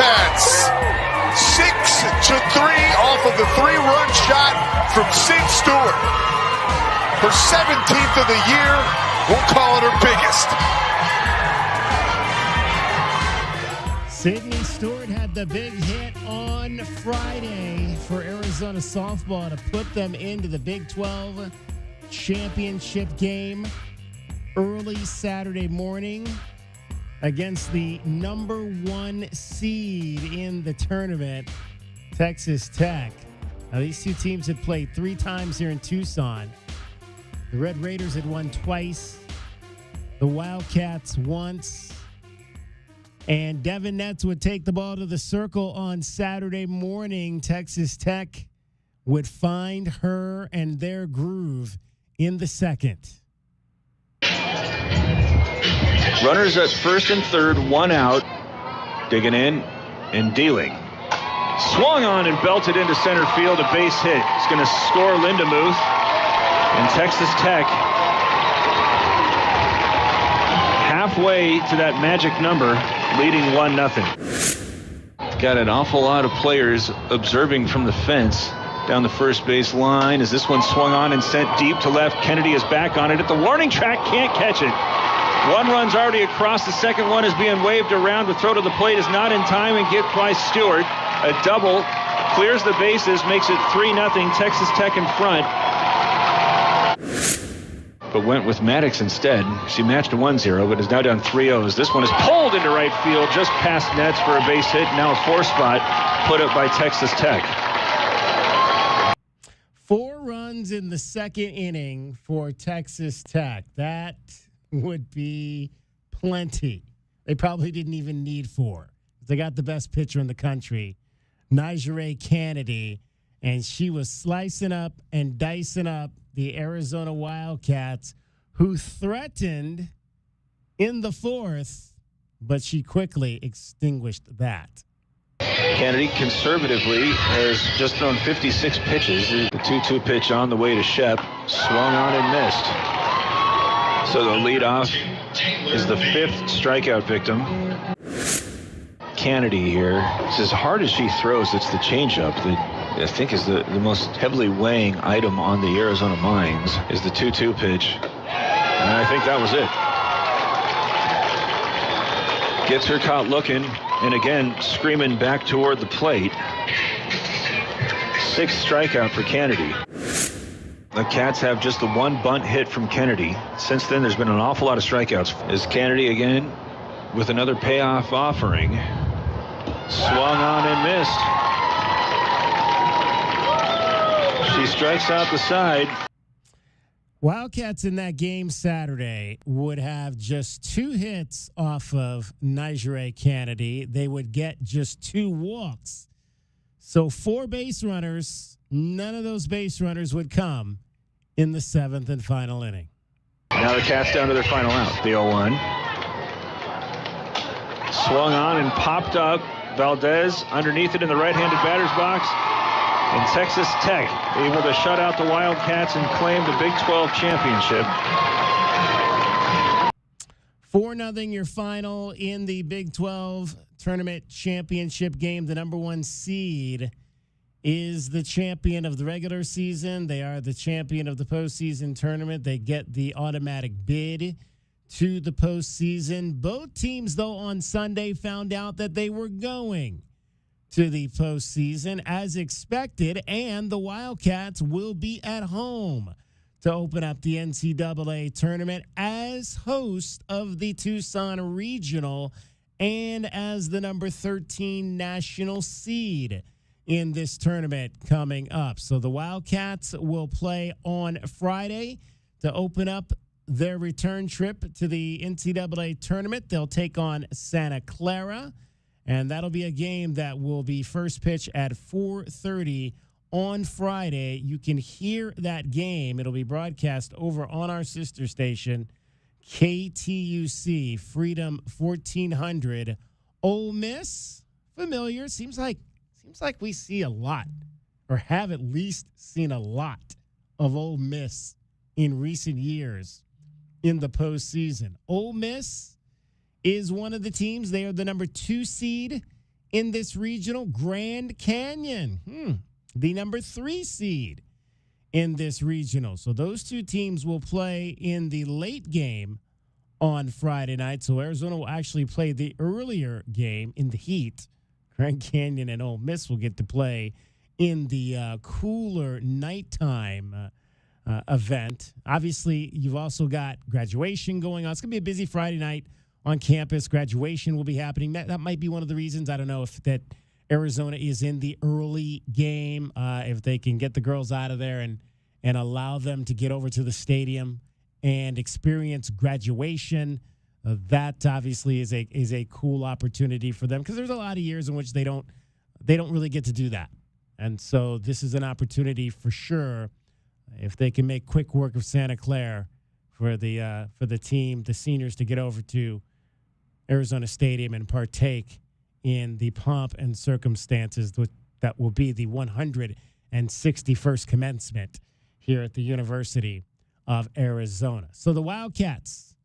Wildcats 6-3 off of the 3-run shot from Sid Stewart. Her 17th of the year. We'll call it her biggest. Sydney Stewart had the big hit on Friday for Arizona softball to put them into the Big 12 championship game early Saturday morning against the number 1 seed in the tournament, Texas Tech. Now, these two teams had played 3 times here in Tucson. The Red Raiders had won twice, the Wildcats once. And Devin Netz would take the ball to the circle on Saturday morning. Texas Tech would find her and their groove in the second. Runners at first and third, 1 out. Digging in and dealing. Swung on and belted into center field, a base hit. It's going to score Lindemuth. And Texas Tech halfway to that magic number, leading 1-0. Got an awful lot of players observing from the fence down the first base line as this one swung on and sent deep to left. Kennedy is back on it at the warning track, can't catch it. 1 run's already across. The second one is being waved around. The throw to the plate is not in time and get by Stewart. A double clears the bases, makes it 3-0. Texas Tech in front. But went with Maddox instead. She matched a 1-0, but is now down 3-0 as this one is pulled into right field just past Nets for a base hit. Now a 4 spot put up by Texas Tech. 4 runs in the second inning for Texas Tech. That would be plenty. They probably didn't even need 4. They got the best pitcher in the country, Imagn Images, and she was slicing up and dicing up the Arizona Wildcats, who threatened in the 4th, but she quickly extinguished that. Kennedy conservatively has just thrown 56 pitches. The 2-2 pitch on the way to Shep. Swung on and missed. So the leadoff is the 5th strikeout victim. Kennedy here. It's as hard as she throws, it's the changeup that I think is the most heavily weighing item on the Arizona minds is the 2-2 pitch. And I think that was it. Gets her caught looking, and again, screaming back toward the plate. 6th strikeout for Kennedy. The Cats have just the 1 bunt hit from Kennedy. Since then, there's been an awful lot of strikeouts. Is Kennedy again with another payoff offering. Swung on and missed. She strikes out the side. Wildcats in that game Saturday would have just 2 hits off of Imagn Images. They would get just 2 walks. So 4 base runners, none of those base runners would come in the 7th and final inning. Now the Cats down to their final out, the 0-1. Swung on and popped up. Valdez underneath it in the right-handed batter's box. And Texas Tech able to shut out the Wildcats and claim the Big 12 championship. 4-0 your final in the Big 12 tournament championship game. The number 1 seed is the champion of the regular season. They are the champion of the postseason tournament. They get the automatic bid to the postseason. Both teams, though, on Sunday found out that they were going to the postseason as expected, and the Wildcats will be at home to open up the NCAA tournament as host of the Tucson Regional and as the number 13 national seed in this tournament coming up. So the Wildcats will play on Friday to open up their return trip to the NCAA tournament. They'll take on Santa Clara, and that'll be a game that will be first pitch at 4:30 on Friday. You can hear that game. It'll be broadcast over on our sister station, KTUC, Freedom 1400. Ole Miss, familiar. Seems like we see a lot, or have at least seen a lot of Ole Miss in recent years in the postseason. Ole Miss is one of the teams. They are the number 2 seed in this regional, Grand Canyon, the number 3 seed in this regional. So those two teams will play in the late game on Friday night. So Arizona will actually play the earlier game in the heat. Grand Canyon and Ole Miss will get to play in the cooler nighttime event. Obviously, you've also got graduation going on. It's going to be a busy Friday night on campus. Graduation will be happening. That might be one of the reasons. I don't know if that Arizona is in the early game, if they can get the girls out of there and allow them to get over to the stadium and experience graduation. That obviously is a cool opportunity for them, because there's a lot of years in which they don't really get to do that. And so this is an opportunity for sure, if they can make quick work of Santa Clara, for the team, the seniors, to get over to Arizona Stadium and partake in the pomp and circumstances that will be the 161st commencement here at the University of Arizona. So the Wildcats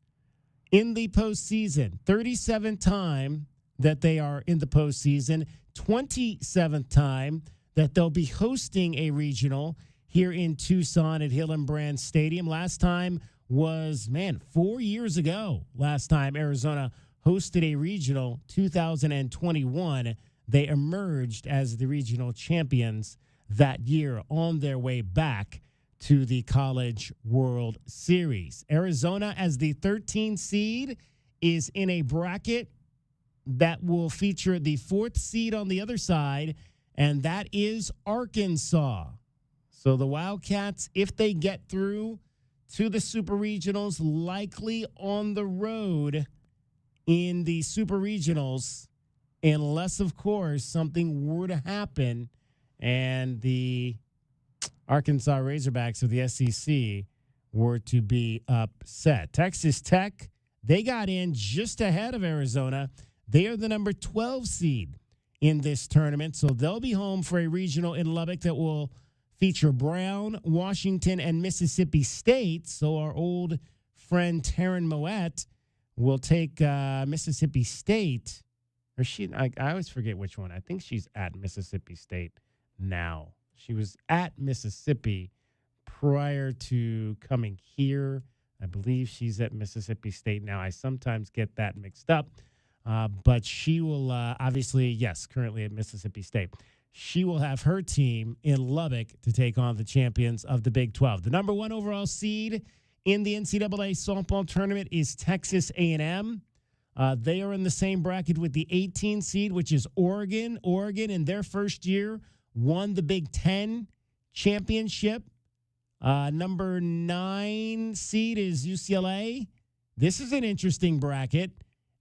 in the postseason, 37th time that they are in the postseason, 27th time that they'll be hosting a regional here in Tucson at Hillenbrand Stadium. Last time was, 4 years ago. Last time Arizona hosted a regional, 2021. They emerged as the regional champions that year, on their way back to the College World Series. Arizona, as the 13th seed, is in a bracket that will feature the 4th seed on the other side, and that is Arkansas. So the Wildcats, if they get through to the Super Regionals, likely on the road in the Super Regionals, unless, of course, something were to happen and the Arkansas Razorbacks of the SEC were to be upset. Texas Tech, they got in just ahead of Arizona. They are the number 12 seed in this tournament, so they'll be home for a regional in Lubbock that will feature Brown, Washington, and Mississippi State. So our old friend Taryn Moet will take Mississippi State. Or I always forget which one. I think she's at Mississippi State now. She was at Mississippi prior to coming here. I believe she's at Mississippi State now. I sometimes get that mixed up. But she will obviously, yes, currently at Mississippi State. She will have her team in Lubbock to take on the champions of the Big 12. The number 1 overall seed in the NCAA softball tournament is Texas A&M. They are in the same bracket with the 18 seed, which is Oregon. Oregon, in their first year, won the Big 10 championship. Number 9 seed is UCLA. This is an interesting bracket.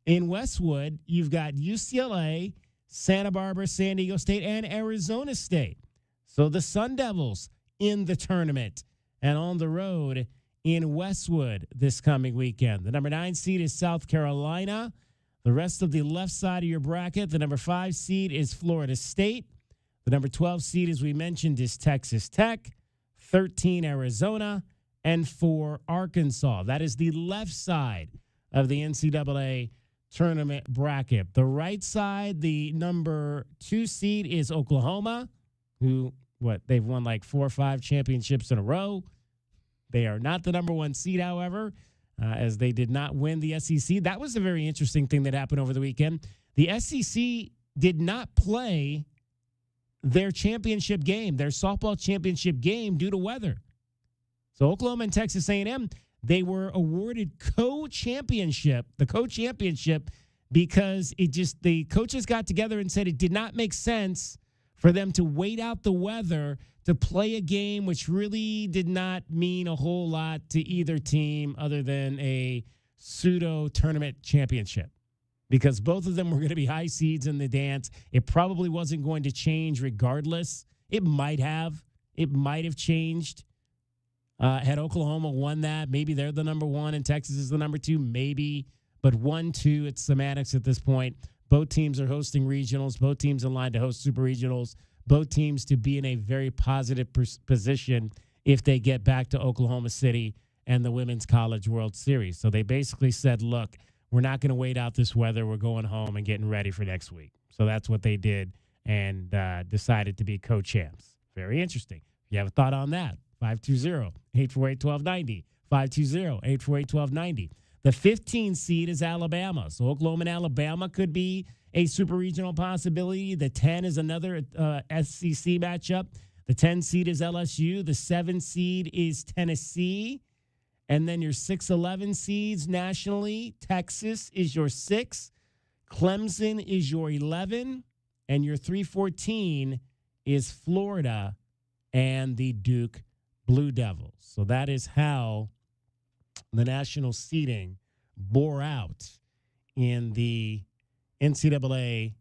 In Westwood, you've got UCLA, Santa Barbara, San Diego State, and Arizona State. So the Sun Devils in the tournament and on the road in Westwood this coming weekend. The number 9 seed is South Carolina. The rest of the left side of your bracket, the number 5 seed is Florida State. The number 12 seed, as we mentioned, is Texas Tech. 13, Arizona. And 4, Arkansas. That is the left side of the NCAA tournament bracket. The right side, the number 2 seed is Oklahoma, who, they've won like 4 or 5 championships in a row. They are not the number 1 seed, however, as they did not win the SEC. That was a very interesting thing that happened over the weekend. The SEC did not play their championship game, their softball championship game, due to weather. So Oklahoma and Texas A&M, they were awarded the co-championship, because the coaches got together and said it did not make sense for them to wait out the weather to play a game which really did not mean a whole lot to either team other than a pseudo-tournament championship, because both of them were going to be high seeds in the dance. It probably wasn't going to change regardless. It might have changed. Had Oklahoma won that, maybe they're the number 1 and Texas is the number 2, maybe. But 1-2, it's semantics at this point. Both teams are hosting regionals. Both teams in line to host super regionals. Both teams to be in a very positive position if they get back to Oklahoma City and the Women's College World Series. So they basically said, look, we're not going to wait out this weather. We're going home and getting ready for next week. So that's what they did and decided to be co-champs. Very interesting. If you have a thought on that, 520-848-1290, 520-848-1290. The 15 seed is Alabama. So Oklahoma and Alabama could be a super regional possibility. The 10 is another SEC matchup. The 10 seed is LSU. The 7 seed is Tennessee. And then your 6-11 seeds nationally, Texas is your 6. Clemson is your 11. And your 3-14 is Florida and the Duke Blue Devils. So that is how the national seeding bore out in the NCAA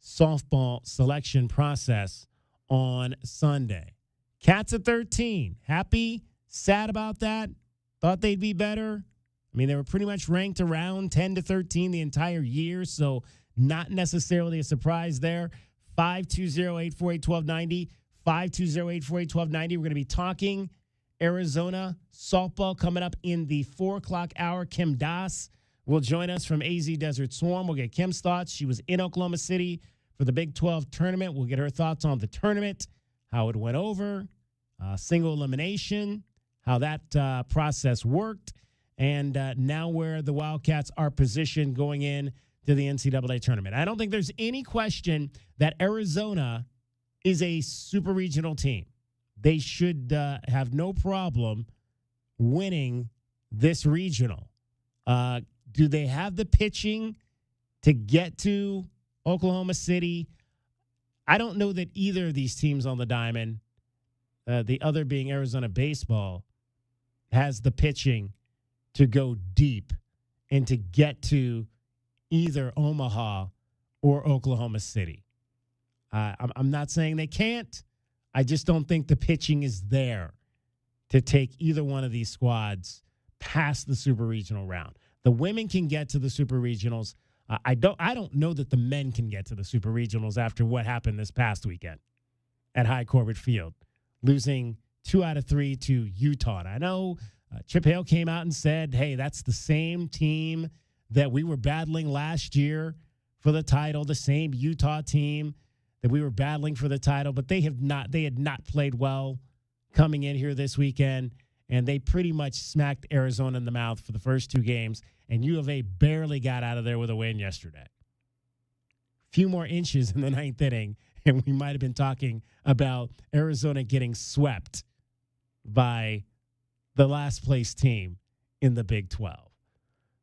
softball selection process on Sunday. Cats at 13. Happy, sad about that. Thought they'd be better. I mean, they were pretty much ranked around 10 to 13 the entire year, so not necessarily a surprise there. 520-848-1290. 520-848-1290. We're going to be talking Arizona softball coming up in the 4 o'clock hour. Kim Das will join us from AZ Desert Swarm. We'll get Kim's thoughts. She was in Oklahoma City for the Big 12 tournament. We'll get her thoughts on the tournament, how it went over, single elimination, how that process worked, and now where the Wildcats are positioned going in to the NCAA tournament. I don't think there's any question that Arizona is a super regional team. They should have no problem winning this regional. Do they have the pitching to get to Oklahoma City? I don't know that either of these teams on the diamond, the other being Arizona Baseball, has the pitching to go deep and to get to either Omaha or Oklahoma City. I'm not saying they can't. I just don't think the pitching is there to take either one of these squads past the super regional round. The women can get to the super regionals. I don't know that the men can get to the super regionals after what happened this past weekend at High Corbett Field, losing 2 out of 3 to Utah. And I know Chip Hale came out and said, hey, that's the same team that we were battling last year for the title, the same Utah team that we were battling for the title, but they had not played well coming in here this weekend, and they pretty much smacked Arizona in the mouth for the first 2 games, and U of A barely got out of there with a win yesterday. A few more inches in the 9th inning, and we might have been talking about Arizona getting swept by the last place team in the Big 12.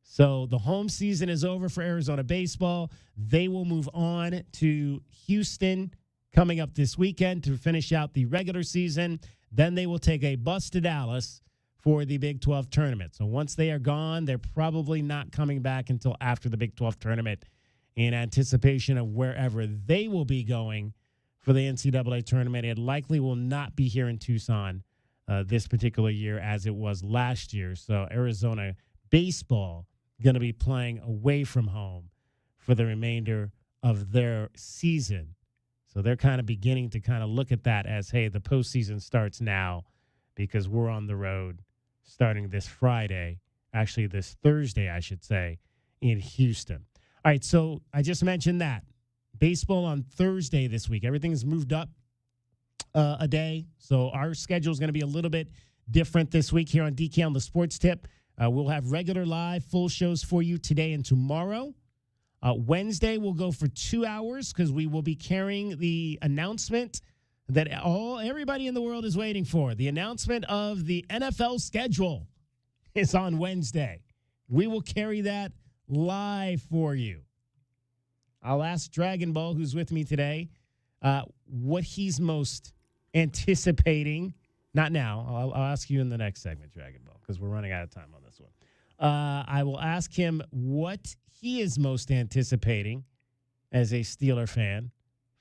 So the home season is over for Arizona Baseball. They will move on to Houston coming up this weekend to finish out the regular season. Then they will take a bus to Dallas for the Big 12 tournament. So once they are gone, they're probably not coming back until after the Big 12 tournament in anticipation of wherever they will be going for the NCAA tournament. It likely will not be here in Tucson this particular year as it was last year. So Arizona Baseball going to be playing away from home for the remainder of their season. So they're kind of beginning to kind of look at that as, hey, the postseason starts now because we're on the road starting this Friday, actually this Thursday, I should say, in Houston. All right, so I just mentioned that. Baseball on Thursday this week. Everything is moved up a day, so our schedule is going to be a little bit different this week here on DK on the Sports Tip. We'll have regular live full shows for you today and tomorrow. Wednesday, we'll go for 2 hours because we will be carrying the announcement that everybody in the world is waiting for. The announcement of the NFL schedule is on Wednesday. We will carry that live for you. I'll ask Dragon Ball, who's with me today, what he's most anticipating. Not now. I'll ask you in the next segment, Dragon Ball, because we're running out of time on this one. I will ask him what he is most anticipating as a Steeler fan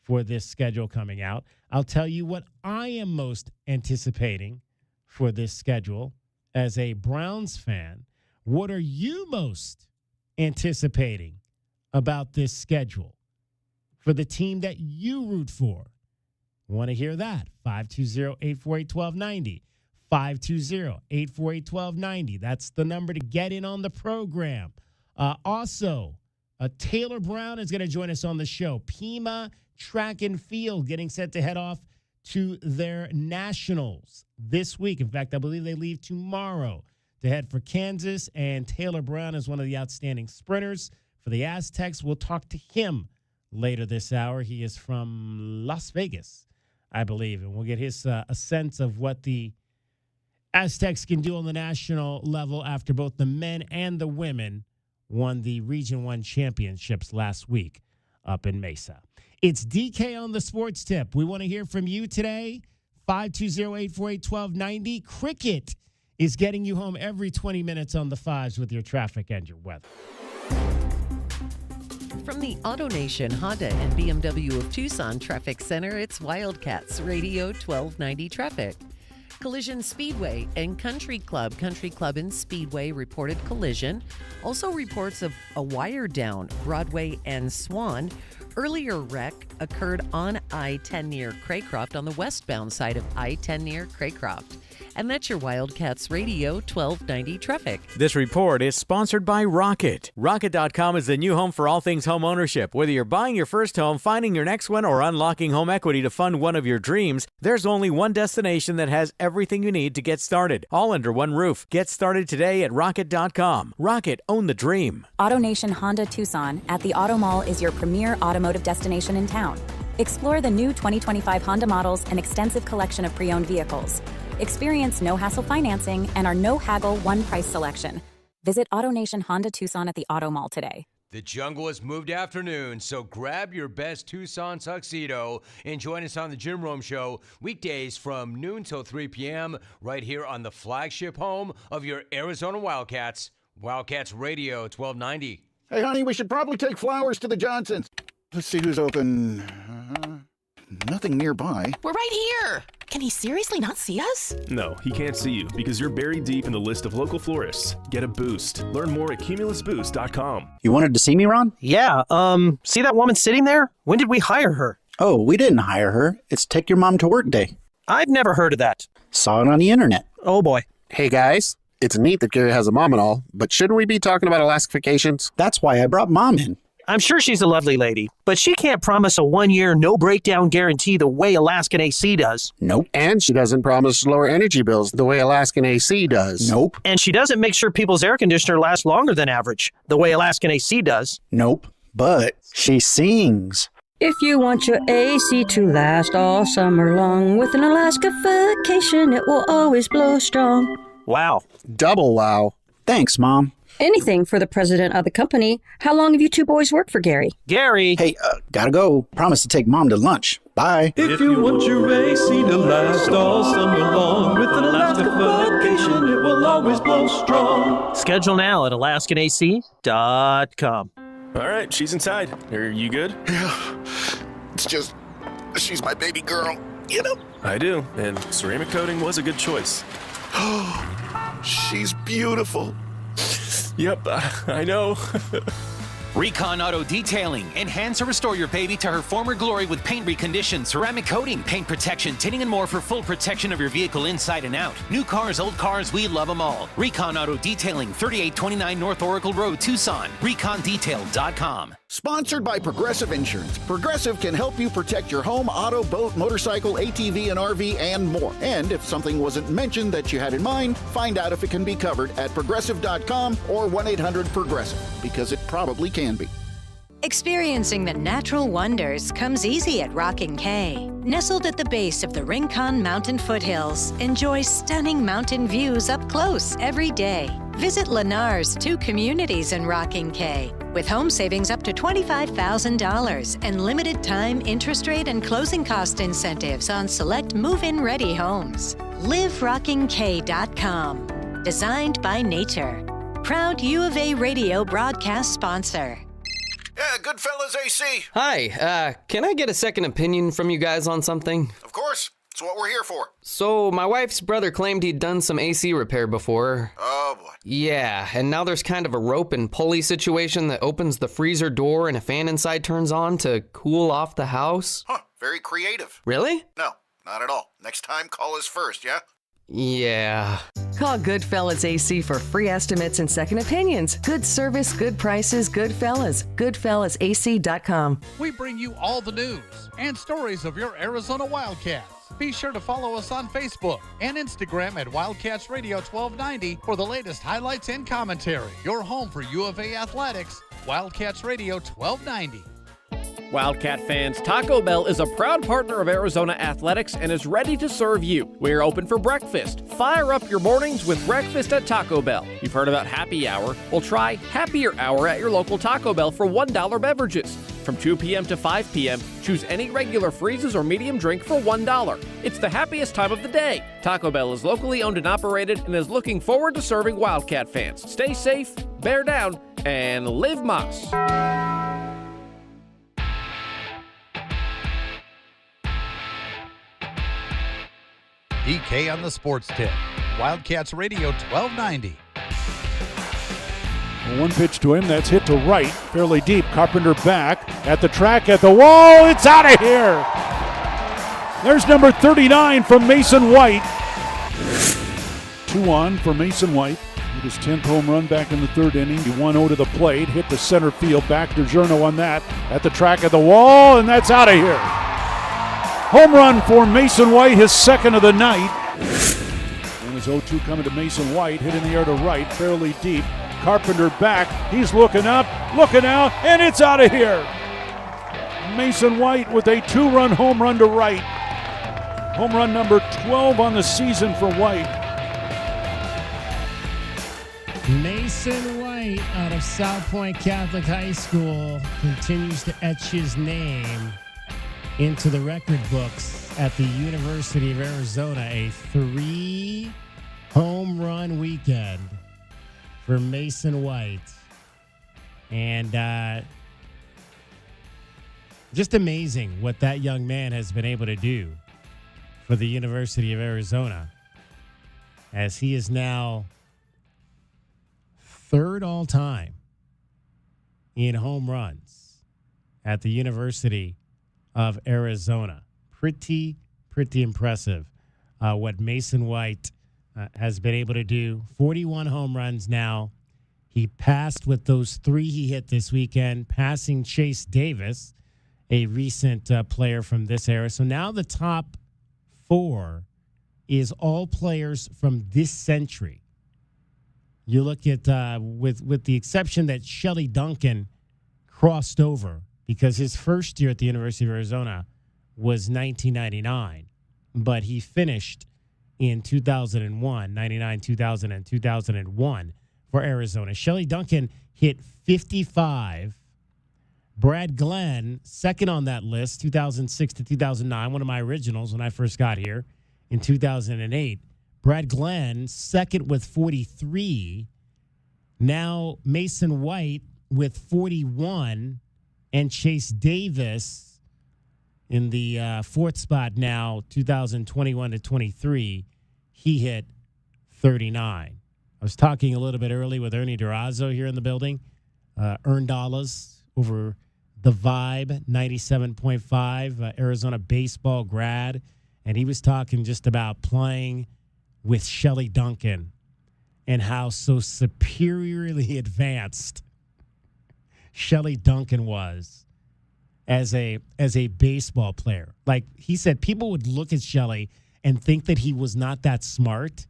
for this schedule coming out. I'll tell you what I am most anticipating for this schedule as a Browns fan. What are you most anticipating about this schedule for the team that you root for? Want to hear that? 520-848-1290. 520-848-1290. That's the number to get in on the program. Also, Taylor Brown is going to join us on the show. Pima Track and Field getting set to head off to their nationals this week. In fact, I believe they leave tomorrow to head for Kansas, and Taylor Brown is one of the outstanding sprinters for the Aztecs. We'll talk to him later this hour. He is from Las Vegas, I believe, and we'll get his a sense of what the Aztecs can do on the national level after both the men and the women won the Region 1 championships last week up in Mesa. It's DK on the Sports Tip. We want to hear from you today. 520-848-1290. Cricket is getting you home every 20 minutes on the fives with your traffic and your weather. From the AutoNation Honda and BMW of Tucson Traffic Center, it's Wildcats Radio 1290 Traffic. Collision Speedway and Country Club and Speedway reported collision. Also reports of a wire down Broadway and Swan. Earlier wreck occurred on I-10 near Craycroft on the westbound side of I-10 near Craycroft. And that's your Wildcats Radio 1290 traffic. This report is sponsored by Rocket. Rocket.com is the new home for all things home ownership. Whether you're buying your first home, finding your next one, or unlocking home equity to fund one of your dreams, there's only one destination that has everything you need to get started, all under one roof. Get started today at Rocket.com. Rocket, own the dream. AutoNation Honda Tucson at the Auto Mall is your premier automotive destination in town. Explore the new 2025 Honda models and extensive collection of pre-owned vehicles. Experience no-hassle financing and our no-haggle one-price selection. Visit AutoNation Honda Tucson at the Auto Mall today. The jungle has moved afternoon, so grab your best Tucson tuxedo and join us on the Jim Rome Show weekdays from noon till 3 p.m. right here on the flagship home of your Arizona Wildcats, Wildcats Radio 1290. Hey, honey, we should probably take flowers to the Johnsons. Let's see who's open. Nothing nearby. We're right here. Can he seriously not see us? No, he can't see you because you're buried deep in the list of local florists. Get a boost. Learn more at cumulusboost.com. You wanted to see me, Ron? Yeah, see that woman sitting there? When did we hire her? Oh, we didn't hire her. It's Take Your Mom to Work Day. I've never heard of that. Saw it on the internet. Oh, boy. Hey, guys. It's neat that Gary has a mom and all, but shouldn't we be talking about Alaska vacations? That's why I brought Mom in. I'm sure she's a lovely lady, but she can't promise a 1-year no-breakdown guarantee the way Alaskan AC does. Nope. And she doesn't promise lower energy bills the way Alaskan AC does. Nope. And she doesn't make sure people's air conditioner lasts longer than average, the way Alaskan AC does. Nope. But she sings. If you want your AC to last all summer long, with an Alaska vacation, it will always blow strong. Wow. Double wow. Thanks, Mom. Anything for the president of the company. How long have you two boys worked for Gary? Gary! Hey, gotta go. Promise to take Mom to lunch. Bye. If you want your AC to last all summer long, with an Alaska vacation, it will always blow strong. Schedule now at alaskanac.com. All right, she's inside. Are you good? Yeah, it's just, she's my baby girl, you know? I do, and ceramic coating was a good choice. Oh, she's beautiful. Yep, I know. Recon Auto Detailing. Enhance or restore your baby to her former glory with paint recondition, ceramic coating, paint protection, tinting, and more for full protection of your vehicle inside and out. New cars, old cars, we love them all. Recon Auto Detailing, 3829 North Oracle Road, Tucson. ReconDetail.com. Sponsored by Progressive Insurance. Progressive can help you protect your home, auto, boat, motorcycle, ATV, and RV, and more. And if something wasn't mentioned that you had in mind, find out if it can be covered at Progressive.com or 1-800-PROGRESSIVE, because it probably can be. Experiencing the natural wonders comes easy at Rockin' Cay. Nestled at the base of the Rincon Mountain foothills, enjoy stunning mountain views up close every day. Visit Lennar's 2 communities in Rockin' Cay, with home savings up to $25,000 and limited time interest rate and closing cost incentives on select move-in ready homes. LiveRockinCay.com. Designed by nature. Proud U of A radio broadcast sponsor. Yeah, Goodfellas AC. Hi, can I get a second opinion from you guys on something? Of course. It's what we're here for. So, my wife's brother claimed he'd done some AC repair before. Oh, boy. Yeah, and now there's kind of a rope and pulley situation that opens the freezer door and a fan inside turns on to cool off the house. Huh, very creative. Really? No, not at all. Next time, call us first, yeah? Yeah. Call Goodfellas AC for free estimates and second opinions. Good service, good prices, Goodfellas. GoodfellasAC.com. We bring you all the news and stories of your Arizona Wildcats. Be sure to follow us on Facebook and Instagram at Wildcats Radio 1290 for the latest highlights and commentary. Your home for U of A athletics, Wildcats Radio 1290. Wildcat fans, Taco Bell is a proud partner of Arizona Athletics and is ready to serve you. We're open for breakfast. Fire up your mornings with breakfast at Taco Bell. You've heard about Happy Hour? Well, try Happier Hour at your local Taco Bell for $1 beverages. From 2 p.m. to 5 p.m., choose any regular freezes or medium drink for $1. It's the happiest time of the day. Taco Bell is locally owned and operated and is looking forward to serving Wildcat fans. Stay safe, bear down, and live Mas. DK on the Sports Tip. Wildcats Radio 1290. One pitch to him, that's hit to right, fairly deep. Carpenter back at the track, at the wall. It's out of here. There's number 39 from Mason White. 2-1 for Mason White. Hit his 10th home run back in the third inning. He 1-0 to the plate, hit the center field, back to Zerno on that. At the track, at the wall, and that's out of here. Home run for Mason White, his second of the night. And his 0-2 coming to Mason White, hit in the air to right, fairly deep. Carpenter back, he's looking up, looking out, and it's out of here. Mason White with a 2-run home run to right. Home run number 12 on the season for White. Mason White out of South Point Catholic High School continues to etch his name into the record books at the University of Arizona. A 3-home run weekend for Mason White. And just amazing what that young man has been able to do for the University of Arizona, as he is now third all-time in home runs at the University of Arizona. Pretty impressive what Mason White has been able to do. 41 home runs now. He passed with those 3 he hit this weekend, passing Chase Davis, a recent player from this era. So now the top 4 is all players from this century. You look at, with the exception that Shelley Duncan crossed over, because his first year at the University of Arizona was 1999, but he finished in 2001, 99, 2000, and 2001 for Arizona. Shelley Duncan hit 55. Brad Glenn, second on that list, 2006 to 2009, one of my originals when I first got here in 2008. Brad Glenn, second with 43. Now Mason White with 41. And Chase Davis in the fourth spot now, 2021 to 23. He hit 39. I was talking a little bit early with Ernie Durazo here in the building. Earned dollars over the Vibe 97.5, Arizona baseball grad. And he was talking just about playing with Shelley Duncan and how so superiorly advanced Shelley Duncan was as a baseball player. Like he said, people would look at Shelley and think that he was not that smart,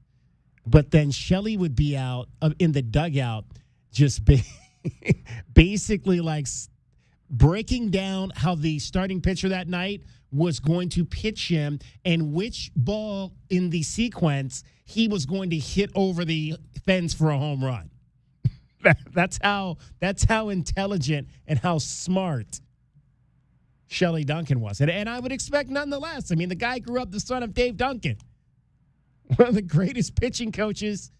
but then Shelley would be out in the dugout just basically like breaking down how the starting pitcher that night was going to pitch him and which ball in the sequence he was going to hit over the fence for a home run. That's how intelligent and how smart Shelley Duncan was. And I would expect nonetheless. I mean, the guy grew up the son of Dave Duncan, one of the greatest pitching coaches,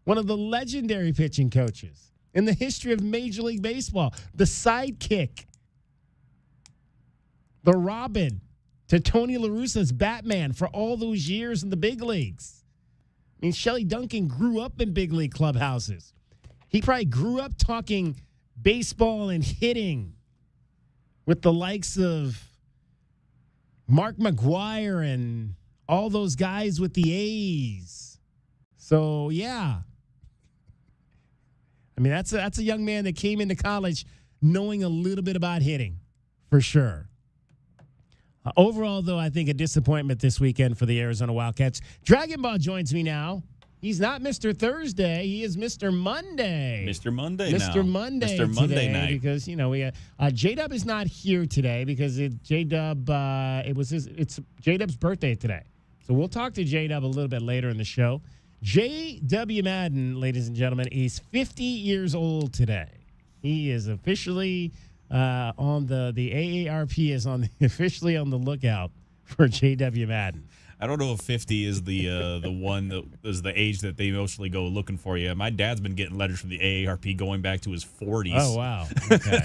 one of the legendary pitching coaches in the history of Major League Baseball, the sidekick, the Robin to Tony La Russa's Batman for all those years in the big leagues. I mean, Shelley Duncan grew up in big league clubhouses. He probably grew up talking baseball and hitting with the likes of Mark McGwire and all those guys with the A's. So, yeah. I mean, that's a young man that came into college knowing a little bit about hitting, for sure. Overall, though, I think a disappointment this weekend for the Arizona Wildcats. Dragon Ball joins me now. He's not Mr. Thursday. He is Mr. Monday. Mr. Monday Mr. Monday Mr. Monday today, night. because, we J-Dub is not here today because J-Dub, it's J-Dub's birthday today. So we'll talk to J-Dub a little bit later in the show. J.W. Madden, ladies and gentlemen, is 50 years old today. He is officially on the AARP is officially on the lookout for J.W. Madden. I don't know if 50 is the one that is the age that they mostly go looking for you. My dad's been getting letters from the AARP going back to his 40s. Oh, wow. Okay.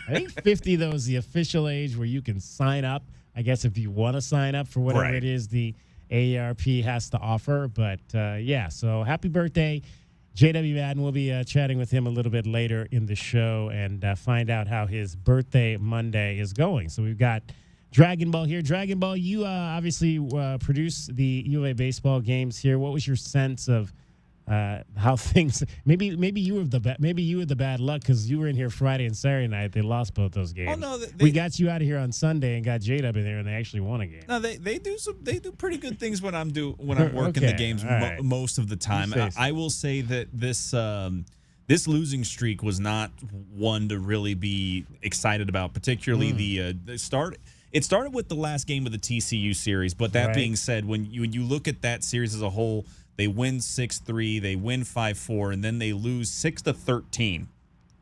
I think 50, though, is the official age where you can sign up, I guess, if you want to sign up for whatever it is the AARP has to offer. But, so happy birthday, J.W. Madden. We'll be chatting with him a little bit later in the show and find out how his birthday Monday is going. So we've got Dragon Ball here. Dragon Ball, you obviously produce the U of A baseball games here. What was your sense of how things? Maybe you were the bad luck because you were in here Friday and Saturday night. They lost both those games. Oh no, we got you out of here on Sunday and got Jade up in there, and they actually won a game. No, they do pretty good things when I'm working the games most of the time. I will say that this losing streak was not one to really be excited about, particularly the start. It started with the last game of the TCU series, but that being said, when you look at that series as a whole, they win 6-3, they win 5-4, and then they lose 6-13.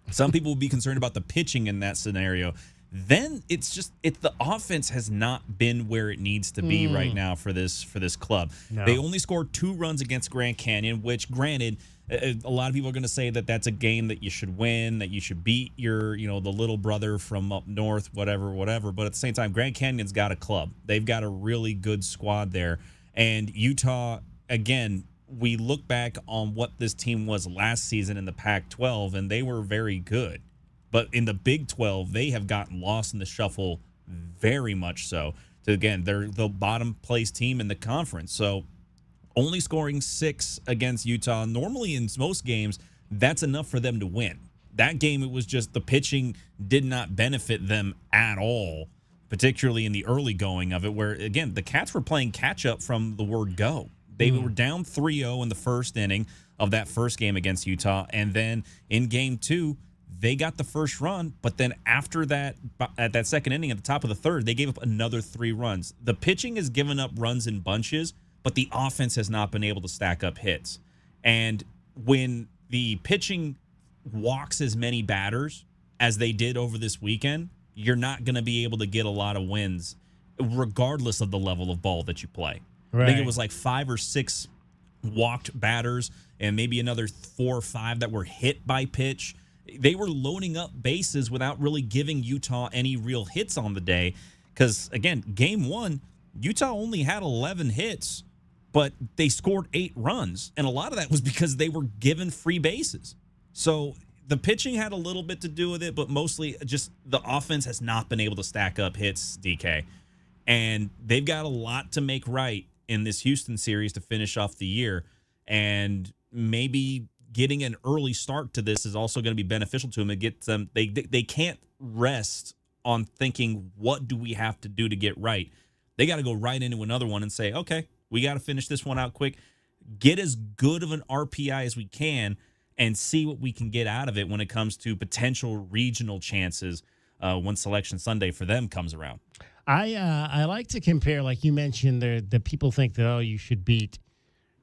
Some people will be concerned about the pitching in that scenario. Then the offense has not been where it needs to be right now for this club. No. They only scored 2 runs against Grand Canyon, which, granted, a lot of people are going to say that that's a game that you should win, that you should beat your, the little brother from up north, whatever. But at the same time, Grand Canyon's got a club. They've got a really good squad there. And Utah, again, we look back on what this team was last season in the Pac-12, and they were very good. But in the Big 12, they have gotten lost in the shuffle very much so. So again, they're the bottom place team in the conference. So only scoring 6 against Utah. Normally in most games, that's enough for them to win. That game, it was just the pitching did not benefit them at all, particularly in the early going of it, where, again, the Cats were playing catch-up from the word go. They were down 3-0 in the first inning of that first game against Utah, and then in Game 2, they got the first run, but then after that, at that second inning at the top of the third, they gave up another 3 runs. The pitching has given up runs in bunches, but the offense has not been able to stack up hits. And when the pitching walks as many batters as they did over this weekend, you're not going to be able to get a lot of wins, regardless of the level of ball that you play. Right. I think it was like 5 or 6 walked batters and maybe another 4 or 5 that were hit by pitch. They were loading up bases without really giving Utah any real hits on the day. Because, again, Game 1, Utah only had 11 hits, but they scored 8 runs. And a lot of that was because they were given free bases. So the pitching had a little bit to do with it, but mostly just the offense has not been able to stack up hits, DK. And they've got a lot to make right in this Houston series to finish off the year. And maybe getting an early start to this is also going to be beneficial to them. It gets them. They can't rest on thinking, what do we have to do to get right? They got to go right into another one and say, okay, we got to finish this one out quick, get as good of an RPI as we can, and see what we can get out of it when it comes to potential regional chances when Selection Sunday for them comes around. I like to compare, like you mentioned, the people think that, you should beat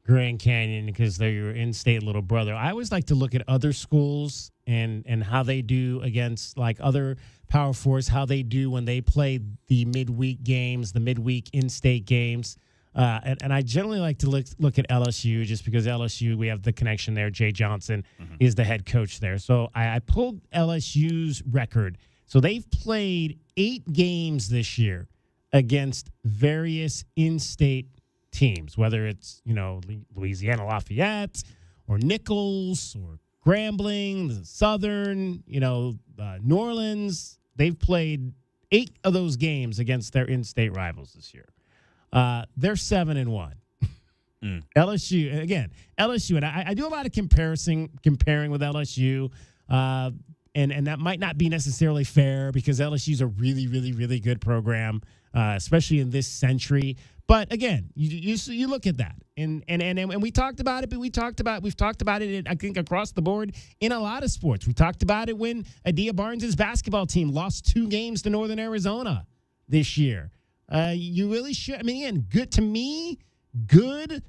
Grand Canyon because they're your in-state little brother. I always like to look at other schools and how they do against like other Power Fours, how they do when they play the midweek games, the midweek in-state games. And I generally like to look at LSU just because LSU, we have the connection there. Jay Johnson is the head coach there. So I pulled LSU's record. So they've played 8 games this year against various in-state teams, whether it's, Louisiana Lafayette or Nichols or Grambling, Southern, New Orleans. They've played 8 of those games against their in-state rivals this year. They're 7-1. LSU, again, LSU, and I do a lot of comparing with LSU, and that might not be necessarily fair because LSU is a really, really, really good program, especially in this century. But again, you look at that, and we talked about it, but we've talked about it, I think, across the board in a lot of sports. We talked about it when Adia Barnes' basketball team lost 2 games to Northern Arizona this year. You really should. I mean, again, good to me. Good,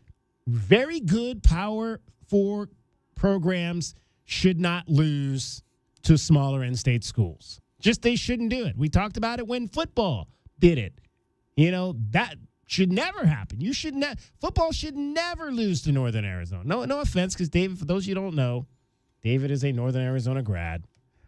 very good Power 4 programs should not lose to smaller in-state schools. Just they shouldn't do it. We talked about it when football did it. That should never happen. Football should never lose to Northern Arizona. No offense, because David, for those of you who don't know, David is a Northern Arizona grad.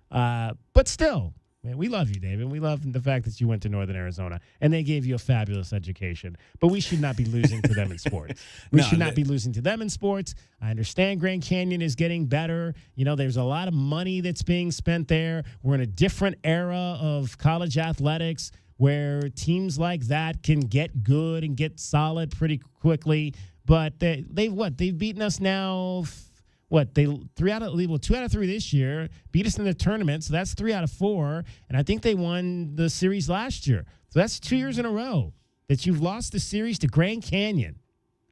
But still, man, we love you, David. We love the fact that you went to Northern Arizona, and they gave you a fabulous education. But we should not be losing to them in sports. We should not be losing to them in sports. I understand Grand Canyon is getting better. There's a lot of money that's being spent there. We're in a different era of college athletics where teams like that can get good and get solid pretty quickly. But they've beaten us now. They 2 out of 3 this year, beat us in the tournament, so that's 3 out of 4, and I think they won the series last year. So that's 2 years in a row that you've lost the series to Grand Canyon.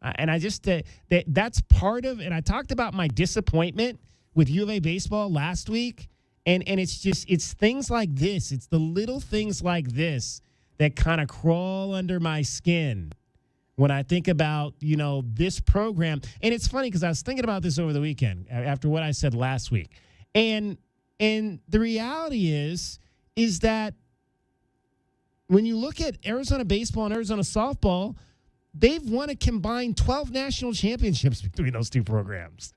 And I just that's part of, and I talked about my disappointment with U of A baseball last week, and it's things like this. It's the little things like this that kind of crawl under my skin when I think about, this program. And it's funny because I was thinking about this over the weekend after what I said last week. And the reality is that when you look at Arizona baseball and Arizona softball, they've won a combined 12 national championships between those two programs.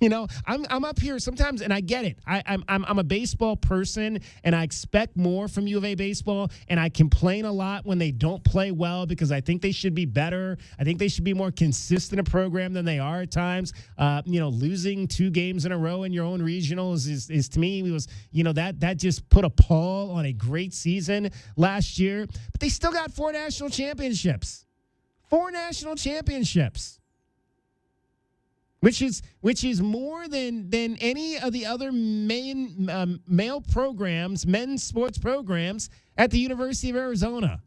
I'm up here sometimes, and I get it. I'm a baseball person, and I expect more from U of A baseball, and I complain a lot when they don't play well because I think they should be better. I think they should be more consistent a program than they are at times. Losing 2 games in a row in your own regionals is to me, that just put a pall on a great season last year. But they still got 4 national championships. 4 national championships. Which is more than any of the other male programs, men's sports programs at the University of Arizona.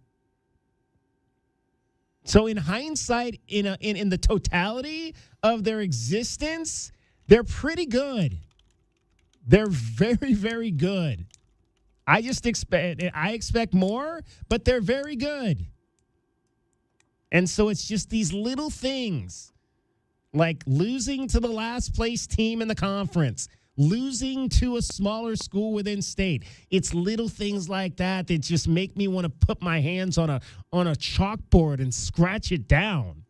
So in hindsight, in the totality of their existence, they're pretty good. They're very, very good. I expect more, but they're very good. And so it's just these little things. Like losing to the last place team in the conference, losing to a smaller school within state. It's little things like that just make me want to put my hands on a chalkboard and scratch it down.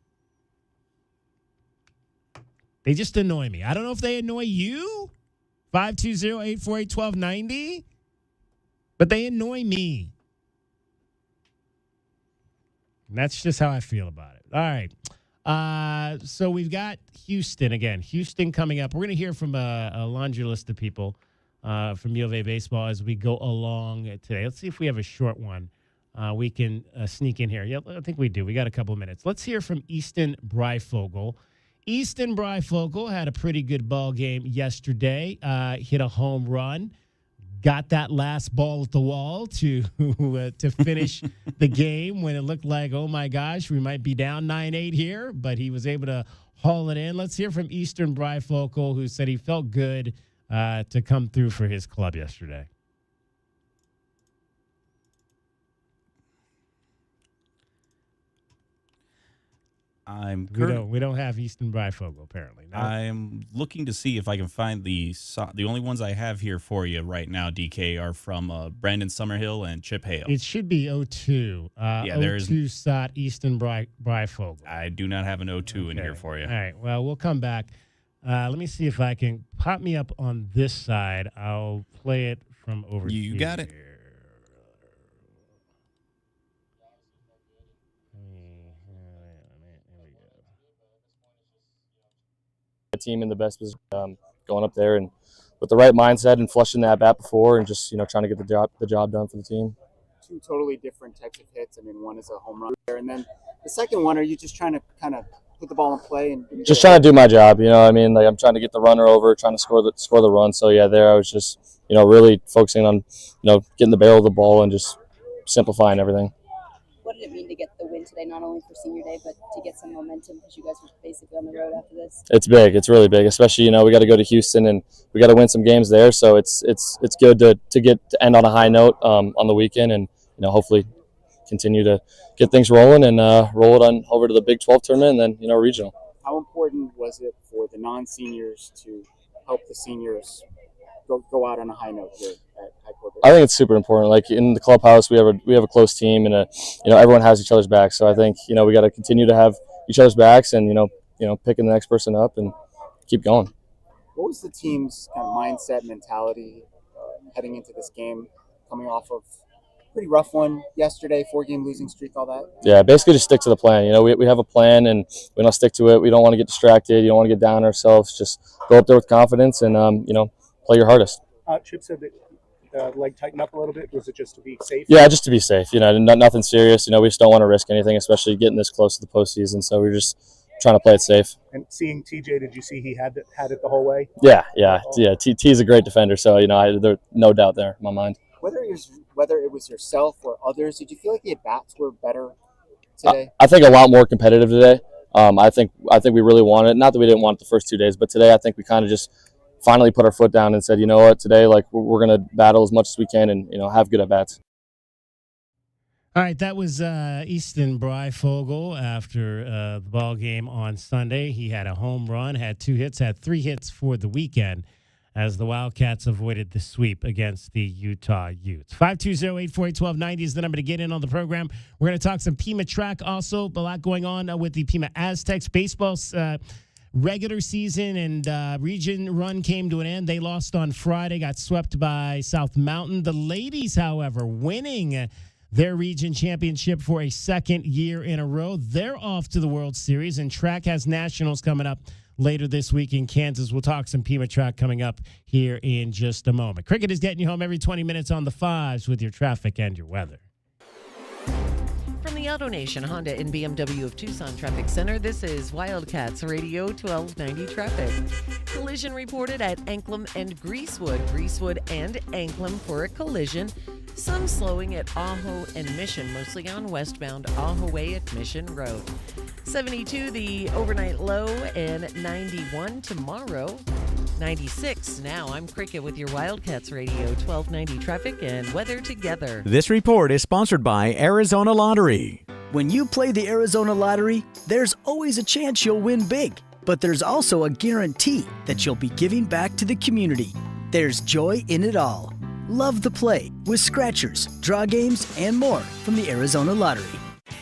They just annoy me. I don't know if they annoy you, 520-848-1290, but they annoy me. And that's just how I feel about it. All right. So we've got Houston again. Houston coming up. We're going to hear from a laundry list of people from U of A baseball as we go along today. Let's see if we have a short one. We can sneak in here. Yeah, I think we do. We got a couple of minutes. Let's hear from Easton Breyfogle. Easton Breyfogle had a pretty good ball game yesterday. Hit a home run. Got that last ball at the wall to finish the game when it looked like, oh, my gosh, we might be down 9-8 here. But he was able to haul it in. Let's hear from Easton Breyfogle, who said he felt good to come through for his club yesterday. We don't have Easton Breyfogle apparently. No? I'm looking to see if I can find the only ones I have here for you right now, DK, are from Brandon Summerhill and Chip Hale. It should be 02. There's 02 Sot Easton Breyfogle. I do not have an 02 in here for you. All right. Well, we'll come back. Let me see if I can pop me up on this side. I'll play it from over here. You got it. Team in the best position, going up there and with the right mindset and flushing that bat before and just trying to get the job done for the team. two totally different types of hits. I mean, one is a home run there, and then the second one, are you just trying to kind of put the ball in play and Just trying to do my job, you know what I mean? Like, I'm trying to get the runner over, trying to score the run. So yeah, there I was just, really focusing on, getting the barrel of the ball and just simplifying everything. What did it mean to get the win today, not only for senior day, but to get some momentum because you guys were basically on the road after this? It's big. It's really big, especially, we got to go to Houston and we got to win some games there. So it's good to end on a high note on the weekend and, hopefully continue to get things rolling and roll it on over to the Big 12 tournament and then, regional. How important was it for the non-seniors to help the seniors go out on a high note here at High Court? I think it's super important. Like in the clubhouse, we have a close team, and everyone has each other's backs. So I think we got to continue to have each other's backs, and picking the next person up and keep going. What was the team's kind of mindset, mentality heading into this game, coming off of a pretty rough one yesterday, 4-game losing streak, all that? Yeah, basically just stick to the plan. We have a plan, and we don't stick to it. We don't want to get distracted. You don't want to get down on ourselves. Just go up there with confidence and play your hardest. Chip said that the leg tightened up a little bit. Was it just to be safe? Yeah, just to be safe. Nothing serious. We just don't want to risk anything, especially getting this close to the postseason. So we're just trying to play it safe. And seeing TJ, did you see he had it the whole way? Yeah. T's a great defender, so there's no doubt there in my mind. Whether it was yourself or others, did you feel like the at-bats were better today? I think a lot more competitive today. I think we really wanted it. Not that we didn't want it the first 2 days, but today I think we kind of just finally put our foot down and said, you know what, today we're going to battle as much as we can and have good at bats. All right, that was Easton Breifogel after the ball game on Sunday. He had a home run, had 2 hits, had 3 hits for the weekend as the Wildcats avoided the sweep against the Utah Utes. 520-848-1290 is the number to get in on the program. We're going to talk some Pima track also, a lot going on with the Pima Aztecs baseball regular season and region run came to an end. They lost on Friday, got swept by South Mountain. The ladies, however, winning their region championship for a second year in a row. They're off to the World Series, and track has nationals coming up later this week in Kansas. We'll talk some Pima track coming up here in just a moment. Cricket is getting you home every 20 minutes on the 5s with your traffic and your weather. From the AutoNation Honda and BMW of Tucson Traffic Center, this is Wildcats Radio 1290 Traffic. Collision reported at Anklam and Greasewood. Greasewood and Anklam for a collision. Some slowing at Ajo and Mission, mostly on westbound Ajo Way at Mission Road. 72 the overnight low, and 91 tomorrow. 96 now. I'm Cricket with your Wildcats Radio 1290 traffic and weather together. This report is sponsored by Arizona Lottery. When you play the Arizona Lottery, there's always a chance you'll win big, but there's also a guarantee that you'll be giving back to the community. There's joy in it all. Love the play with scratchers, draw games, and more from the Arizona Lottery.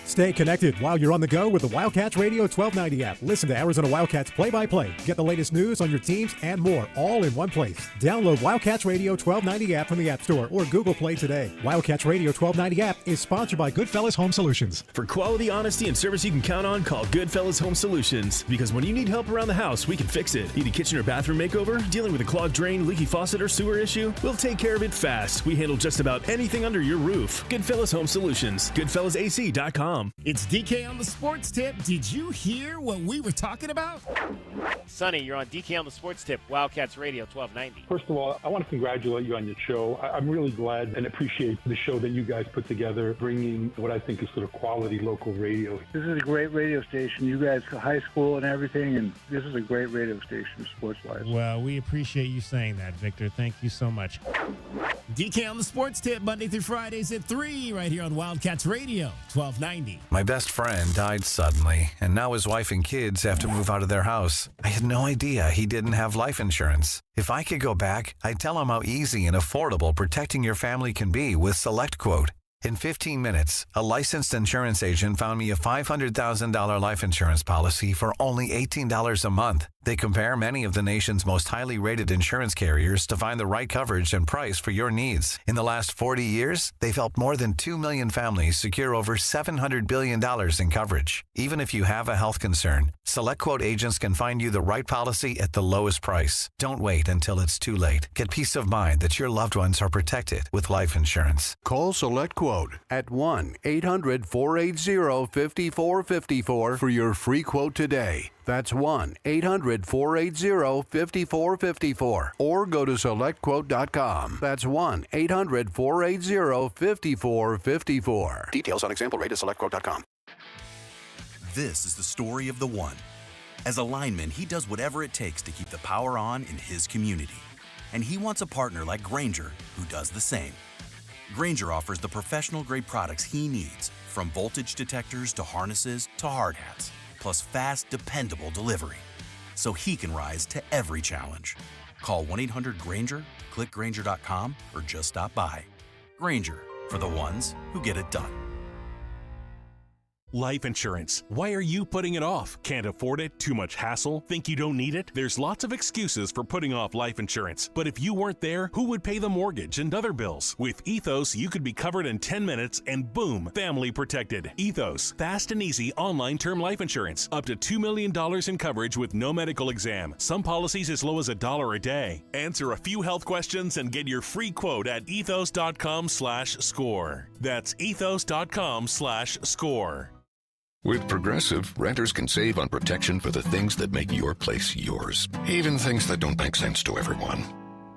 Stay connected while you're on the go with the Wildcats Radio 1290 app. Listen to Arizona Wildcats play-by-play. Get the latest news on your teams and more, all in one place. Download Wildcats Radio 1290 app from the App Store or Google Play today. Wildcats Radio 1290 app is sponsored by Goodfellas Home Solutions. For quality, honesty, and service you can count on, call Goodfellas Home Solutions. Because when you need help around the house, we can fix it. Need a kitchen or bathroom makeover? Dealing with a clogged drain, leaky faucet, or sewer issue? We'll take care of it fast. We handle just about anything under your roof. Goodfellas Home Solutions. GoodfellasAC.com. It's DK on the Sports Tip. Did you hear what we were talking about? Sonny, you're on DK on the Sports Tip, Wildcats Radio 1290. First of all, I want to congratulate you on your show. I'm really glad and appreciate the show that you guys put together, bringing what I think is sort of quality local radio. This is a great radio station. You guys go high school and everything, and this is a great radio station, sports-wise. Well, we appreciate you saying that, Victor. Thank you so much. DK on the Sports Tip, Monday through Fridays at 3, right here on Wildcats Radio 1290. My best friend died suddenly, and now his wife and kids have to move out of their house. I had no idea he didn't have life insurance. If I could go back, I'd tell him how easy and affordable protecting your family can be with SelectQuote. In 15 minutes, a licensed insurance agent found me a $500,000 life insurance policy for only $18 a month. They compare many of the nation's most highly rated insurance carriers to find the right coverage and price for your needs. In the last 40 years, they've helped more than 2 million families secure over $700 billion in coverage. Even if you have a health concern, SelectQuote agents can find you the right policy at the lowest price. Don't wait until it's too late. Get peace of mind that your loved ones are protected with life insurance. Call SelectQuote quote at 1-800-480-5454 for your free quote today. That's 1-800-480-5454. Or go to selectquote.com. That's 1-800-480-5454. Details on example rate at selectquote.com. This is the story of the one. As a lineman, he does whatever it takes to keep the power on in his community. And he wants a partner like Grainger who does the same. Grainger offers the professional-grade products he needs, from voltage detectors to harnesses to hard hats, plus fast, dependable delivery, so he can rise to every challenge. Call 1-800-GRAINGER, click Grainger.com, or just stop by. Grainger, for the ones who get it done. Life insurance. Why are you putting it off? Can't afford it? Too much hassle? Think you don't need it? There's lots of excuses for putting off life insurance. But if you weren't there, who would pay the mortgage and other bills? With Ethos, you could be covered in 10 minutes and boom, family protected. Ethos, fast and easy online term life insurance. Up to $2 million in coverage with no medical exam. Some policies as low as $1 a day. Answer a few health questions and get your free quote at ethos.com/score. That's ethos.com/score. With Progressive, renters can save on protection for the things that make your place yours, even things that don't make sense to everyone.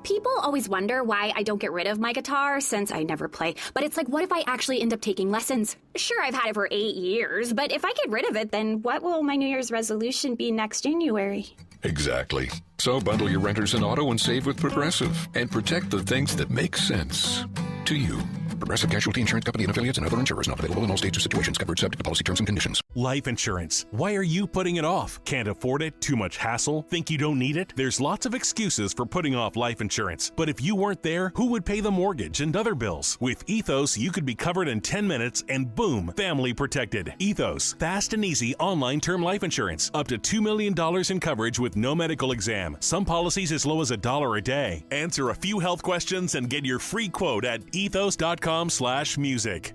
People always wonder why I don't get rid of my guitar since I never play. But it's like, what if I actually end up taking lessons? Sure, I've had it for 8 years, but if I get rid of it, then what will my New Year's resolution be next January? Exactly. So bundle your renters and auto and save with Progressive and protect the things that make sense to you. Progressive Casualty Insurance Company and affiliates and other insurers not available in all states or situations. Covered subject to policy terms and conditions. Life insurance. Why are you putting it off? Can't afford it? Too much hassle? Think you don't need it? There's lots of excuses for putting off life insurance. But if you weren't there, who would pay the mortgage and other bills? With Ethos, you could be covered in 10 minutes and boom, family protected. Ethos, fast and easy online term life insurance. Up to $2 million in coverage with no medical exam. Some policies as low as $1 a day. Answer a few health questions and get your free quote at ethos.com/music.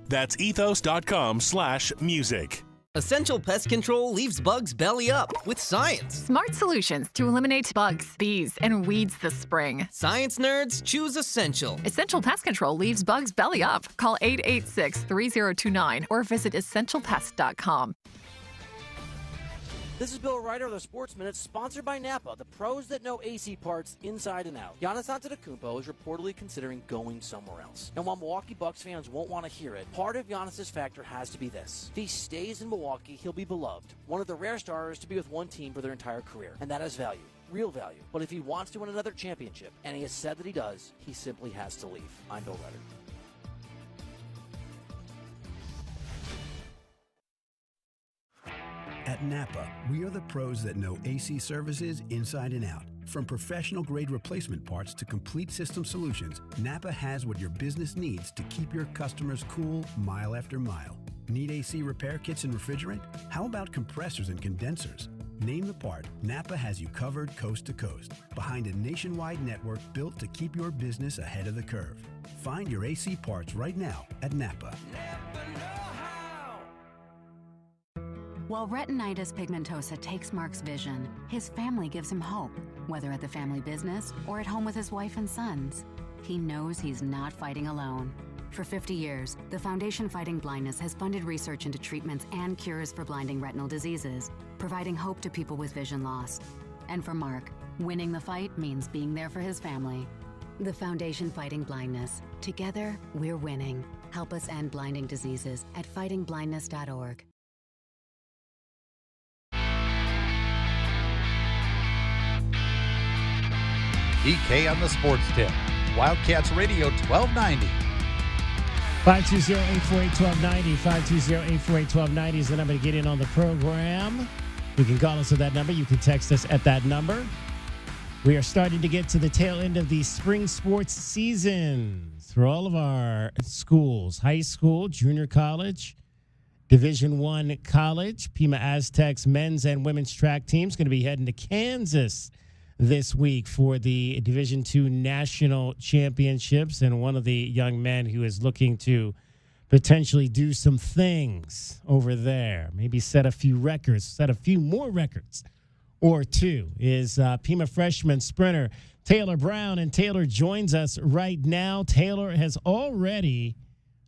That's ethos.com/music. Essential Pest Control leaves bugs belly up with science. Smart solutions to eliminate bugs, bees, and weeds this spring. Science nerds, choose Essential. Essential Pest Control leaves bugs belly up. Call 886-3029 or visit essentialpest.com. This is Bill Ryder of the Sports Minute, sponsored by Napa, the pros that know AC parts inside and out. Giannis Antetokounmpo is reportedly considering going somewhere else. And while Milwaukee Bucks fans won't want to hear it, part of Giannis' factor has to be this. If he stays in Milwaukee, he'll be beloved. One of the rare stars to be with one team for their entire career. And that has value. Real value. But if he wants to win another championship, and he has said that he does, he simply has to leave. I'm Bill Ryder. At Napa, we are the pros that know AC services inside and out. From professional-grade replacement parts to complete system solutions, Napa has what your business needs to keep your customers cool mile after mile. Need AC repair kits and refrigerant? How about compressors and condensers? Name the part, Napa has you covered coast to coast, behind a nationwide network built to keep your business ahead of the curve. Find your AC parts right now at Napa. While retinitis pigmentosa takes Mark's vision, his family gives him hope, whether at the family business or at home with his wife and sons. He knows he's not fighting alone. For 50 years, the Foundation Fighting Blindness has funded research into treatments and cures for blinding retinal diseases, providing hope to people with vision loss. And for Mark, winning the fight means being there for his family. The Foundation Fighting Blindness. Together, we're winning. Help us end blinding diseases at fightingblindness.org. DK on the Sports Tip. Wildcats Radio 1290. 520-848-1290. 520-848-1290 is the number to get in on the program. You can call us at that number. You can text us at that number. We are starting to get to the tail end of the spring sports season for all of our schools, high school, junior college, Division I college. Pima Aztecs men's and women's track teams going to be heading to Kansas this week for the Division II National Championships, and one of the young men who is looking to potentially do some things over there, maybe set a few more records or two, is Pima freshman sprinter Taylor Brown. And Taylor joins us right now. Taylor has already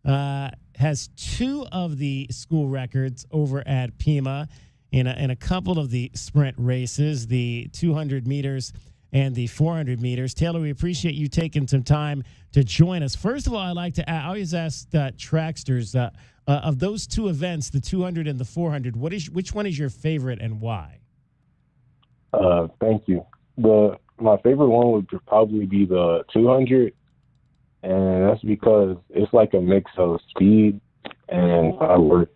has 2 of the school records over at Pima in a couple of the sprint races, the 200 meters and the 400 meters. Taylor, we appreciate you taking some time to join us. First of all, I always ask tracksters, of those 2 events, the 200 and the 400, which one is your favorite and why? Thank you. My favorite one would probably be the 200, and that's because it's like a mix of speed and hard work,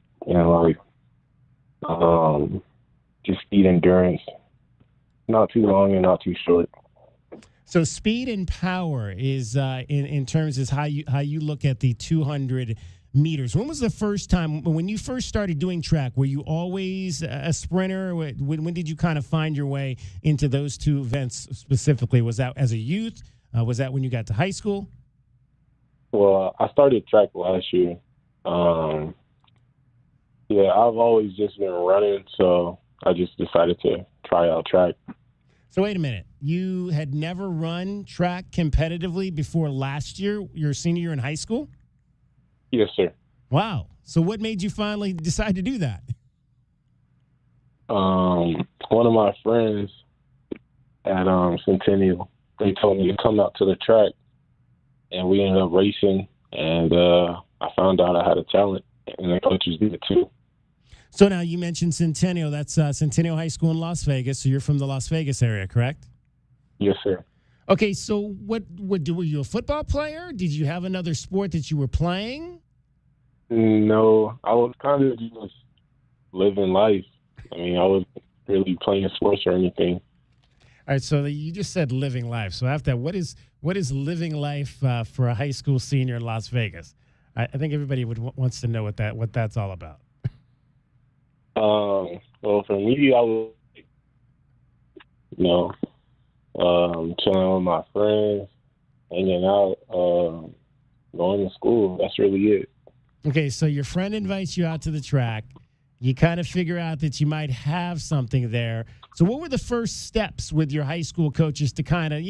just speed endurance. Not too long and not too short. So speed and power is in terms is how you look at the 200 meters. When was the first time when you first started doing track? Were you always a sprinter? When did you kind of find your way into those 2 events specifically? Was that as a youth? Was that when you got to high school? Well, I started track last year. I've always just been running, so I just decided to try out track. So wait a minute. You had never run track competitively before last year, your senior year in high school? Yes, sir. Wow. So what made you finally decide to do that? One of my friends at Centennial, they told me to come out to the track, and we ended up racing, and I found out I had a talent, and the coaches did it too. So now you mentioned Centennial. That's Centennial High School in Las Vegas. So you're from the Las Vegas area, correct? Yes, sir. Okay, so were you a football player? Did you have another sport that you were playing? No, I was kind of just living life. I wasn't really playing sports or anything. All right, so you just said living life. So after that, what is living life for a high school senior in Las Vegas? I think everybody wants to know what that's all about. Well, for me, I was, chilling with my friends, hanging out, going to school. That's really it. Okay, so your friend invites you out to the track. You kind of figure out that you might have something there. So what were the first steps with your high school coaches to kind of,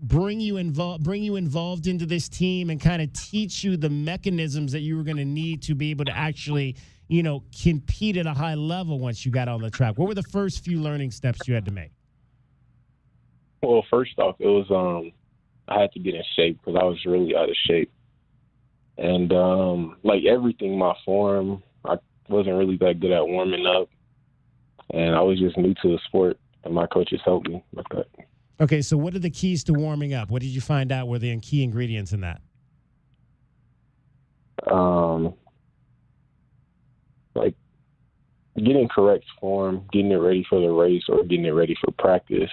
bring you involved into this team and kind of teach you the mechanisms that you were going to need to be able to actually, compete at a high level once you got on the track? What were the first few learning steps you had to make? Well, first off, it was I had to get in shape because I was really out of shape. And everything, my form, I wasn't really that good at warming up. And I was just new to the sport, and my coaches helped me with that. Okay, so what are the keys to warming up? What did you find out were the key ingredients in that? Getting correct form, getting it ready for the race, or getting it ready for practice.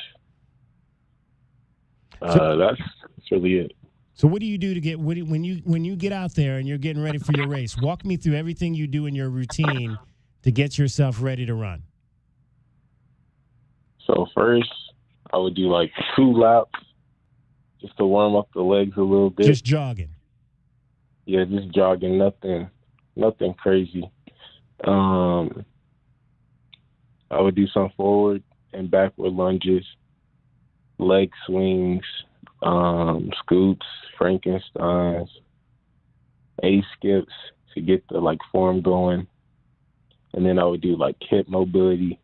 That's really it. So what do you do to get when you get out there and you're getting ready for your race? Walk me through everything you do in your routine to get yourself ready to run. So first, I would do 2 laps just to warm up the legs a little bit. Just jogging. Yeah, just jogging. Nothing crazy. I would do some forward and backward lunges, leg swings, scoops, Frankensteins, A-skips to get the form going. And then I would do hip mobility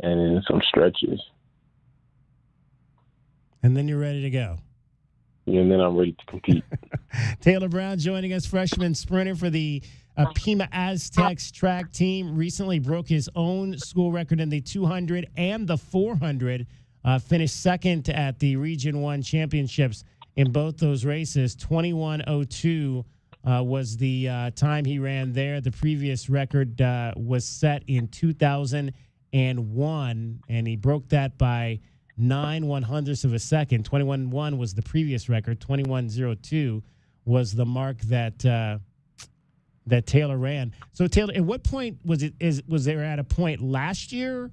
and then some stretches. And then you're ready to go. And then I'm ready to compete. Taylor Brown joining us, freshman sprinter for the Pima Aztecs track team. Recently broke his own school record in the 200 and the 400. Finished second at the Region 1 championships in both those races. 21:02 was the time he ran there. The previous record was set in 2001, and he broke that by 9/100ths of a second. 21:1 was the previous record. 21:02 was the mark that Taylor ran. So Taylor, at what point was there at a point last year?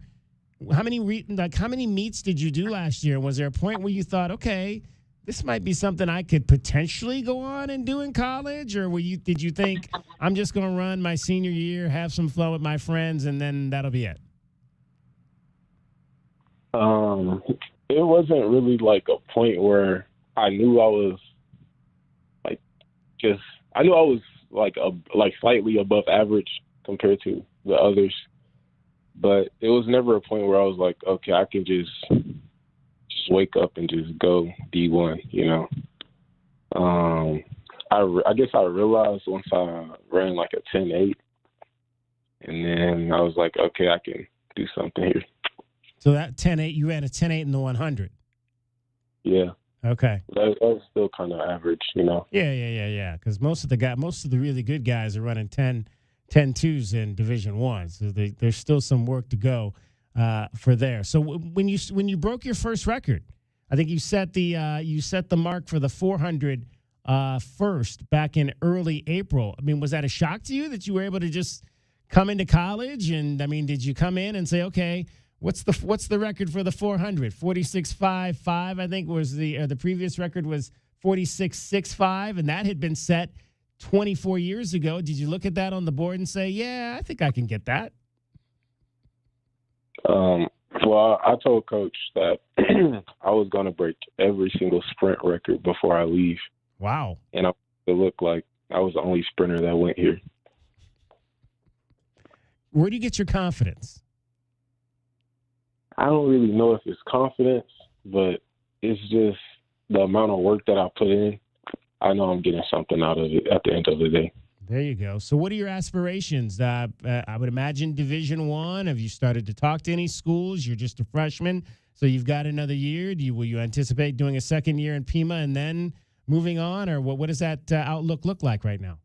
How many meets did you do last year? Was there a point where you thought, okay, this might be something I could potentially go on and do in college? Or did you think I'm just going to run my senior year, have some fun with my friends, and then that'll be it? It wasn't really a point where I knew I was just I knew I was like slightly above average compared to the others, but it was never a point where I was like, okay, I can just wake up and just go D1, you know. I guess I realized once I ran like a 10.8, and then I was like, okay, I can do something here. So that 10.8, you ran a 10.8 in the 100. Yeah. Okay. That was still kind of average, you know. Yeah. Because most of the really good guys are running 10.2s in Division I. So there's still some work to go for there. So when you broke your first record, I think you set the mark for the 400 first back in early April. I mean, was that a shock to you that you were able to just come into college? And I mean, did you come in and say, okay, what's the record for the 400? 46.55, I think was the previous record was 46.65, and that had been set 24 years ago. Did you look at that on the board and say, yeah, I think I can get that? Well, I told Coach that I was going to break every single sprint record before I leave. Wow. And I want to look like I was the only sprinter that went here. Where do you get your confidence? I don't really know if it's confidence, but it's just the amount of work that I put in. I know I'm getting something out of it at the end of the day. There you go. So what are your aspirations? I would imagine Division I. Have you started to talk to any schools? You're just a freshman, so you've got another year. Will you anticipate doing a second year in Pima and then moving on, or what does that outlook look like right now?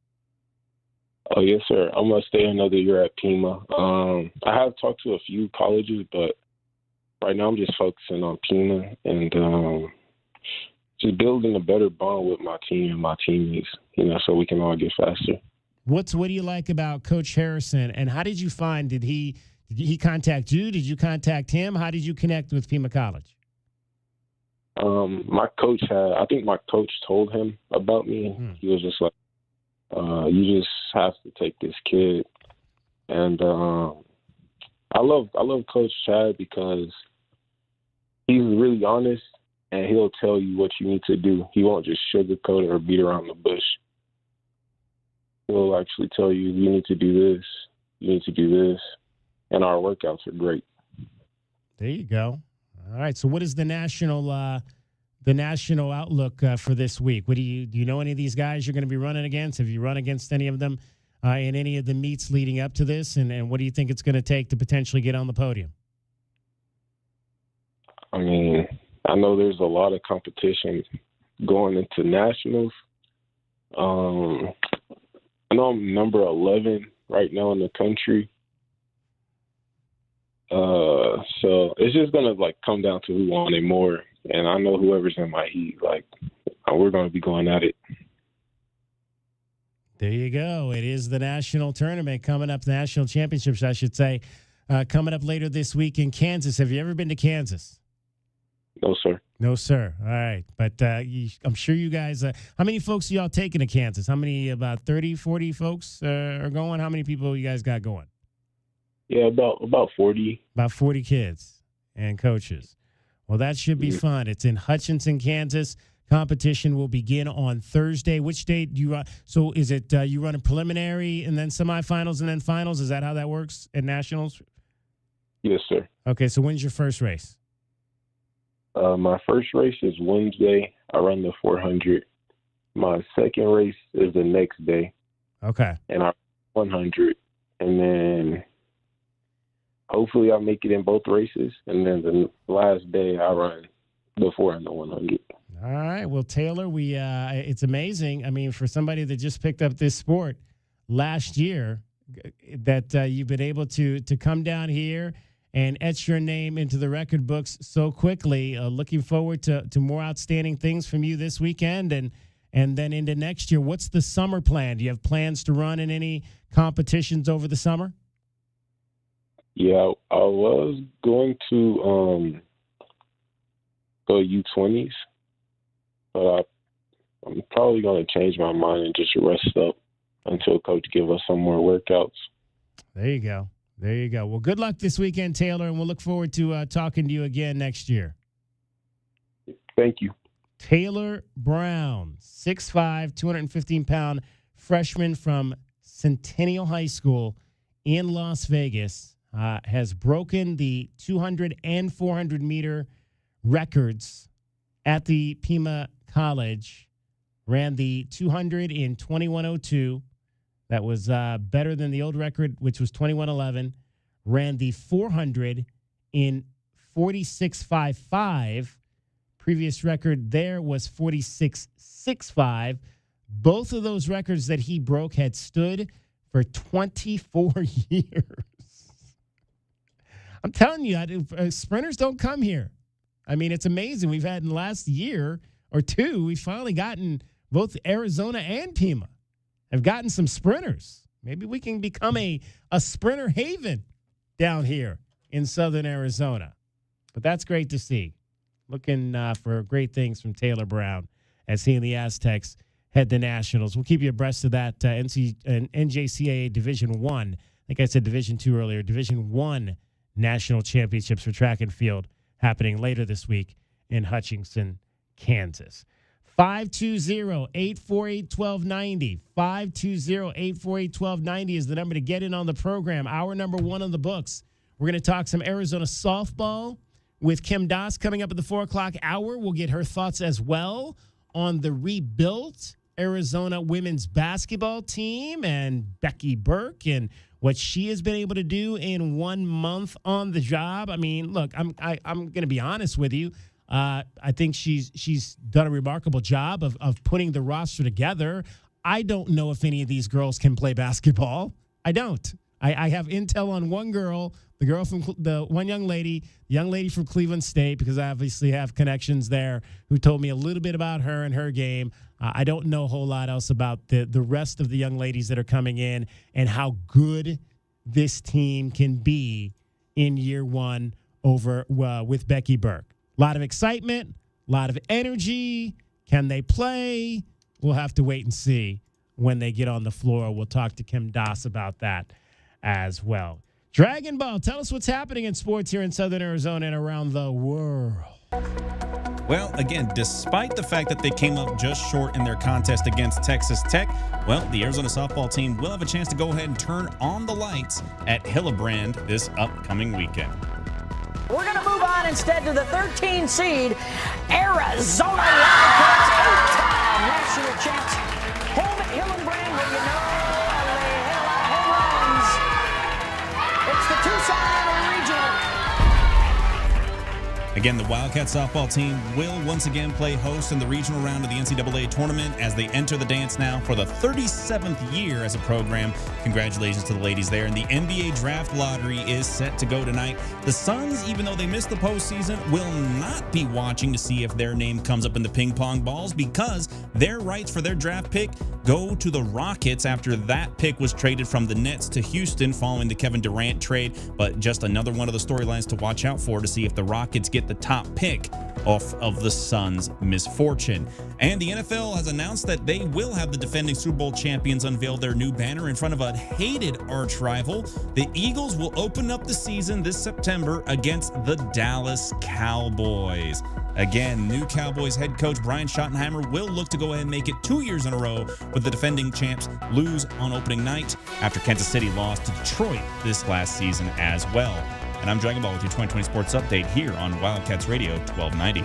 Oh, yes, sir. I'm going to stay another year at Pima. I have talked to a few colleges, but right now I'm just focusing on Pima and just building a better bond with my team and my teammates, you know, so we can all get faster. What do you like about Coach Harrison, and how did you find, did he contact you? Did you contact him? How did you connect with Pima College? My coach I think my coach told him about me. He was just like, you just have to take this kid. And I love Coach Chad because he's really honest, and he'll tell you what you need to do. He won't just sugarcoat it or beat around the bush. He'll actually tell you, you need to do this, you need to do this, and our workouts are great. There you go. All right. So what is the national outlook for this week? Do you know any of these guys you're going to be running against? Have you run against any of them in any of the meets leading up to this? And what do you think it's going to take to potentially get on the podium? I mean, I know there's a lot of competition going into nationals. I know I'm number 11 right now in the country. So it's just going to, come down to who wanted more. And I know whoever's in my heat, we're going to be going at it. There you go. It is the national tournament coming up, the national championships, I should say, coming up later this week in Kansas. Have you ever been to Kansas? No, sir. No, sir. All right. But I'm sure you guys, how many folks are y'all taking to Kansas? How many, about 30, 40 folks are going? How many people you guys got going? Yeah, about 40. About 40 kids and coaches. Well, that should be fun. It's in Hutchinson, Kansas. Competition will begin on Thursday. Which date do you run? So is it you run a preliminary and then semifinals and then finals? Is that how that works at nationals? Yes, sir. Okay, so when's your first race? My first race is Wednesday. I run the 400. My second race is the next day. Okay. And I run 100. And then hopefully I make it in both races. And then the last day I run the 400 and the 100. All right. Well, Taylor, it's amazing. I mean, for somebody that just picked up this sport last year, that you've been able to come down here and etch your name into the record books so quickly. Looking forward to more outstanding things from you this weekend and then into next year. What's the summer plan? Do you have plans to run in any competitions over the summer? Yeah, I was going to go U20s, but I'm probably going to change my mind and just rest up until Coach give us some more workouts. There you go. There you go. Well, good luck this weekend, Taylor, and we'll look forward to talking to you again next year. Thank you. Taylor Brown, 6'5", 215-pound freshman from Centennial High School in Las Vegas, has broken the 200 and 400-meter records at the Pima College. Ran the 200 in 21:02. That was better than the old record, which was 21:11. Ran the 400 in 46:55. Previous record there was 46:65. Both of those records that he broke had stood for 24 years. I'm telling you, sprinters don't come here. I mean, it's amazing. We've had in the last year or two, we've finally gotten both Arizona and Pima have gotten some sprinters. Maybe we can become a sprinter haven down here in southern Arizona. But that's great to see. Looking for great things from Taylor Brown as he and the Aztecs head to Nationals. We'll keep you abreast of that NJCAA Division I. Like I said, Division II earlier. Division I National Championships for track and field happening later this week in Hutchinson, Kansas. 520-848-1290. 520-848-1290 is the number to get in on the program. Hour number 1 on the books. We're going to talk some Arizona softball with Kim Doss coming up at the 4 o'clock hour. We'll get her thoughts as well on the rebuilt Arizona women's basketball team and Becky Burke and what she has been able to do in 1 month on the job. I mean, look, I'm going to be honest with you. I think she's done a remarkable job of putting the roster together. I don't know if any of these girls can play basketball. I don't. I have intel on one girl, the girl from the one young lady from Cleveland State, because I obviously have connections there, who told me a little bit about her and her game. I don't know a whole lot else about the rest of the young ladies that are coming in and how good this team can be in year one over with Becky Burke. A lot of excitement, a lot of energy. Can they play? We'll have to wait and see when they get on the floor. We'll talk to Kim Doss about that as well. Dragon Ball, tell us what's happening in sports here in Southern Arizona and around the world. Well, again, despite the fact that they came up just short in their contest against Texas Tech, well, the Arizona softball team will have a chance to go ahead and turn on the lights at Hillebrand this upcoming weekend. We're going to move on instead to the 13 seed Arizona Wildcats, 8-time national champs, home at Hillebrand, where you know they hit a lot of home runs. It's the Tucson Regional. Again, the Wildcats softball team will once again play host in the regional round of the NCAA tournament as they enter the dance now for the 37th year as a program. Congratulations to the ladies there. And the NBA draft lottery is set to go tonight. The Suns, even though they missed the postseason, will not be watching to see if their name comes up in the ping pong balls, because their rights for their draft pick go to the Rockets after that pick was traded from the Nets to Houston following the Kevin Durant trade. But just another one of the storylines to watch out for to see if the Rockets get the top pick off of the Suns' misfortune. And the NFL has announced that they will have the defending Super Bowl champions unveil their new banner in front of a hated arch rival. The Eagles will open up the season this September against the Dallas Cowboys. Again, new Cowboys head coach Brian Schottenheimer will look to go ahead and make it 2 years in a row with the defending champs lose on opening night after Kansas City lost to Detroit this last season as well. And I'm Dragon Ball with your 2020 Sports Update here on Wildcats Radio 1290.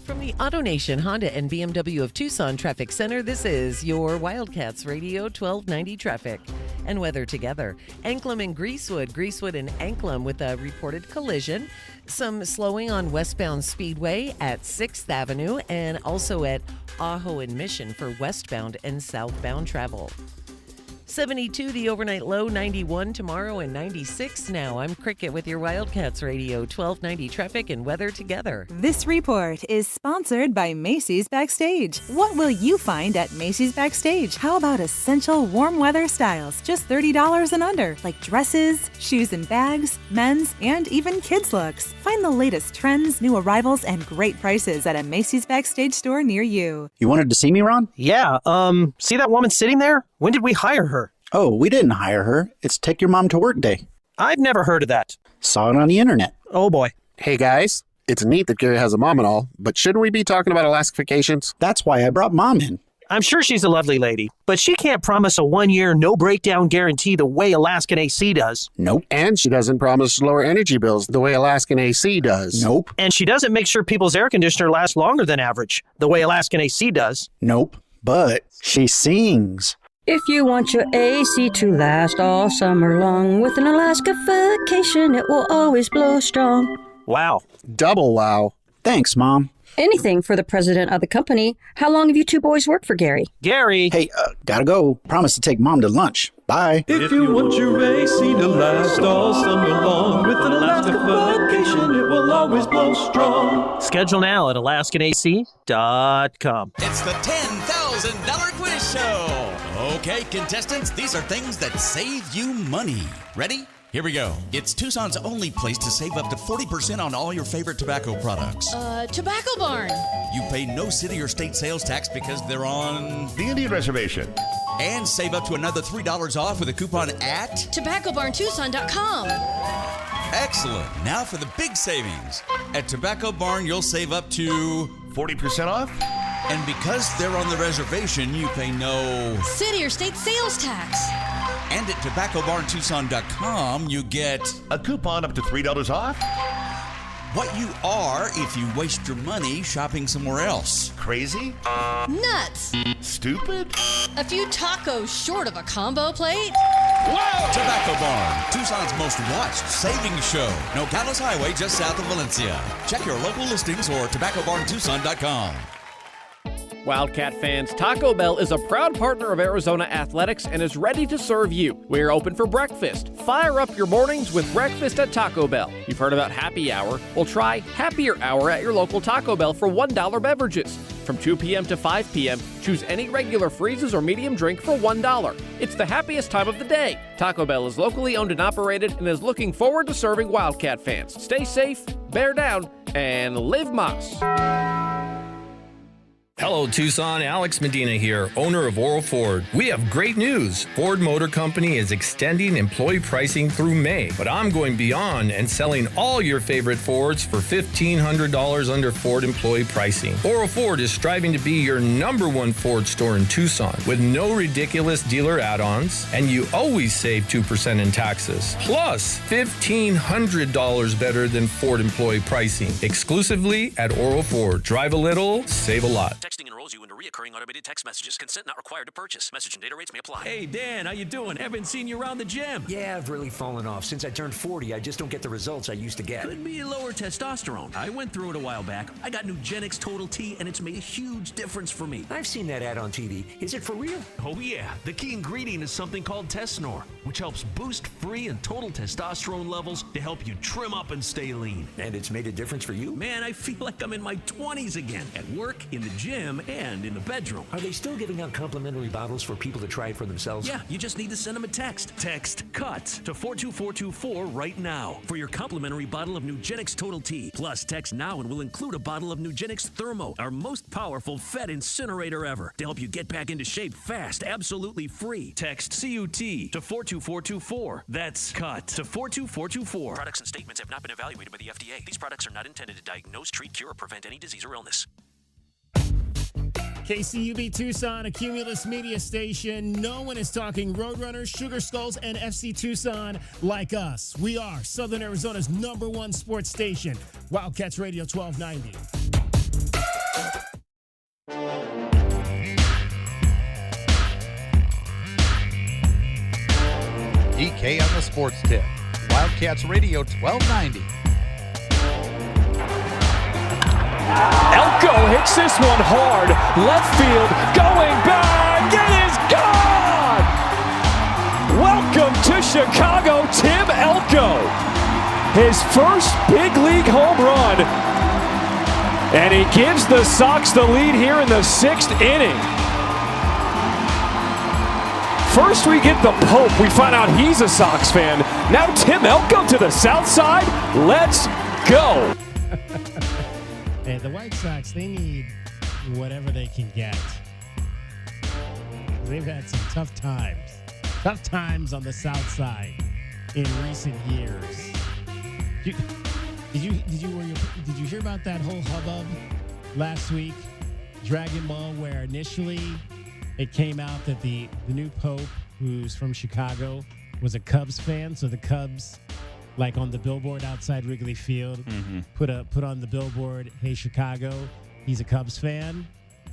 From the AutoNation Honda and BMW of Tucson Traffic Center, this is your Wildcats Radio 1290 traffic and weather together. Anklam and Greasewood and Anklam with a reported collision. Some slowing on westbound Speedway at 6th Avenue and also at Ajo and Mission for westbound and southbound travel. 72 the overnight low, 91 tomorrow, and 96 now. I'm Cricket with your Wildcats Radio 1290 traffic and weather together. This report is sponsored by Macy's Backstage. What will you find at Macy's Backstage? How about essential warm weather styles, just $30 and under, like dresses, shoes and bags, men's, and even kids' looks. Find the latest trends, new arrivals, and great prices at a Macy's Backstage store near you. You wanted to see me, Ron? Yeah, see that woman sitting there? When did we hire her? Oh, we didn't hire her. It's Take Your Mom to Work Day. I've never heard of that. Saw it on the internet. Oh, boy. Hey, guys. It's neat that Gary has a mom and all, but shouldn't we be talking about Alaskifications? That's why I brought Mom in. I'm sure she's a lovely lady, but she can't promise a 1-year no-breakdown guarantee the way Alaskan AC does. Nope. And she doesn't promise lower energy bills the way Alaskan AC does. Nope. And she doesn't make sure people's air conditioner lasts longer than average, the way Alaskan AC does. Nope. But she sings. If you want your AC to last all summer long, with an Alaskification, it will always blow strong. Wow. Double wow. Thanks, Mom. Anything for the president of the company. How long have you two boys worked for Gary? Gary! Hey, gotta go. Promise to take Mom to lunch. Bye. If you want your AC to last all summer long, with an Alaskification, it will always blow strong. Schedule now at AlaskanAC.com. It's the $10,000 quiz show. Okay, contestants, these are things that save you money. Ready? Here we go. It's Tucson's only place to save up to 40% on all your favorite tobacco products. Tobacco Barn. You pay no city or state sales tax because they're on the Indian Reservation. And save up to another $3 off with a coupon at TobaccoBarnTucson.com. Excellent. Now for the big savings. At Tobacco Barn, you'll save up to 40% off? And because they're on the reservation, you pay no city or state sales tax. And at TobaccoBarnTucson.com, you get a coupon up to $3 off? What you are if you waste your money shopping somewhere else. Crazy? Nuts. Stupid? A few tacos short of a combo plate? Wow! Tobacco Barn, Tucson's most watched savings show. Nogales Highway just south of Valencia. Check your local listings or TobaccoBarnTucson.com. Wildcat fans, Taco Bell is a proud partner of Arizona Athletics and is ready to serve you. We're open for breakfast. Fire up your mornings with breakfast at Taco Bell. You've heard about Happy Hour? Well, try Happier Hour at your local Taco Bell for $1 beverages. From 2 p.m. to 5 p.m., choose any regular freezes or medium drink for $1. It's the happiest time of the day. Taco Bell is locally owned and operated and is looking forward to serving Wildcat fans. Stay safe, bear down, and live Mas. Hello, Tucson. Alex Medina here, owner of Oro Ford. We have great news. Ford Motor Company is extending employee pricing through May, but I'm going beyond and selling all your favorite Fords for $1,500 under Ford employee pricing. Oro Ford is striving to be your #1 Ford store in Tucson with no ridiculous dealer add-ons, and you always save 2% in taxes. Plus, $1,500 better than Ford employee pricing. Exclusively at Oro Ford. Drive a little, save a lot. Texting enrolls you into recurring automated text messages. Consent not required to purchase. Message and data rates may apply. Hey, Dan, how you doing? Haven't seen you around the gym. Yeah, I've really fallen off. Since I turned 40, I just don't get the results I used to get. Could be lower testosterone. I went through it a while back. I got Nugenix Total T, and it's made a huge difference for me. I've seen that ad on TV. Is it for real? Oh, yeah. The key ingredient is something called Tesnor, which helps boost free and total testosterone levels to help you trim up and stay lean. And it's made a difference for you? Man, I feel like I'm in my 20s again. At work, in the gym, and in the bedroom. Are they still giving out complimentary bottles for people to try it for themselves? Yeah, you just need to send them a text. Text CUT to 42424 right now for your complimentary bottle of Nugenix Total T. Plus, text now and we'll include a bottle of Nugenix Thermo, our most powerful fat incinerator ever, to help you get back into shape fast, absolutely free. Text CUT to 42424. That's CUT to 42424. Products and statements have not been evaluated by the FDA. These products are not intended to diagnose, treat, cure, or prevent any disease or illness. KCUB Tucson, a Cumulus media station. No one is talking Roadrunners, Sugar Skulls, and FC Tucson like us. We are Southern Arizona's #1 sports station, Wildcats Radio 1290. DK on the sports tip, Wildcats Radio 1290. Elko hits this one hard. Left field, going back. It is gone! Welcome to Chicago, Tim Elko. His first big league home run. And he gives the Sox the lead here in the 6th inning. First we get the Pope. We find out he's a Sox fan. Now Tim Elko to the south side. Let's go. Hey, the White Sox, they need whatever they can get. They've had some tough times. Tough times on the south side. in recent years. Did you hear about that whole hubbub last week? Dragon Ball, where initially it came out that the new Pope, who's from Chicago, was a Cubs fan. So the Cubs, like on the billboard outside Wrigley Field, put on the billboard, "Hey Chicago, he's a Cubs fan."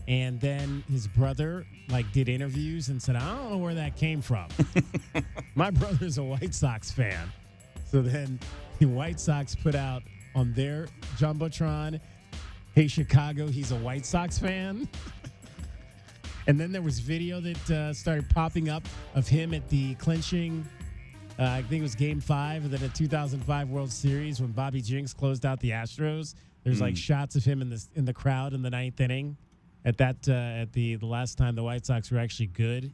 And then his brother did interviews and said, "I don't know where that came from. My brother's a White Sox fan." So then the White Sox put out on their Jumbotron, "Hey Chicago, he's a White Sox fan." And then there was video that started popping up of him at the clinching, I think it was Game 5 of the 2005 World Series when Bobby Jinks closed out the Astros. There's shots of him in the crowd in the ninth inning at the last time the White Sox were actually good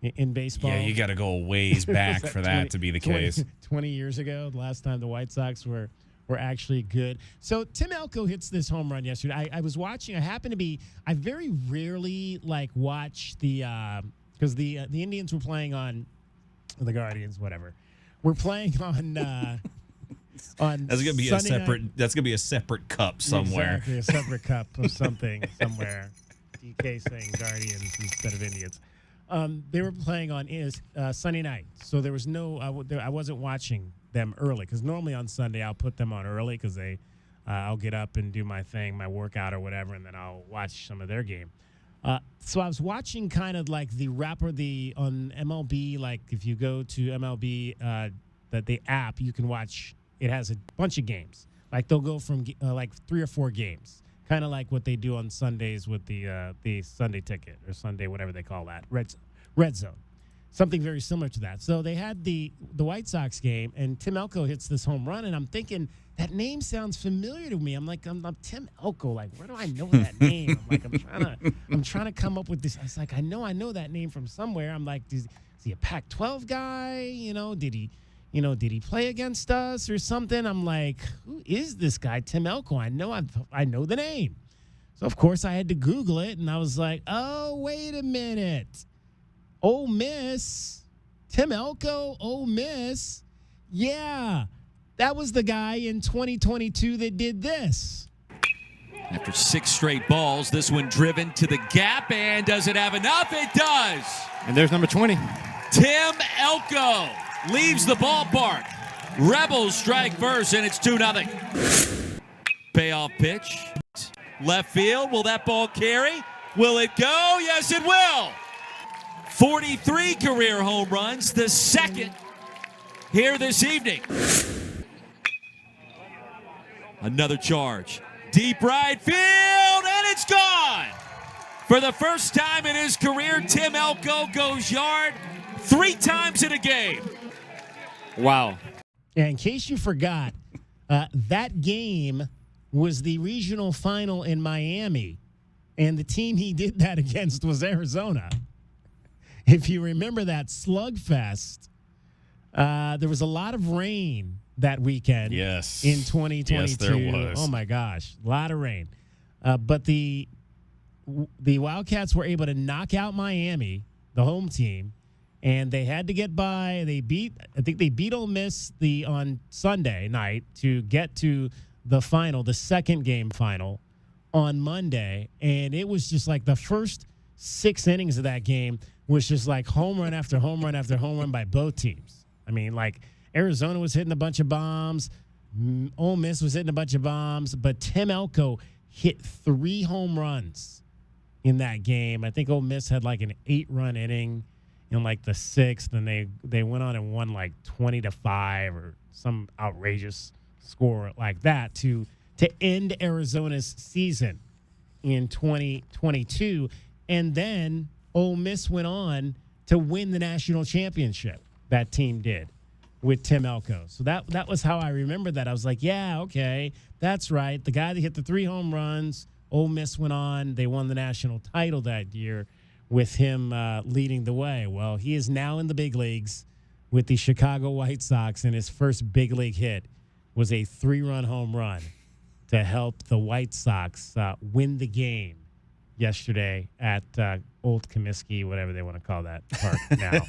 in baseball. Yeah, you got to go a ways back for that to be the case. 20 years ago, the last time the White Sox were actually good. So Tim Elko hits this home run yesterday. I was watching. I very rarely watch because the Indians were playing on the Guardians, whatever. We're playing on That's gonna be Sunday a separate. night. That's gonna be a separate cup somewhere. Exactly, a separate cup of something somewhere. DK saying Guardians instead of Indians. They were playing on Sunday night, so there was I wasn't watching them early because normally on Sunday I'll put them on early because I'll get up and do my thing, my workout or whatever, and then I'll watch some of their game. So I was watching kind of on MLB. If you go to MLB, the app, you can watch. It has a bunch of games. They'll go from 3 or 4 games, kind of like what they do on Sundays with the Sunday ticket or Sunday whatever they call that red zone. Something very similar to that. So they had the White Sox game, and Tim Elko hits this home run, and I'm thinking that name sounds familiar to me. I'm Tim Elko. Where do I know that name? I'm trying to come up with this. I was I know that name from somewhere. I'm is he a Pac-12 guy? Did he play against us or something? I'm who is this guy, Tim Elko? I know the name. So of course I had to Google it, and I was oh, wait a minute. Ole Miss, Tim Elko, Ole Miss. Yeah, that was the guy in 2022 that did this. After 6 straight balls, this one driven to the gap, and does it have enough? It does. And there's number 20. Tim Elko leaves the ballpark. Rebels strike first, and it's 2-0. Payoff pitch. Left field. Will that ball carry? Will it go? Yes, it will. 43 career home runs, the second here this evening. Another charge. Deep right field, and it's gone. For the first time in his career, Tim Elko goes yard 3 times in a game. Wow. And in case you forgot, that game was the regional final in Miami, and the team he did that against was Arizona. If you remember that slugfest, there was a lot of rain that weekend. Yes. In 2022. Yes, there was. Oh my gosh, a lot of rain. But the Wildcats were able to knock out Miami, the home team, and they had to get by. I think they beat Ole Miss on Sunday night to get to the final, the second game final on Monday, and it was just the first 6 innings of that game was just home run after home run after home run by both teams. I mean, Arizona was hitting a bunch of bombs. Ole Miss was hitting a bunch of bombs. But Tim Elko hit 3 home runs in that game. I think Ole Miss had an 8-run inning in the 6th, and they went on and won 20-5 or some outrageous score like that to end Arizona's season in 2022. And then Ole Miss went on to win the national championship. That team did with Tim Elko. So that was how I remember that. I was yeah, okay, that's right. The guy that hit the 3 home runs, Ole Miss went on. They won the national title that year with him leading the way. Well, he is now in the big leagues with the Chicago White Sox, and his first big league hit was a 3-run home run to help the White Sox win the game yesterday at Old Comiskey, whatever they want to call that park now.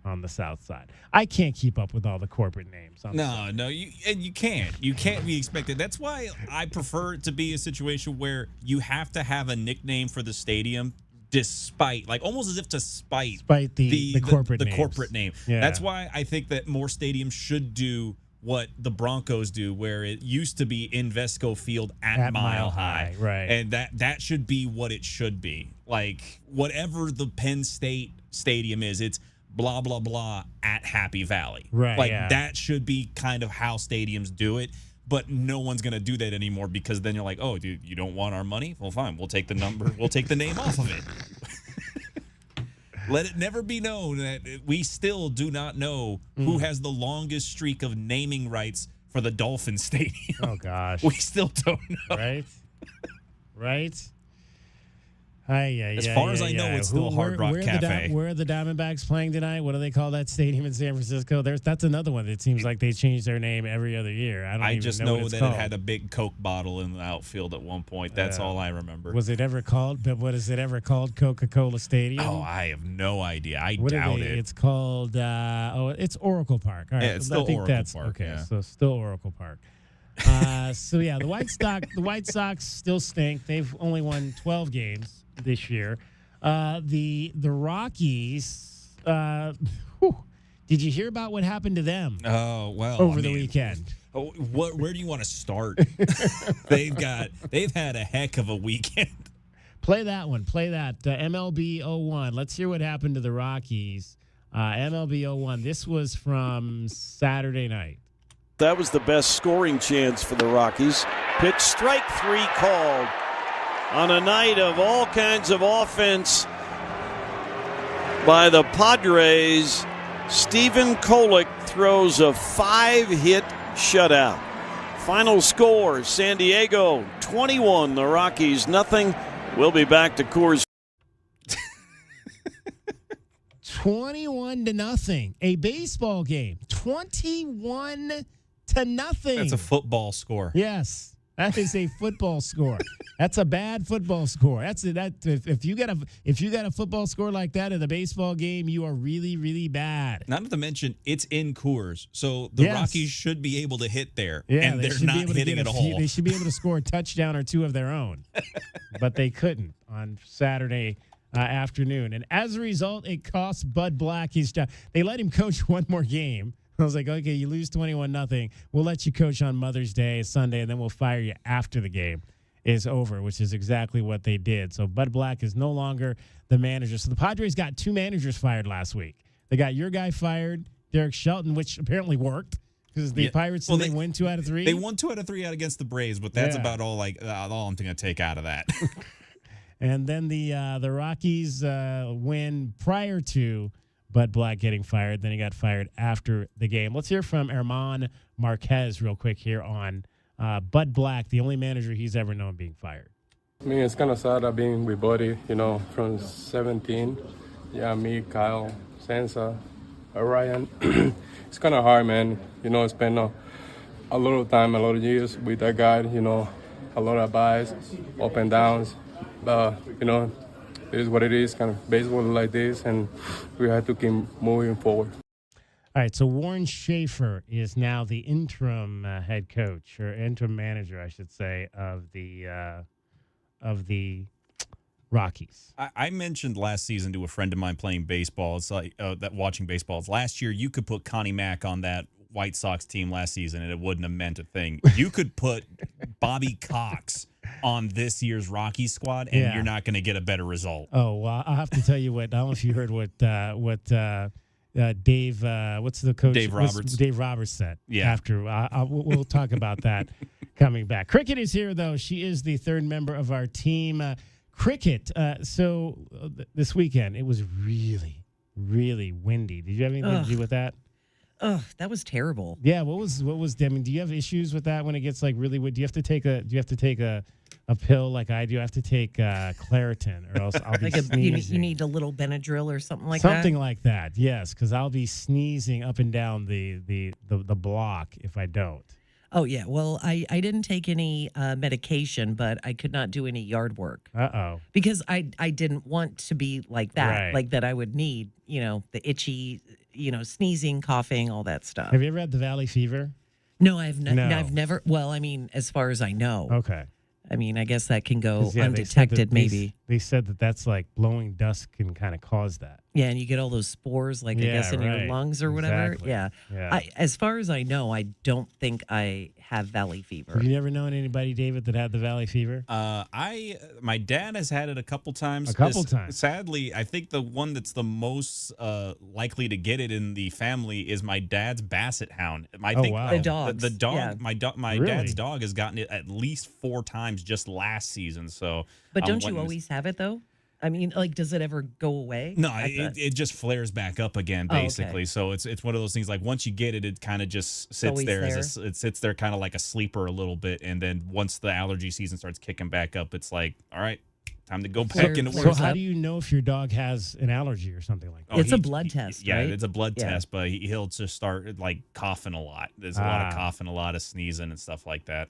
on the south side. I can't keep up with all the corporate names. No, you can't. You can't be expected. That's why I prefer it to be a situation where you have to have a nickname for the stadium, despite, like, almost as if to spite the corporate names. corporate name. Yeah. That's why I think that more stadiums should do what the Broncos do, where it used to be Invesco Field at Mile High. Right. And that should be what it should be. Like, whatever the Penn State stadium is, it's blah, blah, blah at Happy Valley. Right, Like, yeah. that should be kind of how stadiums do it. But no one's going to do that anymore, because then you're like, oh, dude, you don't want our money? Well, fine. We'll take the number. We'll take the name off of it. Let it never be known that we still do not know who has the longest streak of naming rights for the Dolphin Stadium. Oh, gosh. We still don't know. Right? Right? As far as I know, it's still Hard Rock Cafe. Where are the Diamondbacks playing tonight? What do they call that stadium in San Francisco? That's another one that seems like they change their name every other year. I just know know what that called. it had a big Coke bottle in the outfield at one point. That's all I remember. Was it ever called? But what is it ever called? Coca-Cola Stadium? Oh, I have no idea. I What doubt it. It's called. It's Oracle Park. All right, Yeah, it's still I think Oracle that's Park, okay. yeah. So still Oracle Park. So yeah, the White Sox still stink. They've only won 12 games this year. The Rockies. Did you hear about what happened to them? Oh, well, over the weekend. Where do you want to start? They've had a heck of a weekend. Play that one. Play that MLB 01. Let's hear what happened to the Rockies. MLB 01. This was from Saturday night. That was the best scoring chance for the Rockies. Pitch strike 3 called on a night of all kinds of offense by the Padres. Stephen Kolek throws a 5-hit shutout. Final score, San Diego 21, the Rockies nothing. We'll be back to Coors. 21-0. A baseball game. 21-0. That's a football score. Yes. That is a football score. That's a bad football score. If you got a football score like that in a baseball game, you are really, really bad. Not to mention, it's in Coors, so the Rockies should be able to hit there, and they're not hitting at all. They should be able to score a touchdown or two of their own, but they couldn't on Saturday afternoon. And as a result, it cost Bud Black his job. They let him coach one more game. I was like, okay, you lose 21-0. We'll let you coach on Mother's Day, Sunday, and then we'll fire you after the game is over, which is exactly what they did. So Bud Black is no longer the manager. So the Padres got 2 managers fired last week. They got your guy fired, Derek Shelton, which apparently worked because the Pirates they win 2 out of 3. They won 2 out of 3 out against the Braves, but that's about all I'm going to take out of that. And then the Rockies win prior to Bud Black getting fired. Then he got fired after the game. Let's hear from Imagn Marquez real quick here on Bud Black, the only manager he's ever known being fired. I mean, it's kind of sad I've been with Buddy, from 17. Yeah, me, Kyle, Sansa, Ryan. It's kind of hard, man. Spend a lot of time, a lot of years with that guy, a lot of buys, up and downs. But, it is what it is, kind of baseball like this, and we have to keep moving forward. All right, so Warren Schaefer is now the interim head coach, or interim manager, I should say, of the Rockies. I mentioned last season to a friend of mine playing baseball. It's like that watching baseball. Last year, you could put Connie Mack on that White Sox team last season, and it wouldn't have meant a thing. You could put Bobby Cox on this year's Rockies squad, and you're not going to get a better result. Oh, well, I'll have to tell you what. I don't know if you heard what Dave, what's the coach? Dave Roberts. Dave Roberts said. Yeah. After we'll talk about that coming back. Cricket is here, though. She is the third member of our team. Cricket. So this weekend, it was really, really windy. Did you have anything to do with that? Oh, that was terrible. Yeah, what was? I mean, do you have issues with that when it gets like really windy? Do you have to take a pill like I do? I have to take Claritin, or else I'll be sneezing. You need a little Benadryl or something like that. Something like that, yes, because I'll be sneezing up and down the block if I don't. Oh yeah, well I didn't take any medication, but I could not do any yard work. Because I didn't want to be like that, like that I would need the itchy sneezing, coughing, all that stuff. Have you ever had the valley fever? No, I've No. I've never. Well, I mean, as far as I know. Okay. I mean, I guess that can go 'Cause, yeah, they said undetected, that maybe. They said that that's like blowing dust can kind of cause that. Yeah, and you get all those spores, like I guess in your lungs or whatever. Exactly. Yeah. Yeah. As far as I know, I don't think I have valley fever. Have you never known anybody, David, that had the valley fever? My dad has had it a couple times. A couple times. Sadly, I think the one that's the most likely to get it in the family is my dad's basset hound. Wow. The dogs. The dog. Yeah. My Really? dad's dog has gotten it at least 4 times just last season. So, But don't you always have it though? I mean, like, does it ever go away? No, it just flares back up again, basically. okay. So it's one of those things. Like once you get it, it kind of just sits always there. there. It sits there, kind of like a sleeper, a little bit. And then once the allergy season starts kicking back up, it's like, all right, time to go back into So work. how do you know if your dog has an allergy or something like that? It's a blood test, Yeah, right? it's a blood Yeah. test, but he'll just start like coughing a lot. There's a lot of coughing, a lot of sneezing, and stuff like that.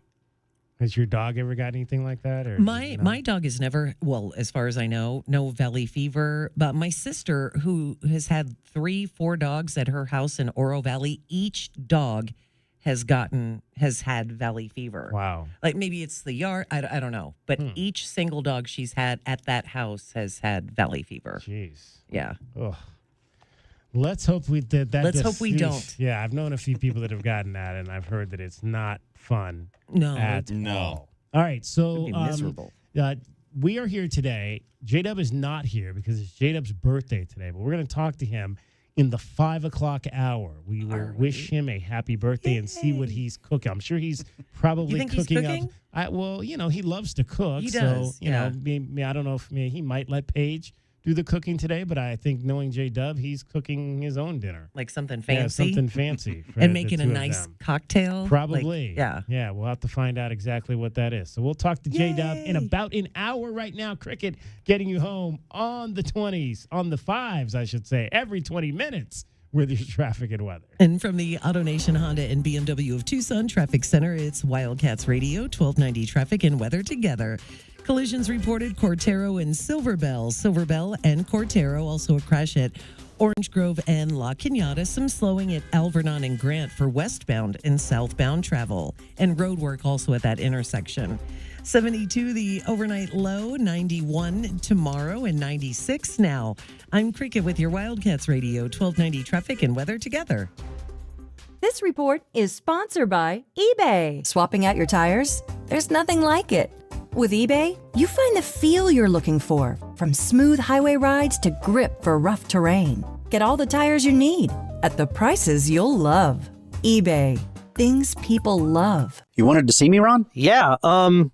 Has your dog ever got anything like that? Or My dog has never, well, as far as I know, no valley fever. But my sister, who has had 3-4 dogs at her house in Oro Valley, each dog has had valley fever. Wow. Like maybe it's the yard, I don't know. But each single dog she's had at that house has had valley fever. Jeez. Yeah. Ugh. Let's hope we did that. Let's hope we don't. Yeah, I've known a few people that have gotten that, and I've heard that it's not fun. No. At all. All right, so It'd be miserable. We are here today. J-Dub is not here because it's J-Dub's birthday today, but we're going to talk to him in the 5 o'clock hour. We will wish him a happy birthday and see what he's cooking. I'm sure he's probably You think cooking, he's cooking? up. Well, he loves to cook. He so, does, I don't know if he might let Paige do the cooking today, but I think knowing J-Dub, he's cooking his own dinner. Like something fancy? Yeah, something fancy. For And the making a two of nice them. cocktail? Probably. Like, Yeah, we'll have to find out exactly what that is. So we'll talk to J-Dub in about an hour right now. Cricket getting you home on the 20s, on the 5s, I should say, every 20 minutes with your traffic and weather. And from the AutoNation Honda and BMW of Tucson Traffic Center, it's Wildcats Radio, 1290 Traffic and Weather together. Collisions reported Cortero and Silverbell and Cortero. Also a crash at Orange Grove and La Cañada. Some slowing at Alvernon and Grant for westbound and southbound travel. And road work also at that intersection. 72 the overnight low, 91 tomorrow, and 96 now. I'm Cricket with your Wildcats Radio, 1290 Traffic and Weather together. This report is sponsored by eBay. Swapping out your tires? There's nothing like it. With eBay, you find the feel you're looking for, from smooth highway rides to grip for rough terrain. Get all the tires you need at the prices you'll love. eBay. Things people love. You wanted to see me, Ron? Yeah,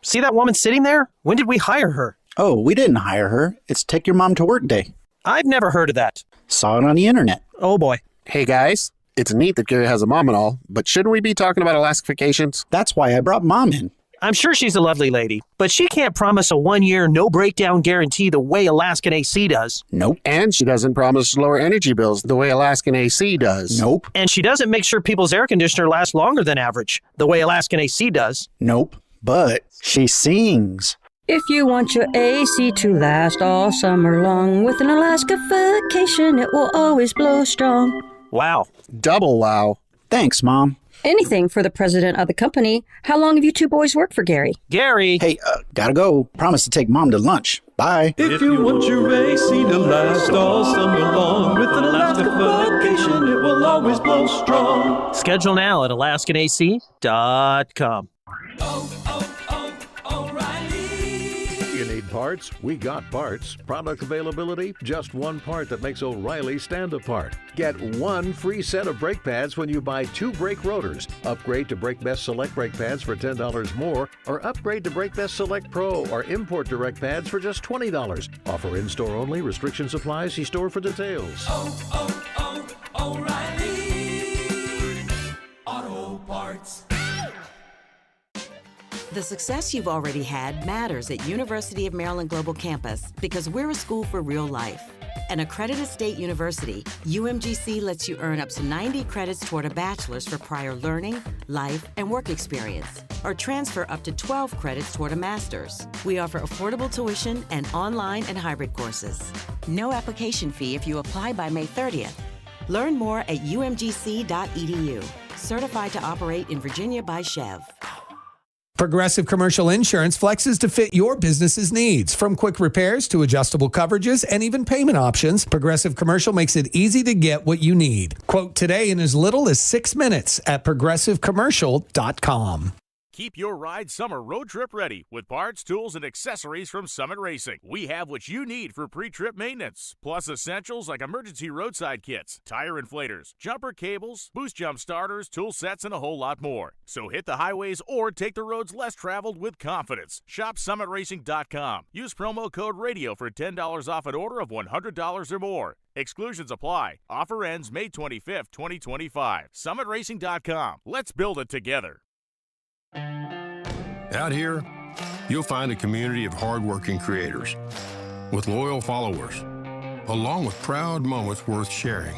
see that woman sitting there? When did we hire her? Oh, we didn't hire her. It's Take Your Mom to Work Day. I've never heard of that. Saw it on the internet. Oh boy. Hey guys, it's neat that Gary has a mom and all, but shouldn't we be talking about Alaska vacations? That's why I brought Mom in. I'm sure she's a lovely lady, but she can't promise a 1-year no-breakdown guarantee the way Alaskan AC does. Nope. And she doesn't promise lower energy bills the way Alaskan AC does. Nope. And she doesn't make sure people's air conditioner lasts longer than average, the way Alaskan AC does. Nope. But she sings. If you want your AC to last all summer long, with an Alaska vacation, it will always blow strong. Wow. Double wow. Thanks, Mom. Anything for the president of the company. How long have you two boys worked for Gary? Gary! Hey, gotta go. Promise to take Mom to lunch. Bye. If you want your AC to last all summer long, with an Alaska vacation, it will always blow strong. Schedule now at alaskanac.com. You need parts? We got parts. Product availability? Just one part that makes O'Reilly stand apart. Get one free set of brake pads when you buy 2 brake rotors. Upgrade to Brake Best Select brake pads for $10 more, or upgrade to Brake Best Select Pro or import direct pads for just $20. Offer in-store only. Restrictions apply. See store for details. O'Reilly Auto Parts. The success you've already had matters at University of Maryland Global Campus because we're a school for real life. An accredited state university, UMGC lets you earn up to 90 credits toward a bachelor's for prior learning, life, and work experience, or transfer up to 12 credits toward a master's. We offer affordable tuition and online and hybrid courses. No application fee if you apply by May 30th. Learn more at umgc.edu. Certified to operate in Virginia by Chev. Progressive Commercial Insurance flexes to fit your business's needs. From quick repairs to adjustable coverages and even payment options, Progressive Commercial makes it easy to get what you need. Quote today in as little as 6 minutes at progressivecommercial.com. Keep your ride summer road trip ready with parts, tools, and accessories from Summit Racing. We have what you need for pre-trip maintenance, plus essentials like emergency roadside kits, tire inflators, jumper cables, boost jump starters, tool sets, and a whole lot more. So hit the highways or take the roads less traveled with confidence. Shop summitracing.com. Use promo code RADIO for $10 off an order of $100 or more. Exclusions apply. Offer ends May 25th, 2025. Summitracing.com. Let's build it together. Out here, you'll find a community of hardworking creators with loyal followers, along with proud moments worth sharing.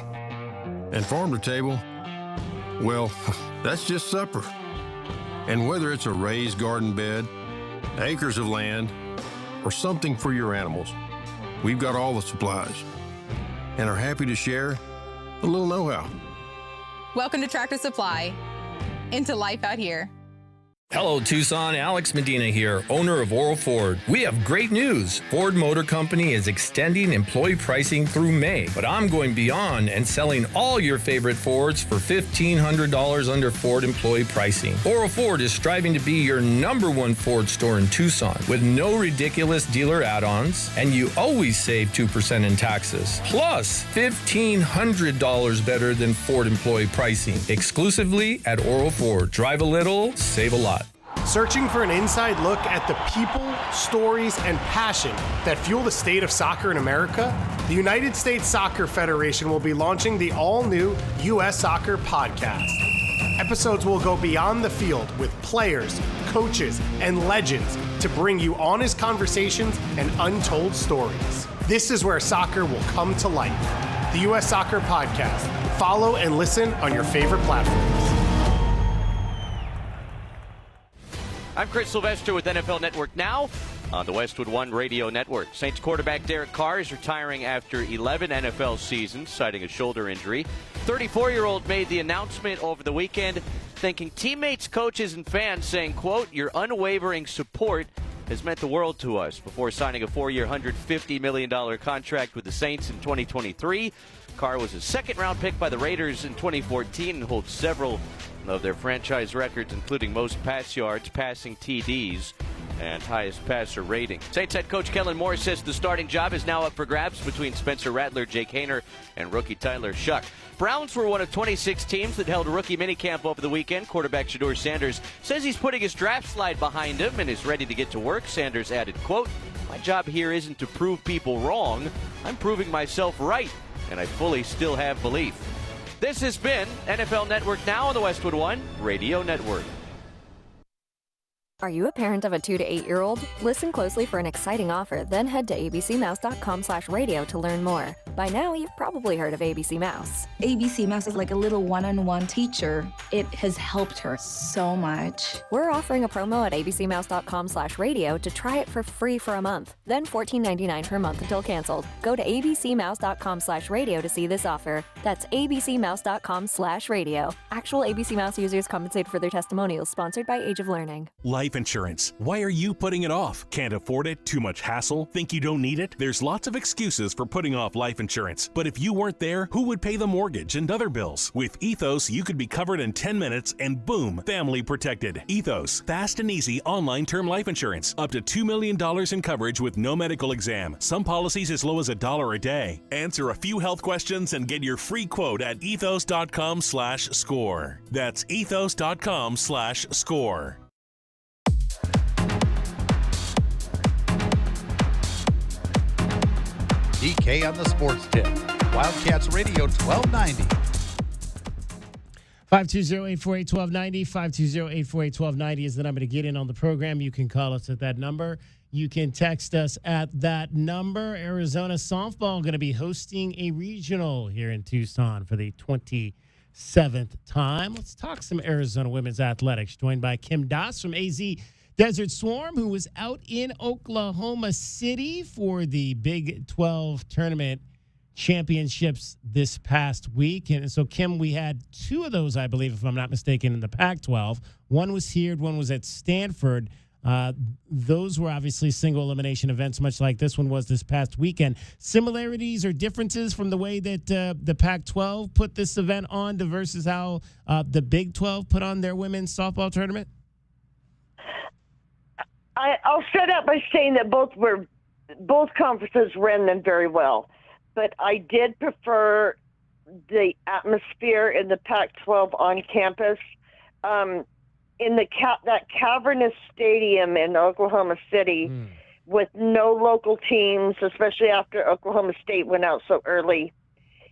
And farm to table, well, that's just supper. And whether it's a raised garden bed, acres of land, or something for your animals, we've got all the supplies and are happy to share a little know-how. Welcome to Tractor Supply, into life out here. Hello, Tucson. Alex Medina here, owner of Oral Ford. We have great news. Ford Motor Company is extending employee pricing through May, but I'm going beyond and selling all your favorite Fords for $1,500 under Ford employee pricing. Oral Ford is striving to be your #1 Ford store in Tucson with no ridiculous dealer add-ons, and you always save 2% in taxes. Plus, $1,500 better than Ford employee pricing, exclusively at Oral Ford. Drive a little, save a lot. Searching for an inside look at the people, stories, and passion that fuel the state of soccer in America? The United States Soccer Federation will be launching the all-new U.S. Soccer Podcast. Episodes will go beyond the field with players, coaches, and legends to bring you honest conversations and untold stories. This is where soccer will come to life. The U.S. Soccer Podcast. Follow and listen on your favorite platforms. I'm Chris Sylvester with NFL Network Now on the Westwood One Radio Network. Saints quarterback Derek Carr is retiring after 11 NFL seasons, citing a shoulder injury. 34-year-old made the announcement over the weekend, thanking teammates, coaches, and fans, saying, quote, "Your unwavering support has meant the world to us," before signing a 4-year, $150 million contract with the Saints in 2023. Carr was a second-round pick by the Raiders in 2014 and holds several of their franchise records, including most pass yards, passing TDs, and highest passer rating. Saints head coach Kellen Moore says the starting job is now up for grabs between Spencer Rattler, Jake Haener, and rookie Tyler Shuck. Browns were one of 26 teams that held a rookie minicamp over the weekend. Quarterback Shedeur Sanders says he's putting his draft slide behind him and is ready to get to work. Sanders added, quote, "My job here isn't to prove people wrong. I'm proving myself right, and I fully still have belief." This has been NFL Network Now on the Westwood One Radio Network. Are you a parent of a 2 to 8-year-old? Listen closely for an exciting offer, then head to abcmouse.com/radio to learn more. By now, you've probably heard of ABC Mouse. ABC Mouse is like a little one-on-one teacher. It has helped her so much. We're offering a promo at abcmouse.com/radio to try it for free for a month, then $14.99 per month until canceled. Go to abcmouse.com/radio to see this offer. That's abcmouse.com/radio. Actual ABC Mouse users compensated for their testimonials, sponsored by Age of Learning. Life insurance. Why are you putting it off? Can't afford it? Too much hassle? Think you don't need it? There's lots of excuses for putting off life insurance. But if you weren't there, who would pay the mortgage and other bills? With Ethos, you could be covered in 10 minutes and boom, family protected. Ethos, fast and easy online term life insurance. Up to $2 million in coverage with no medical exam. Some policies as low as $1 a day. Answer a few health questions and get your free quote at ethos.com/score. That's ethos.com/score. DK on the Sports Tip. Wildcats Radio 1290. 520-848-1290. 520-848-1290 is the number to get in on the program. You can call us at that number. You can text us at that number. Arizona softball going to be hosting a regional here in Tucson for the 27th time. Let's talk some Arizona women's athletics. Joined by Kim Das from AZ Desert Swarm, who was out in Oklahoma City for the Big 12 tournament championships this past week. And so, Kim, we had two of those, I believe, if I'm not mistaken, in the Pac-12. One was here, one was at Stanford. Those were obviously single elimination events, much like this one was this past weekend. Similarities or differences from the way that the Pac-12 put this event on to versus how the Big 12 put on their women's softball tournament? I'll start out by saying that both conferences ran them very well, but I did prefer the atmosphere in the Pac-12 on campus. In that cavernous stadium in Oklahoma City, with no local teams, especially after Oklahoma State went out so early,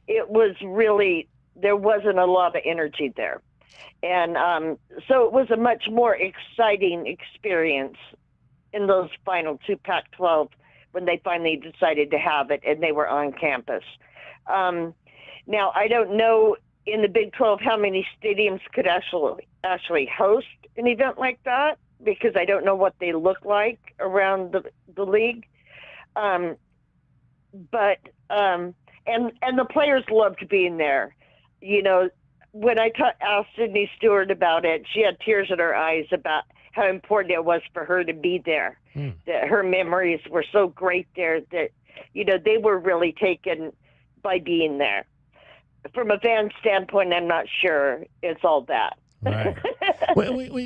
it was really, there wasn't a lot of energy there. And so it was a much more exciting experience in those final two Pac-12 when they finally decided to have it and they were on campus. Now, I don't know in the Big 12 how many stadiums could actually host an event like that, because I don't know what they look like around the league. And the players loved being there. You know, when I asked Sydney Stewart about it, she had tears in her eyes about how important it was for her to be there. That her memories were so great there that, you know, they were really taken by being there. From a fan standpoint, I'm not sure it's all that. Right.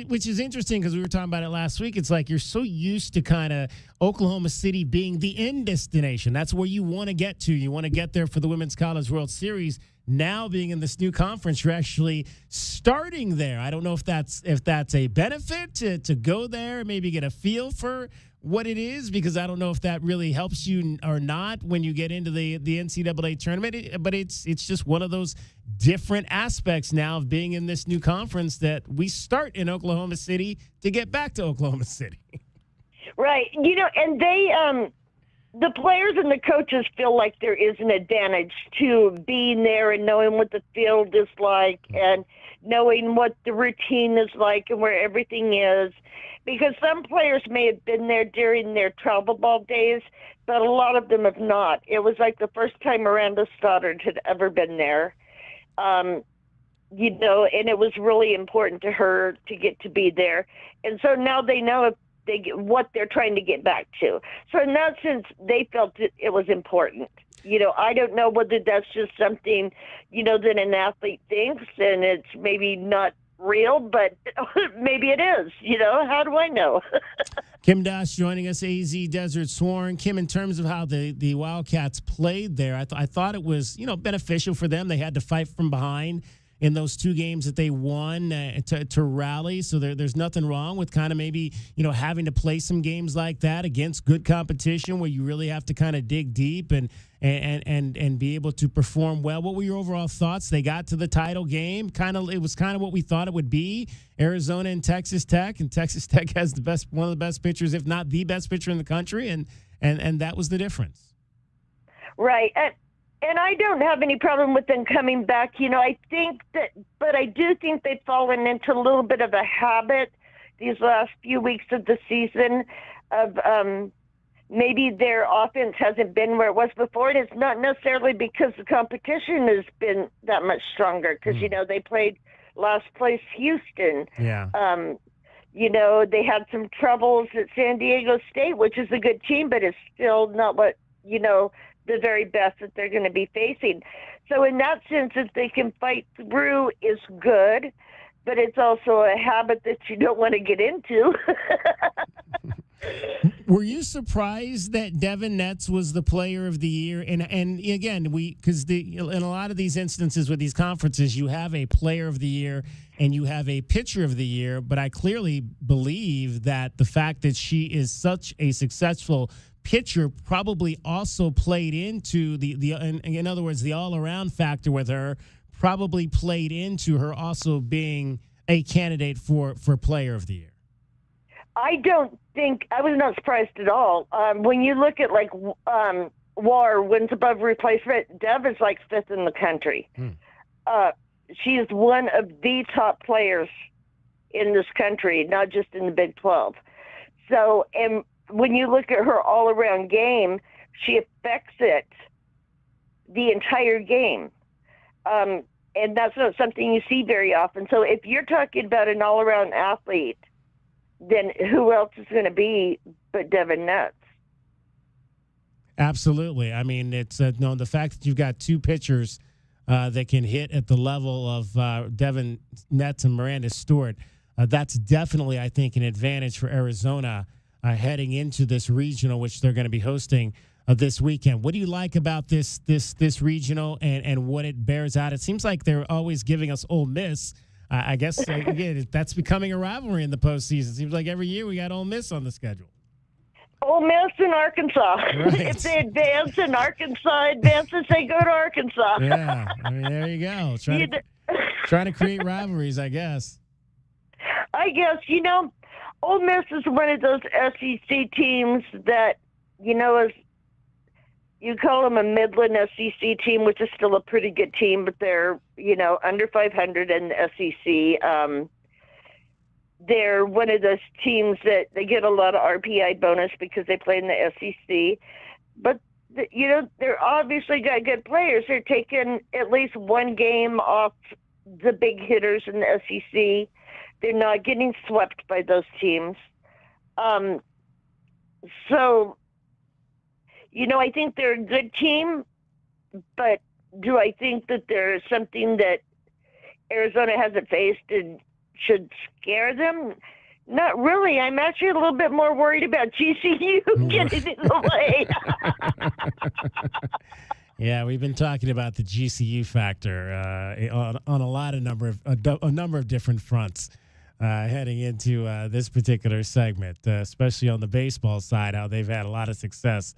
Which is interesting because we were talking about it last week. It's like you're so used to kind of Oklahoma City being the end destination. That's where you want to get to. You want to get there for the Women's College World Series. Now being in this new conference, you're actually starting there. I don't know if that's a benefit to go there, maybe get a feel for what it is, because I don't know if that really helps you or not when you get into the NCAA tournament. But it's just one of those different aspects now of being in this new conference that we start in Oklahoma City to get back to Oklahoma City. Right. You know, and they the players and the coaches feel like there is an advantage to being there and knowing what the field is like and knowing what the routine is like and where everything is. Because some players may have been there during their travel ball days, but a lot of them have not. It was like the first time Miranda Stoddard had ever been there. You know, and it was really important to her to get to be there. And so now they know what they're trying to get back to. So in that sense, they felt it was important. You know, I don't know whether that's just something, you know, that an athlete thinks and it's maybe not real, but maybe it is. You know, how do I know? Kim Dosh joining us, AZ Desert Sworn. Kim, in terms of how the Wildcats played there, I thought it was, you know, beneficial for them. They had to fight from behind in those two games that they won to rally. So there's nothing wrong with kind of maybe, you know, having to play some games like that against good competition where you really have to kind of dig deep and be able to perform well. What were your overall thoughts? They got to the title game. It was kind of what we thought it would be. Arizona and Texas Tech has one of the best pitchers, if not the best pitcher in the country, and that was the difference. Right. And I don't have any problem with them coming back. You know, I do think they've fallen into a little bit of a habit these last few weeks of the season of maybe their offense hasn't been where it was before. And it's not necessarily because the competition has been that much stronger because, you know, they played last place Houston. Yeah. You know, they had some troubles at San Diego State, which is a good team, but it's still not what, you know, the very best that they're going to be facing. So in that sense, if they can fight through is good, but it's also a habit that you don't want to get into. Were you surprised that Devin Netz was the player of the year? And again, because in a lot of these instances with these conferences, you have a player of the year and you have a pitcher of the year. But I clearly believe that the fact that she is such a successful pitcher probably also played into in other words, the all-around factor with her probably played into her also being a candidate for player of the year. I was not surprised at all. When you look at like WAR wins above replacement, Dev is like fifth in the country. She is one of the top players in this country, not just in the Big 12. So, and when you look at her all-around game, she affects it the entire game. And that's not something you see very often. So if you're talking about an all-around athlete, then who else is going to be but Devin Nuts? Absolutely. I mean, it's the fact that you've got two pitchers that can hit at the level of Devin Nuts and Miranda Stewart. That's definitely, I think, an advantage for Arizona heading into this regional, which they're going to be hosting this weekend. What do you like about this regional and what it bears out? It seems like they're always giving us Ole Miss. I guess, again, that's becoming a rivalry in the postseason. It seems like every year we got Ole Miss on the schedule. Ole Miss and Arkansas. Right. If they advance and Arkansas advances, they go to Arkansas. Yeah, I mean, there you go. Trying to create rivalries, I guess. I guess, Ole Miss is one of those SEC teams that, is you call them a Midland SEC team, which is still a pretty good team, but they're, under 500 in the SEC. They're one of those teams that they get a lot of RPI bonus because they play in the SEC. But, they're obviously got good players. They're taking at least one game off the big hitters in the SEC. They're not getting swept by those teams. So, I think they're a good team, but do I think that there's something that Arizona hasn't faced and should scare them? Not really. I'm actually a little bit more worried about GCU getting in the way. Yeah, we've been talking about the GCU factor on a number of different fronts heading into this particular segment, especially on the baseball side, how they've had a lot of success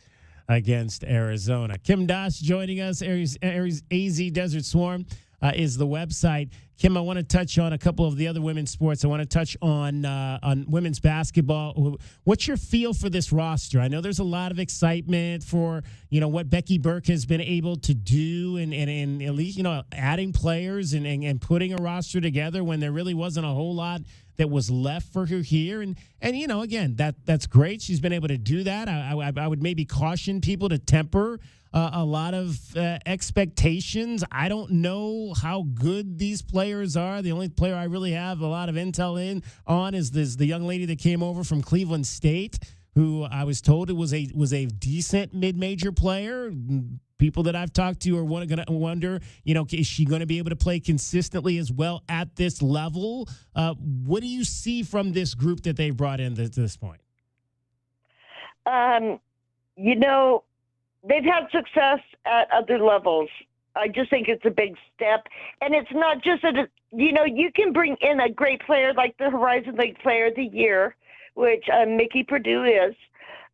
against Arizona. Kim Doss joining us. AZ Desert Swarm is the website. Kim, I want to touch on a couple of the other women's sports. I want to touch on women's basketball. What's your feel for this roster? I know there's a lot of excitement for what Becky Burke has been able to do, and at least adding players and putting a roster together when there really wasn't a whole lot that was left for her here. And again, that's great. She's been able to do that. I would maybe caution people to temper a lot of expectations. I don't know how good these players are. The only player I really have a lot of intel on is the young lady that came over from Cleveland State, who I was told was a decent mid-major player. People that I've talked to are going to wonder, is she going to be able to play consistently as well at this level? What do you see from this group that they brought in to this point? They've had success at other levels. I just think it's a big step. And it's not just you can bring in a great player like the Horizon League Player of the Year, which Mickey Purdue is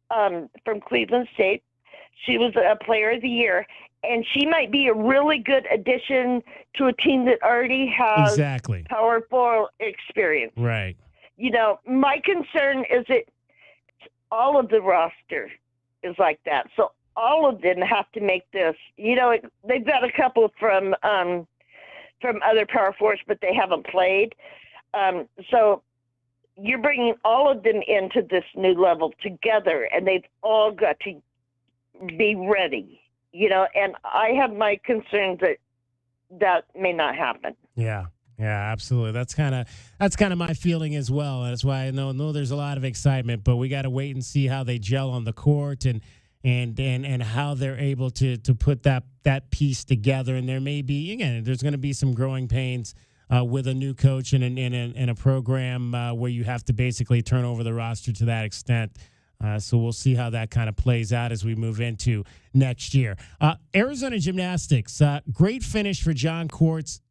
from Cleveland State. She was a Player of the Year, and she might be a really good addition to a team that already has exactly Power 4 experience. Right. My concern is that all of the roster is like that. So all of them have to make this. They've got a couple from other Power 4s, but they haven't played. So you're bringing all of them into this new level together, and they've all got to be ready. And I have my concerns that may not happen. Yeah, absolutely. That's kind of my feeling as well. That's why I know there's a lot of excitement, but we got to wait and see how they gel on the court and how they're able to put that piece together. And there may be, there's going to be some growing pains with a new coach and in a program where you have to basically turn over the roster to that extent. So we'll see how that kind of plays out as we move into next year. Arizona Gymnastics, great finish for John Court's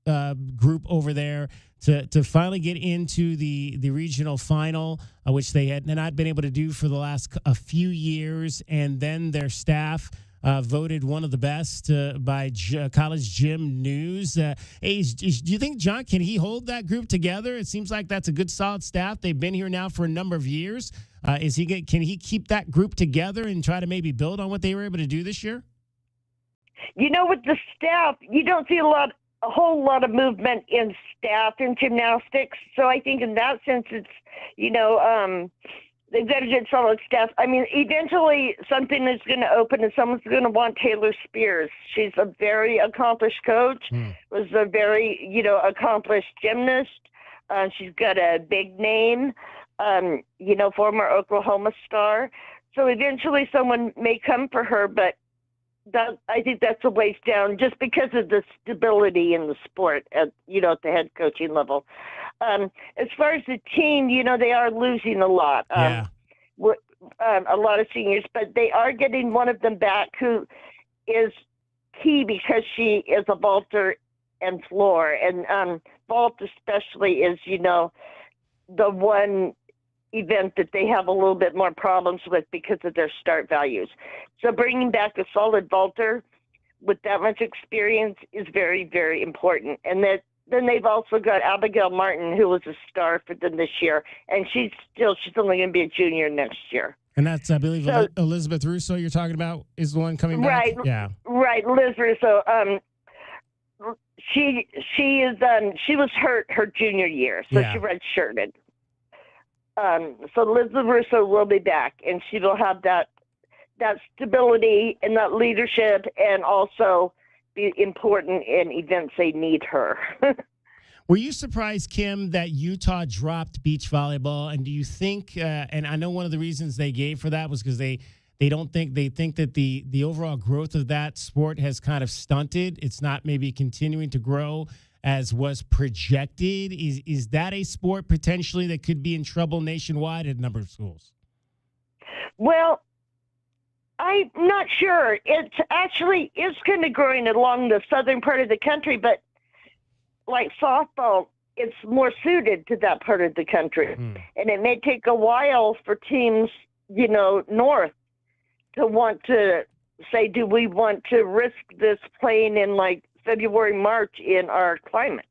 group over there to finally get into the regional final, which they had not been able to do for the last a few years. And then their staff voted one of the best by College Gym News. Do you think, John, can he hold that group together? It seems like that's a good, solid staff. They've been here now for a number of years. Can he keep that group together and try to maybe build on what they were able to do this year? With the staff, you don't see a whole lot of movement in staff in gymnastics. So I think in that sense, it's, They've got a good solid staff. I mean, eventually something is going to open and someone's going to want Taylor Spears. She's a very accomplished coach, was a very, accomplished gymnast. She's got a big name, former Oklahoma star. So eventually someone may come for her, but I think that's a ways down just because of the stability in the sport at the head coaching level. As far as the team, they are losing a lot. A lot of seniors, but they are getting one of them back who is key because she is a vaulter and floor. And vault especially is, the one event that they have a little bit more problems with because of their start values. So bringing back a solid vaulter with that much experience is very, very important. And then they've also got Abigail Martin, who was a star for them this year, and she's only going to be a junior next year. And that's, I believe, Elizabeth Russo you're talking about is the one coming back? Right. Yeah. Right, Liz Russo. She was hurt her junior year, so she redshirted. So Liz Russo will be back, and she will have that stability and that leadership, and also be important in events they need her. Were you surprised, Kim, that Utah dropped beach volleyball? And do you think, and I know one of the reasons they gave for that was because they think that the overall growth of that sport has kind of stunted. It's not maybe continuing to grow as was projected. Is that a sport potentially that could be in trouble nationwide at a number of schools? Well, I'm not sure. It's kind of growing along the southern part of the country, but like softball, it's more suited to that part of the country. And it may take a while for teams, north to want to say, do we want to risk this playing in like February, March in our climate?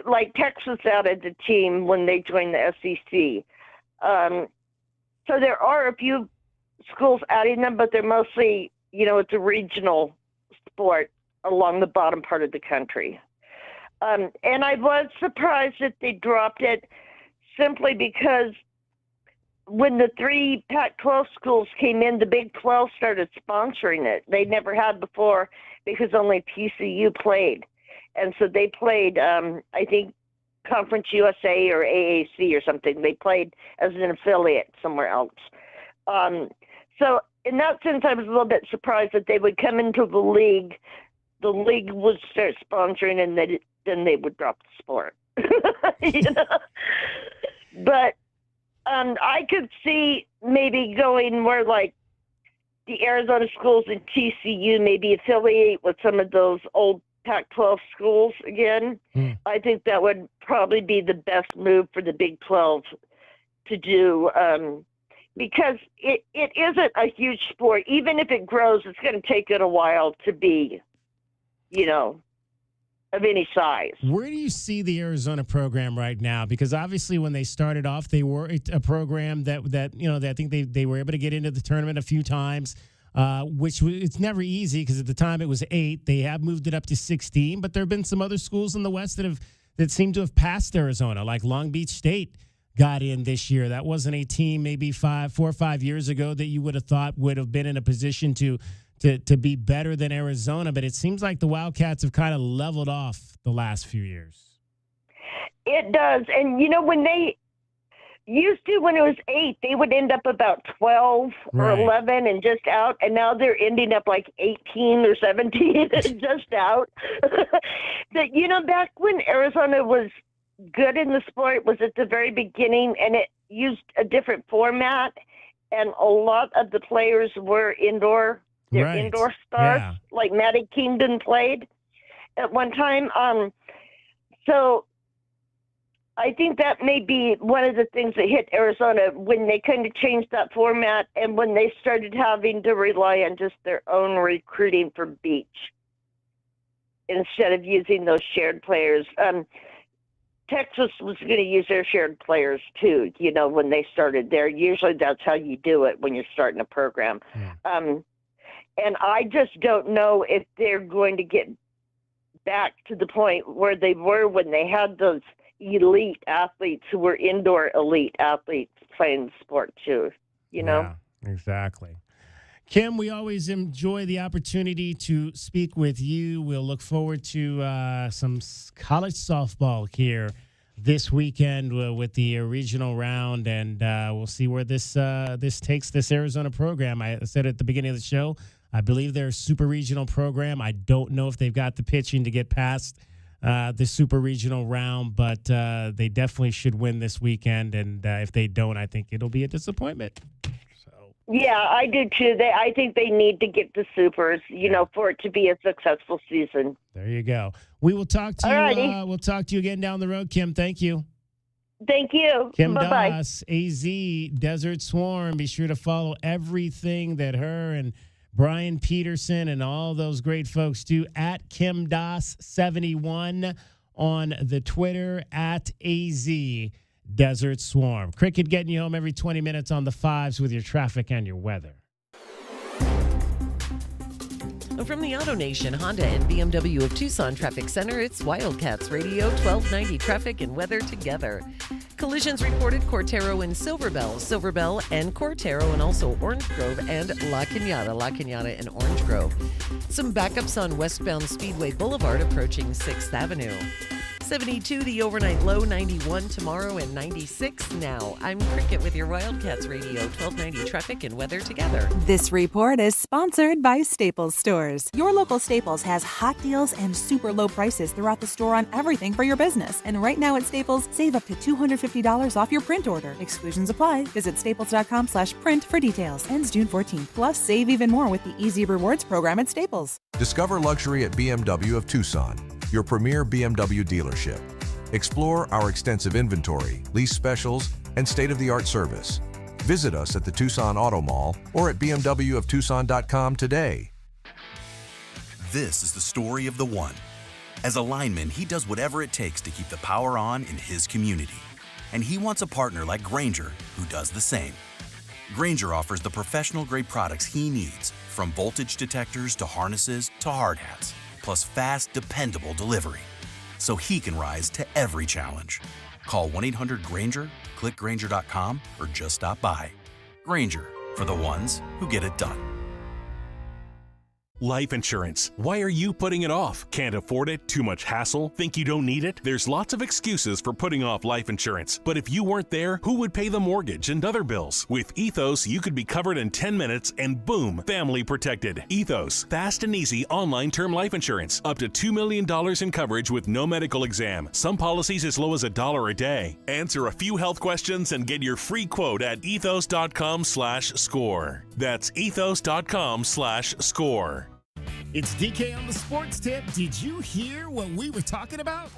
Like Texas added the team when they joined the SEC. So there are a few schools adding them, but they're mostly, it's a regional sport along the bottom part of the country. And I was surprised that they dropped it simply because when the 3 Pac-12 schools came in, the Big 12 started sponsoring it. They never had before because only PCU played. And so they played, I think, Conference USA or AAC or something. They played as an affiliate somewhere else. So in that sense, I was a little bit surprised that they would come into the league would start sponsoring, and then they would drop the sport. But I could see maybe going where like the Arizona schools and TCU maybe affiliate with some of those old Pac-12 schools again. I think that would probably be the best move for the Big 12 to do, because it isn't a huge sport. Even if it grows, it's going to take it a while to be, of any size. Where do you see the Arizona program right now? Because obviously when they started off, they were a program that I think they were able to get into the tournament a few times, which it's never easy because at the time it was 8. They have moved it up to 16, but there have been some other schools in the West that seem to have passed Arizona, like Long Beach State got in this year. That wasn't a team maybe 4 or 5 years ago that you would have thought would have been in a position to be better than Arizona, but it seems like the Wildcats have kind of leveled off the last few years. It does. And, when they used to, when it was 8, they would end up about 12 or 11 and just out, and now they're ending up like 18 or 17 and just out. But, back when Arizona was good in the sport was at the very beginning, and it used a different format, and a lot of the players were indoor. They're indoor stars, like Maddie Kingdon played at one time. So I think that may be one of the things that hit Arizona when they kind of changed that format and when they started having to rely on just their own recruiting for beach instead of using those shared players. Texas was going to use their shared players too, when they started there. Usually that's how you do it when you're starting a program. And I just don't know if they're going to get back to the point where they were when they had those elite athletes who were indoor elite athletes playing the sport too, you know? Yeah, exactly. Kim, we always enjoy the opportunity to speak with you. We'll look forward to some college softball here this weekend with the regional round, and we'll see where this takes this Arizona program. I said at the beginning of the show, I believe they're a super regional program. I don't know if they've got the pitching to get past the super regional round, but they definitely should win this weekend, and if they don't, I think it'll be a disappointment. Yeah, I do too. I think they need to get the supers, for it to be a successful season. There you go. We will talk to you. We'll talk to you again down the road, Kim. Thank you. Thank you. Kim Bye-bye. Doss, AZ, Desert Swarm. Be sure to follow everything that her and Brian Peterson and all those great folks do at Kim Doss 71 on the Twitter, at AZ Desert Swarm. Cricket getting you home every 20 minutes on the fives with your traffic and your weather. From the Auto Nation Honda and BMW of Tucson Traffic Center, it's Wildcats Radio 1290 traffic and weather together. Collisions reported Cortero and Silverbell and Cortero, and also Orange Grove and La Cañada and Orange Grove. Some backups on westbound Speedway Boulevard approaching 6th Avenue. 72, the overnight low, 91 tomorrow, and 96 now. I'm Cricket with your Wildcats Radio 1290 traffic and weather together. This report is sponsored by Staples Stores. Your local Staples has hot deals and super low prices throughout the store on everything for your business. And right now at Staples, save up to $250 off your print order. Exclusions apply. Visit staples.com/print for details. Ends June 14th. Plus, save even more with the Easy Rewards program at Staples. Discover luxury at BMW of Tucson, your premier BMW dealership. Explore our extensive inventory, lease specials, and state-of-the-art service. Visit us at the Tucson Auto Mall or at bmwoftucson.com today. This is the story of the one. As a lineman, he does whatever it takes to keep the power on in his community. And he wants a partner like Grainger who does the same. Grainger offers the professional-grade products he needs, from voltage detectors to harnesses to hard hats, plus fast, dependable delivery, so he can rise to every challenge. Call 1-800-GRAINGER, click Grainger.com, or just stop by. Grainger, for the ones who get it done. Life insurance. Why are you putting it off? Can't afford it? Too much hassle? Think you don't need it? There's lots of excuses for putting off life insurance. But if you weren't there, who would pay the mortgage and other bills? With Ethos, you could be covered in 10 minutes and boom, family protected. Ethos, fast and easy online term life insurance. Up to $2 million in coverage with no medical exam. Some policies as low as $1 a day. Answer a few health questions and get your free quote at ethos.com/score. That's ethos.com/score. It's DK on the Sports Tip. Did you hear what we were talking about?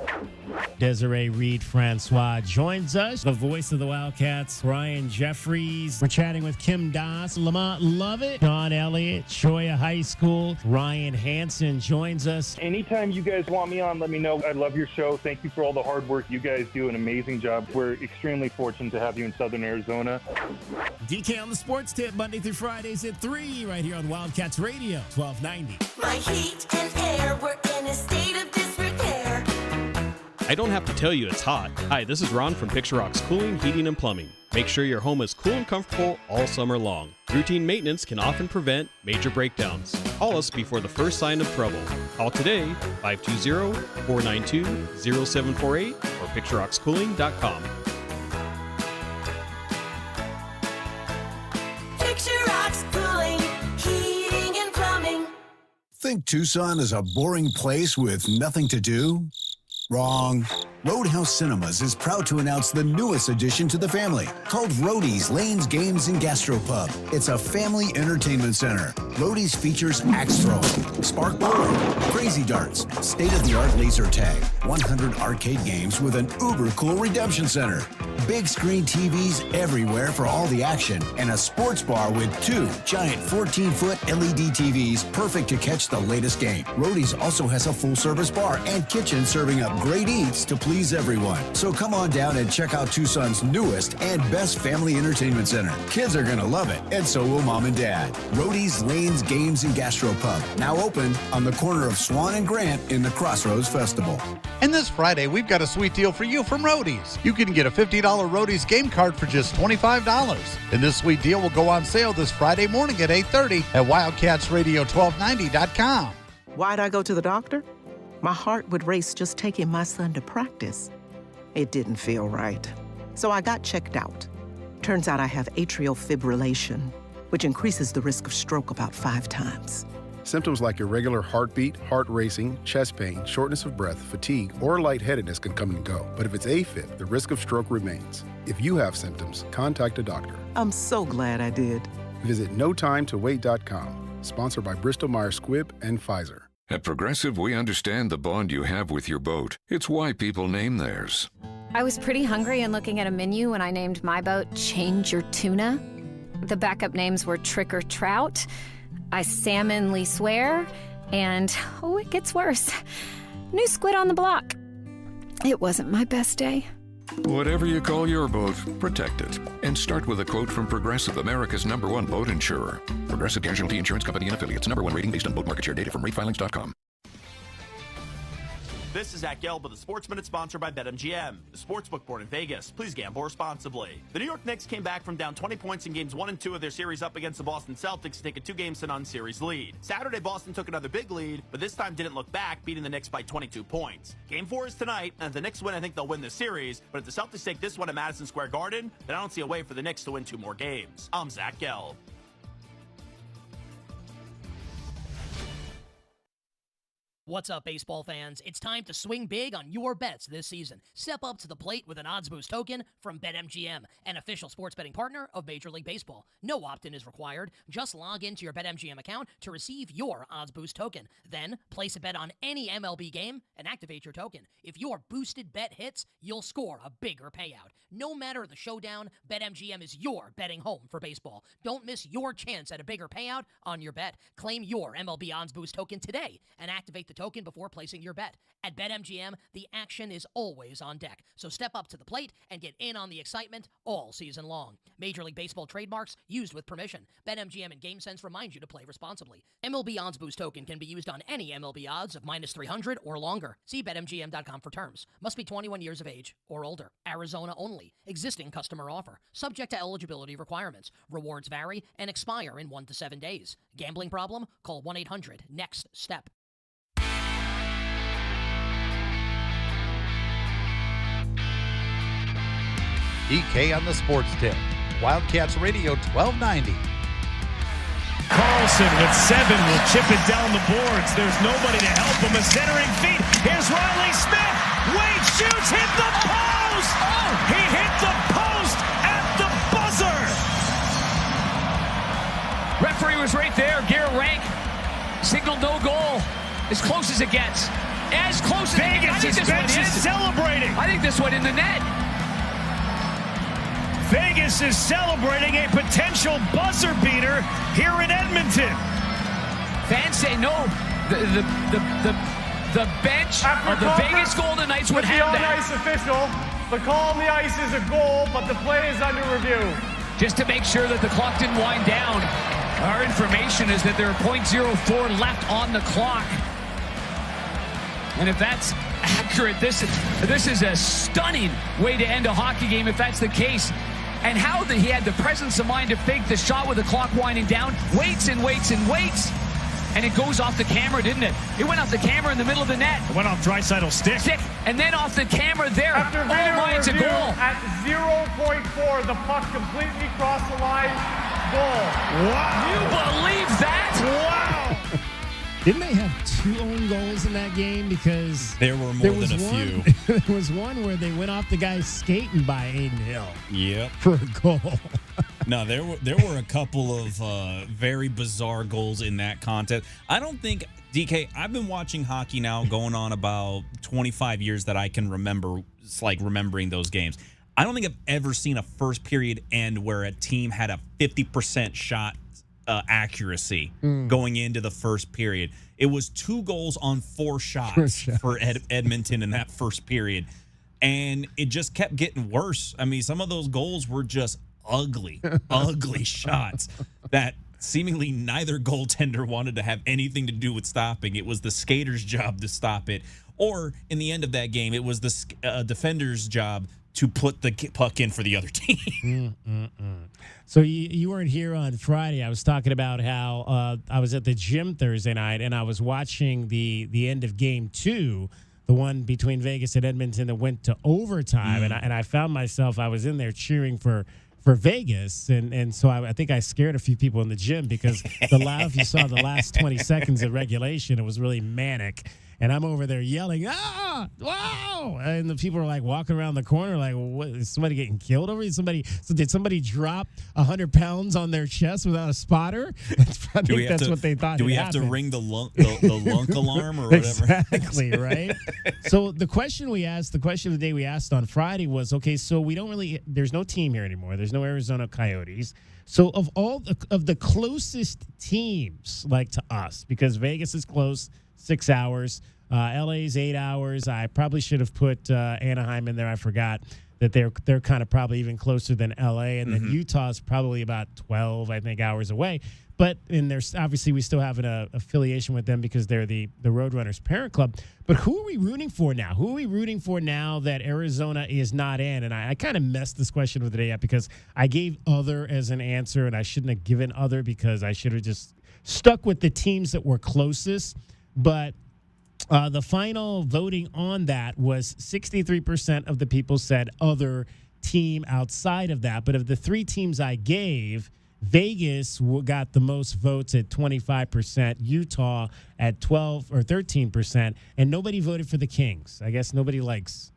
Desiree Reed-Francois joins us, the voice of the Wildcats, Ryan Jeffries. We're chatting with Kim Doss, Lamont Lovett, John Elliott, Choya High School. Ryan Hansen joins us. Anytime you guys want me on, let me know. I love your show. Thank you for all the hard work. You guys do an amazing job. We're extremely fortunate to have you in Southern Arizona. DK on the Sports Tip, Monday through Fridays at 3, right here on Wildcats Radio, 1290. My heat and air were in a state of disrepair. I don't have to tell you it's hot. Hi, this is Ron from Picture Rock's Cooling, Heating, and Plumbing. Make sure your home is cool and comfortable all summer long. Routine maintenance can often prevent major breakdowns. Call us before the first sign of trouble. Call today, 520-492-0748 or picturerockscooling.com. Picture Rocks Cooling, Heating, and Plumbing. Think Tucson is a boring place with nothing to do? Wrong. Roadhouse Cinemas is proud to announce the newest addition to the family, called Roadie's Lanes, Games, and Gastropub. It's a family entertainment center. Roadie's features axe throwing, spark bowling, crazy darts, state-of-the-art laser tag, 100 arcade games with an uber-cool redemption center, big screen TVs everywhere for all the action, and a sports bar with 2 giant 14-foot LED TVs perfect to catch the latest game. Roadie's also has a full-service bar and kitchen serving up great eats to please please everyone. So come on down and check out Tucson's newest and best family entertainment center. Kids are going to love it, and so will Mom and Dad. Roadies, Lanes, Games, and Gastropub. Now open on the corner of Swan and Grant in the Crossroads Festival. And this Friday, we've got a sweet deal for you from Roadies. You can get a $50 Roadies game card for just $25. And this sweet deal will go on sale this Friday morning at 8:30 at WildcatsRadio1290.com. Why'd I go to the doctor? My heart would race just taking my son to practice. It didn't feel right. So I got checked out. Turns out I have atrial fibrillation, which increases the risk of stroke about 5 times. Symptoms like irregular heartbeat, heart racing, chest pain, shortness of breath, fatigue, or lightheadedness can come and go. But if it's AFib, the risk of stroke remains. If you have symptoms, contact a doctor. I'm so glad I did. Visit notimetowait.com. Sponsored by Bristol-Myers Squibb and Pfizer. At Progressive, we understand the bond you have with your boat. It's why people name theirs. I was pretty hungry and looking at a menu when I named my boat Change Your Tuna. The backup names were Trick or Trout, I Salmonly Swear, and, oh, it gets worse, New Squid on the Block. It wasn't my best day. Whatever you call your boat, protect it. And start with a quote from Progressive, America's #1 boat insurer. Progressive Casualty Insurance Company and Affiliates. #1 rating based on boat market share data from ratefilings.com. This is Zach Gelb with the Sports Minute, sponsored by BetMGM. The sportsbook born in Vegas. Please gamble responsibly. The New York Knicks came back from down 20 points in games 1 and 2 of their series up against the Boston Celtics to take a 2-game-to-none series lead. Saturday, Boston took another big lead, but this time didn't look back, beating the Knicks by 22 points. Game 4 is tonight, and if the Knicks win, I think they'll win the series, but if the Celtics take this one at Madison Square Garden, then I don't see a way for the Knicks to win 2 more games. I'm Zach Gelb. What's up, baseball fans? It's time to swing big on your bets this season. Step up to the plate with an odds boost token from BetMGM, an official sports betting partner of Major League Baseball. No opt-in is required. Just log into your BetMGM account to receive your odds boost token. Then place a bet on any MLB game and activate your token. If your boosted bet hits, you'll score a bigger payout. No matter the showdown, BetMGM is your betting home for baseball. Don't miss your chance at a bigger payout on your bet. Claim your MLB odds boost token today and activate the token before placing your bet. At BetMGM, the action is always on deck. So step up to the plate and get in on the excitement all season long. Major League Baseball trademarks used with permission. BetMGM and GameSense remind you to play responsibly. MLB Odds Boost token can be used on any MLB odds of -300 or longer. See BetMGM.com for terms. Must be 21 years of age or older. Arizona only. Existing customer offer. Subject to eligibility requirements. Rewards vary and expire in 1 to 7 days. Gambling problem? Call 1-800-NEXT-STEP. DK on the sports tip. Wildcats Radio 1290. Carlson with 7 will chip it down the boards. There's nobody to help him. A centering feed. Here's Riley Smith. Wade shoots, hit the post. He hit the post at the buzzer. Referee was right there. Garrett Rank signaled no goal. As close as it gets. As close as it gets. Vegas' bench is celebrating. I think this went in the net. Vegas is celebrating a potential buzzer beater here in Edmonton. Fans say no. The bench of the Vegas Golden Knights would have that. The on-ice official. The call on the ice is a goal, but the play is under review. Just to make sure that the clock didn't wind down, our information is that there are .04 left on the clock. And if that's accurate, this is a stunning way to end a hockey game if that's the case. And how he had the presence of mind to fake the shot with the clock winding down, waits and waits and waits, and it goes off the camera, didn't it? It went off the camera in the middle of the net. It went off Draisaitl's stick. And then off the camera there. After it's a goal. At 0.4, the puck completely crossed the line. Goal. Wow. You believe that? Wow. Didn't they have 2 own goals in that game? Because there were more than a few. There was one where they went off the guy's skating by Aiden Hill. Yep. For a goal. No, there were a couple of very bizarre goals in that contest. I don't think, DK, I've been watching hockey now going on about 25 years that I can remember. It's like remembering those games. I don't think I've ever seen a first period end where a team had a 50% shot accuracy going into the first period. It was 2 goals on 4 shots for Edmonton in that first period. And it just kept getting worse. I mean, some of those goals were just ugly, ugly shots that seemingly neither goaltender wanted to have anything to do with stopping. It was the skater's job to stop it. Or in the end of that game, it was the defender's job to put the puck in for the other team. So you weren't here on Friday. I was talking about how I was at the gym Thursday night, and I was watching the end of Game 2, the one between Vegas and Edmonton that went to overtime, and I found myself, I was in there cheering for Vegas, and so I think I scared a few people in the gym because if you saw the last 20 seconds of regulation, it was really manic. And I'm over there yelling, wow! And the people are like walking around the corner, like, what, is somebody getting killed over here? Did somebody drop 100 pounds on their chest without a spotter? I think that's what they thought. Do we have to ring the lunk alarm or whatever? Exactly, right? So the question of the day we asked on Friday was, okay, so there's no team here anymore. There's no Arizona Coyotes. So of all of the closest teams, like to us, because Vegas is close, 6 hours. LA's 8 hours. I probably should have put Anaheim in there. I forgot that they're kind of probably even closer than LA, and then Utah's probably about 12, I think, hours away. But there's obviously we still have an affiliation with them because they're the Roadrunners parent club. But who are we rooting for now? Who are we rooting for now that Arizona is not in? And I kind of messed this question of the day up because I gave other as an answer, and I shouldn't have given other because I should have just stuck with the teams that were closest. But the final voting on that was 63% of the people said other team outside of that. But of the three teams I gave, Vegas got the most votes at 25%, Utah at 12 or 13%, and nobody voted for the Kings. I guess nobody likes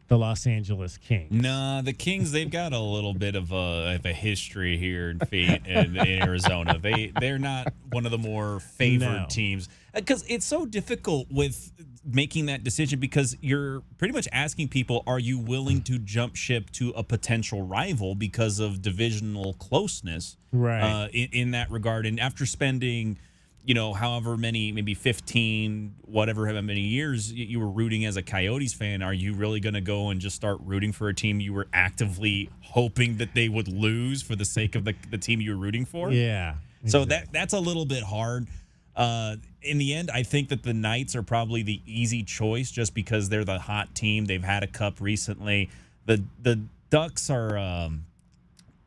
the Los Angeles Kings. Nah, the Kings, they've got a little bit of a history here in Arizona. They're not one of the more favored teams because it's so difficult with making that decision because you're pretty much asking people, are you willing to jump ship to a potential rival because of divisional closeness? Right. In that regard. And after spending, however many, maybe 15, whatever many years you were rooting as a Coyotes fan, are you really going to go and just start rooting for a team you were actively hoping that they would lose for the sake of the team you were rooting for? Yeah. Exactly. So that's a little bit hard. In the end, I think that the Knights are probably the easy choice just because they're the hot team. They've had a cup recently. The Ducks are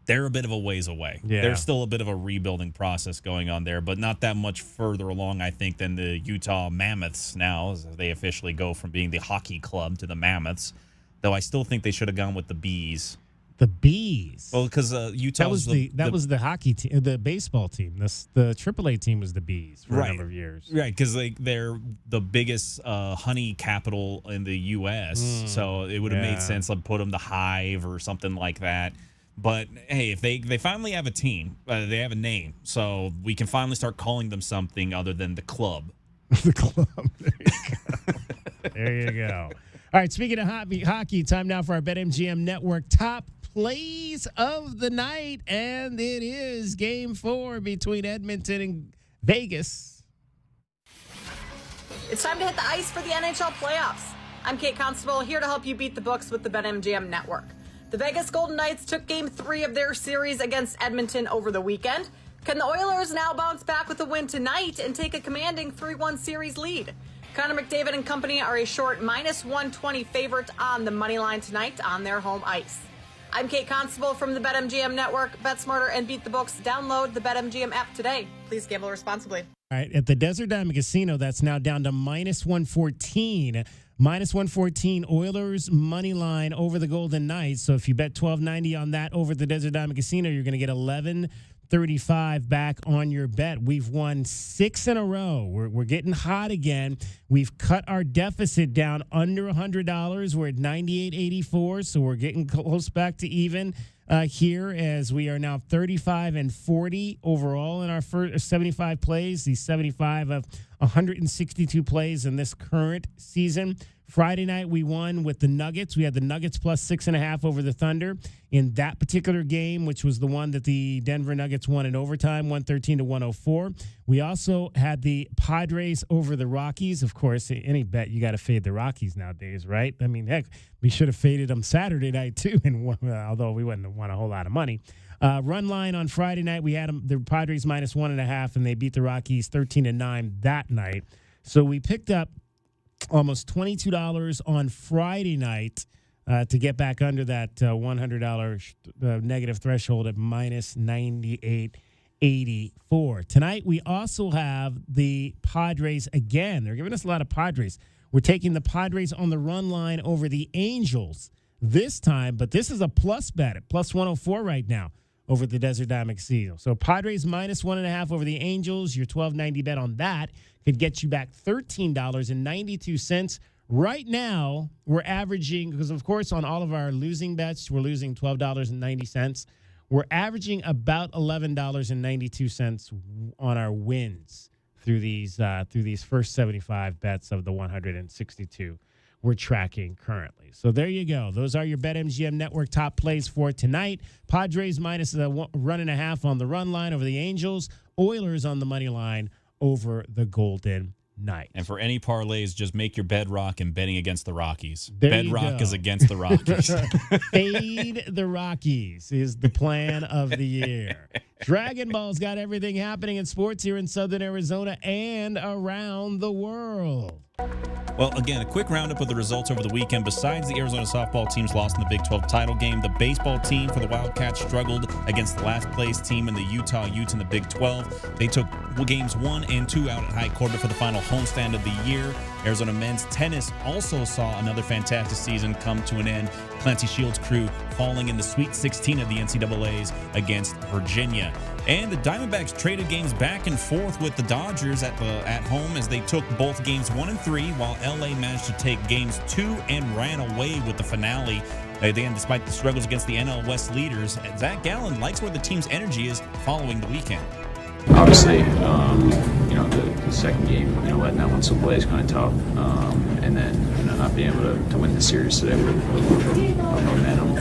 they're a bit of a ways away. Yeah. There's still a bit of a rebuilding process going on there, but not that much further along, I think, than the Utah Mammoths now, as they officially go from being the hockey club to the Mammoths, though I still think they should have gone with the Bees. The Bees? Well, because Utah was was the hockey team, the baseball team. The AAA team was the Bees for a number of years. Right, because they're the biggest honey capital in the U.S., so it would have made sense to put them the Hive or something like that. But, hey, if they finally have a team, they have a name, so we can finally start calling them something other than the club. The club. There you go. All right, speaking of hockey, time now for our BetMGM Network top plays of the night, and it is Game 4 between Edmonton and Vegas. It's time to hit the ice for the NHL playoffs. I'm Kate Constable, here to help you beat the books with the BetMGM Network. The Vegas Golden Knights took Game 3 of their series against Edmonton over the weekend. Can the Oilers now bounce back with a win tonight and take a commanding 3-1 series lead? Connor McDavid and company are a short -120 favorite on the money line tonight on their home ice. I'm Kate Constable from the BetMGM Network. Bet smarter and beat the books. Download the BetMGM app today. Please gamble responsibly. All right, at the Desert Diamond Casino, that's now down to -114. -114 Oilers money line over the Golden Knights. So if you bet $12.90 on that over at the Desert Diamond Casino, you're going to get $11.35 back on your bet. We've won 6 in a row. We're getting hot again. We've cut our deficit down under $100. We're at $98.84, so we're getting close back to even here as we are now 35-40 overall in our first 75 plays. These 75 of 162 plays in this current season. Friday night, we won with the Nuggets. We had the Nuggets plus 6.5 over the Thunder. In that particular game, which was the one that the Denver Nuggets won in overtime, 113-104. We also had the Padres over the Rockies. Of course, any bet, you got to fade the Rockies nowadays, right? I mean, heck, we should have faded them Saturday night, too, and although we wouldn't have won a whole lot of money. Run line on Friday night, we had them, the Padres minus 1.5, and they beat the Rockies 13-9 that night. So we picked up almost $22 on Friday night to get back under that $100 negative threshold at minus 98.84. Tonight, we also have the Padres again. They're giving us a lot of Padres. We're taking the Padres on the run line over the Angels this time, but this is a plus bet at plus 104 right now over the Desert Diamond Seal. So Padres minus 1.5 over the Angels. Your $12.90 bet on that could get you back $13.92. Right now, we're averaging, because of course on all of our losing bets, we're losing $12.90. We're averaging about $11.92 on our wins through these first 75 bets of the 162 we're tracking currently. So there you go. Those are your BetMGM Network top plays for tonight. Padres minus the 1.5 on the run line over the Angels. Oilers on the money line over the Golden Knights. And for any parlays, just make your Bedrock and betting against the Rockies. There Bedrock is against the Rockies. Fade the Rockies is the plan of the year. Dragon Ball's got everything happening in sports here in Southern Arizona and around the world. Well, again, a quick roundup of the results over the weekend. Besides the Arizona softball team's loss in the Big 12 title game, the baseball team for the Wildcats struggled against the last-place team in the Utah Utes in the Big 12. They took games 1 and 2 out at High Corbett for the final homestand of the year. Arizona men's tennis also saw another fantastic season come to an end. Clancy Shields' crew falling in the Sweet 16 of the NCAAs against Virginia. And the Diamondbacks traded games back and forth with the Dodgers at home as they took both games 1 and 3, while LA managed to take games 2 and ran away with the finale. Again, despite the struggles against the NL West leaders, Zach Gallen likes where the team's energy is following the weekend. Obviously, the second game, letting that one slip away is kind of tough. And then, not being able to win the series today with momentum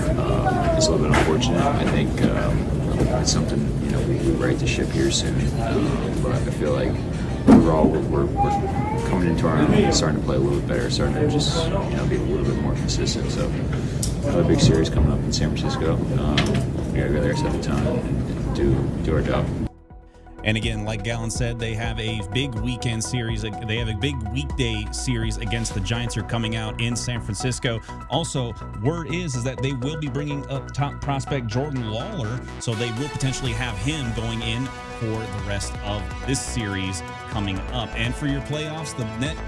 is a little bit unfortunate. I think it's something, we right the ship here soon. But I feel like overall we're coming into our own, starting to play a little bit better, starting to just, be a little bit more consistent. So, another big series coming up in San Francisco. We got to go there, set the tone, and do our job. And again, like Gallen said, they have a big weekend series. They have a big weekday series against the Giants here coming out in San Francisco. Also, word is that they will be bringing up top prospect Jordan Lawler, so they will potentially have him going in for the rest of this series coming up. And for your playoffs,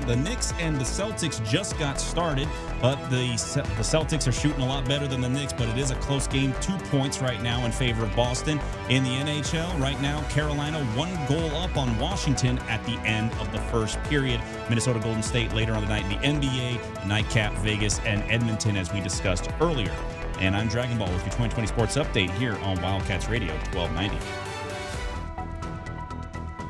the Knicks and the Celtics just got started, but the Celtics are shooting a lot better than the Knicks, but it is a close game, 2 points right now in favor of Boston. In the NHL, right now, Carolina 1 goal up on Washington at the end of the first period. Minnesota Golden State later on the night in the NBA, nightcap Vegas and Edmonton as we discussed earlier. And I'm Dragon Ball with your 2020 Sports Update here on Wildcats Radio 1290.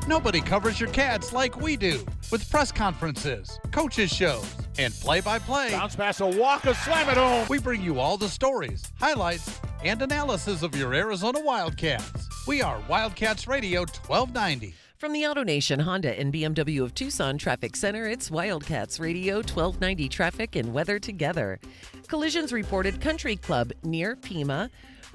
Nobody covers your Cats like we do, with press conferences, coaches shows, and play-by-play. Bounce pass, a walk, a slam it home. We bring you all the stories, highlights, and analysis of your Arizona Wildcats. We are Wildcats Radio 1290. From the AutoNation Honda and BMW of Tucson Traffic Center, it's Wildcats Radio 1290 traffic and weather together. Collisions reported Country Club near Pima,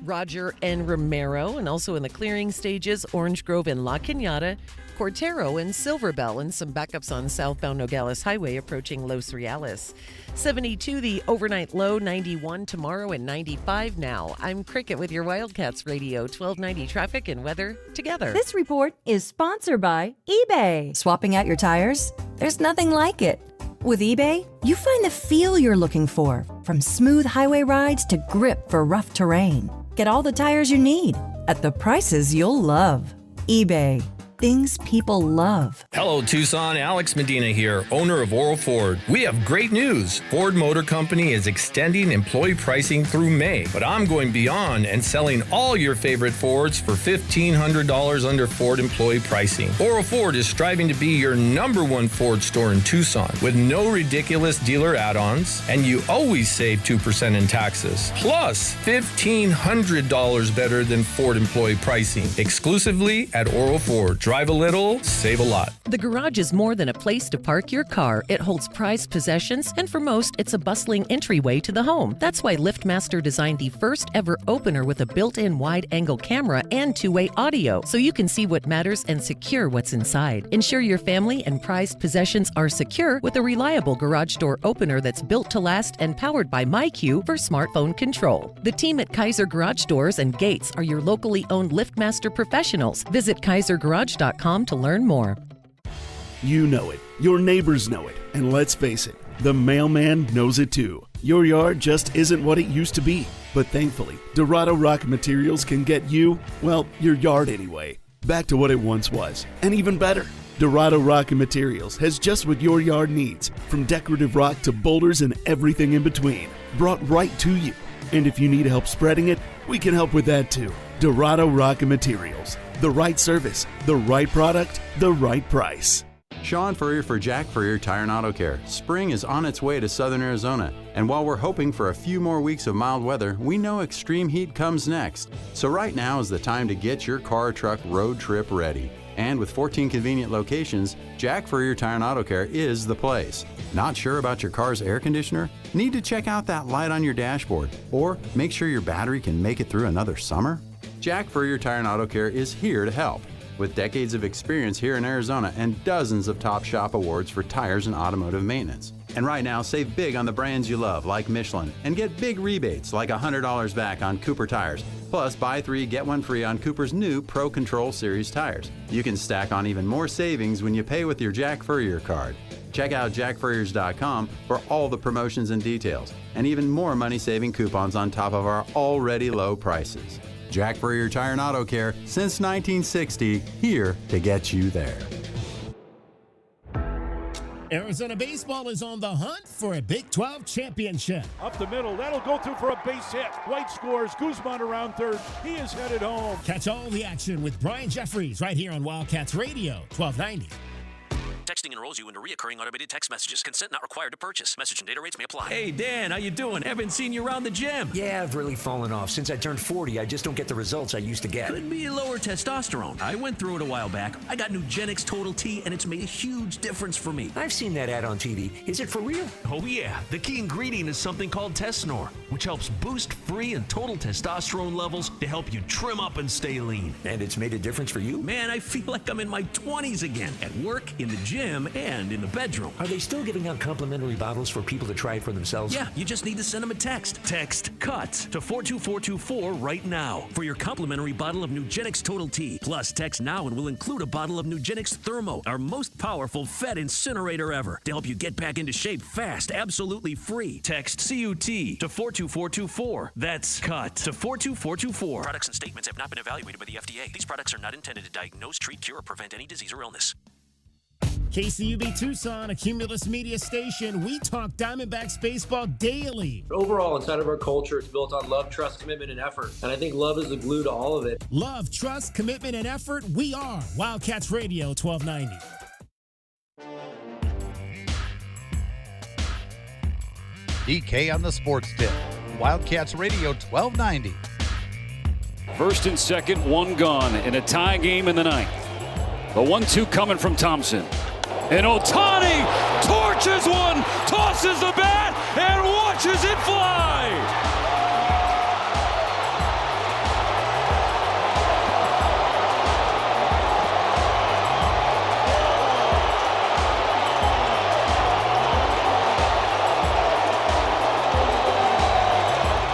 Roger and Romero, and also in the clearing stages, Orange Grove and La Cañada, Cortero and Silverbell, and some backups on southbound Nogales Highway approaching Los Reales. 72 the overnight low, 91 tomorrow, and 95 now. I'm Cricket with your Wildcats Radio 1290 traffic and weather together. This report is sponsored by eBay. Swapping out your tires? There's nothing like it. With eBay, you find the feel you're looking for, from smooth highway rides to grip for rough terrain. Get all the tires you need at the prices you'll love. eBay. things people love. Hello, Tucson. Alex Medina here, owner of Oral Ford. We have great news. Ford Motor Company is extending employee pricing through May, but I'm going beyond and selling all your favorite Fords for $1,500 under Ford employee pricing. Oral Ford is striving to be your #1 Ford store in Tucson with no ridiculous dealer add-ons, and you always save 2% in taxes. Plus, $1,500 better than Ford employee pricing, exclusively at Oral Ford. Drive a little, save a lot. The garage is more than a place to park your car. It holds prized possessions, and for most, it's a bustling entryway to the home. That's why LiftMaster designed the first ever opener with a built-in wide-angle camera and two-way audio, so you can see what matters and secure what's inside. Ensure your family and prized possessions are secure with a reliable garage door opener that's built to last and powered by MyQ for smartphone control. The team at Kaiser Garage Doors and Gates are your locally owned LiftMaster professionals. Visit KaiserGarage.com to learn more. You know it. Your neighbors know it. And let's face it, the mailman knows it too. Your yard just isn't what it used to be. But thankfully, Dorado Rock Materials can get you, well, your yard anyway, back to what it once was. And even better. Dorado Rock Materials has just what your yard needs, from decorative rock to boulders and everything in between, brought right to you. And if you need help spreading it, we can help with that too. Dorado Rock Materials. The right service, the right product, the right price. Sean Furrier for Jack Furrier Tire and Auto Care. Spring is on its way to southern Arizona, and while we're hoping for a few more weeks of mild weather, we know extreme heat comes next. So right now is the time to get your car or truck road trip ready. And with 14 convenient locations, Jack Furrier Tire and Auto Care is the place. Not sure about your car's air conditioner? Need to check out that light on your dashboard? Or make sure your battery can make it through another summer? Jack Furrier Tire and Auto Care is here to help. With decades of experience here in Arizona and dozens of top shop awards for tires and automotive maintenance. And right now, save big on the brands you love, like Michelin, and get big rebates like $100 back on Cooper tires. Plus, buy 3, get 1 free on Cooper's new Pro Control Series tires. You can stack on even more savings when you pay with your Jack Furrier card. Check out jackfurriers.com for all the promotions and details, and even more money-saving coupons on top of our already low prices. Jack Furrier Tire and Auto Care, since 1960, here to get you there. Arizona baseball is on the hunt for a Big 12 championship. Up the middle, that'll go through for a base hit. White scores, Guzman around third. He is headed home. Catch all the action with Brian Jeffries right here on Wildcats Radio, 1290. Texting enrolls you into recurring automated text messages. Consent not required to purchase. Message and data rates may apply. Hey, Dan, how you doing? Haven't seen you around the gym. Yeah, I've really fallen off. Since I turned 40, I just don't get the results I used to get. Could be lower testosterone. I went through it a while back. I got Nugenix Total T, and it's made a huge difference for me. I've seen that ad on TV. Is it for real? Oh, yeah. The key ingredient is something called Tesnor, which helps boost free and total testosterone levels to help you trim up and stay lean. And it's made a difference for you? Man, I feel like I'm in my 20s again. At work, in the gym, and in the bedroom. Are they still giving out complimentary bottles for people to try it for themselves? Yeah, you just need to send them a text. Text CUT to 42424 right now for your complimentary bottle of Nugenix Total T. Plus, text now and we'll include a bottle of Nugenix Thermo, our most powerful fat incinerator ever, to help you get back into shape fast, absolutely free. Text CUT to 42424. That's CUT to 42424. Products and statements have not been evaluated by the FDA. These products are not intended to diagnose, treat, cure, or prevent any disease or illness. KCUB Tucson, a Cumulus media station. We talk Diamondbacks baseball daily. Overall, inside of our culture, it's built on love, trust, commitment, and effort. And I think love is the glue to all of it. Love, trust, commitment, and effort. We are Wildcats Radio 1290. DK on the sports tip. Wildcats Radio 1290. First and second, one gone in a tie game in the ninth. The 1-2 coming from Thompson. And Ohtani torches one, tosses the bat, and watches it fly.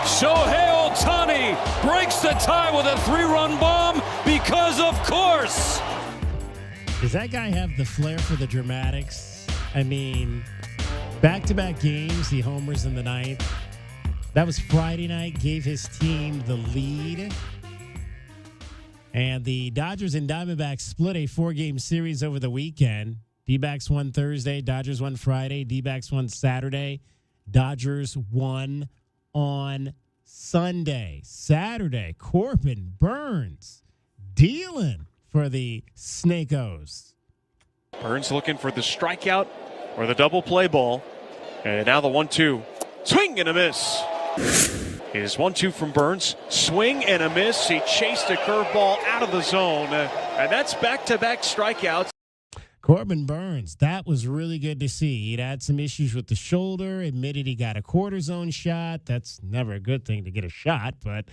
Shohei Ohtani breaks the tie with a 3-run bomb because, of course. Does that guy have the flair for the dramatics? I mean, back-to-back games, he homers in the ninth. That was Friday night, gave his team the lead. And the Dodgers and Diamondbacks split a 4-game series over the weekend. D-backs won Thursday, Dodgers won Friday, D-backs won Saturday, Dodgers won on Sunday. Saturday, Corbin Burns dealing for the Snakos. Burns looking for the strikeout or the double play ball. And now the 1-2. Swing and a miss. Is 1-2 from Burns. Swing and a miss. He chased a curveball out of the zone. And that's back-to-back strikeouts. Corbin Burns, that was really good to see. He'd had some issues with the shoulder, admitted he got a cortisone shot. That's never a good thing to get a shot, but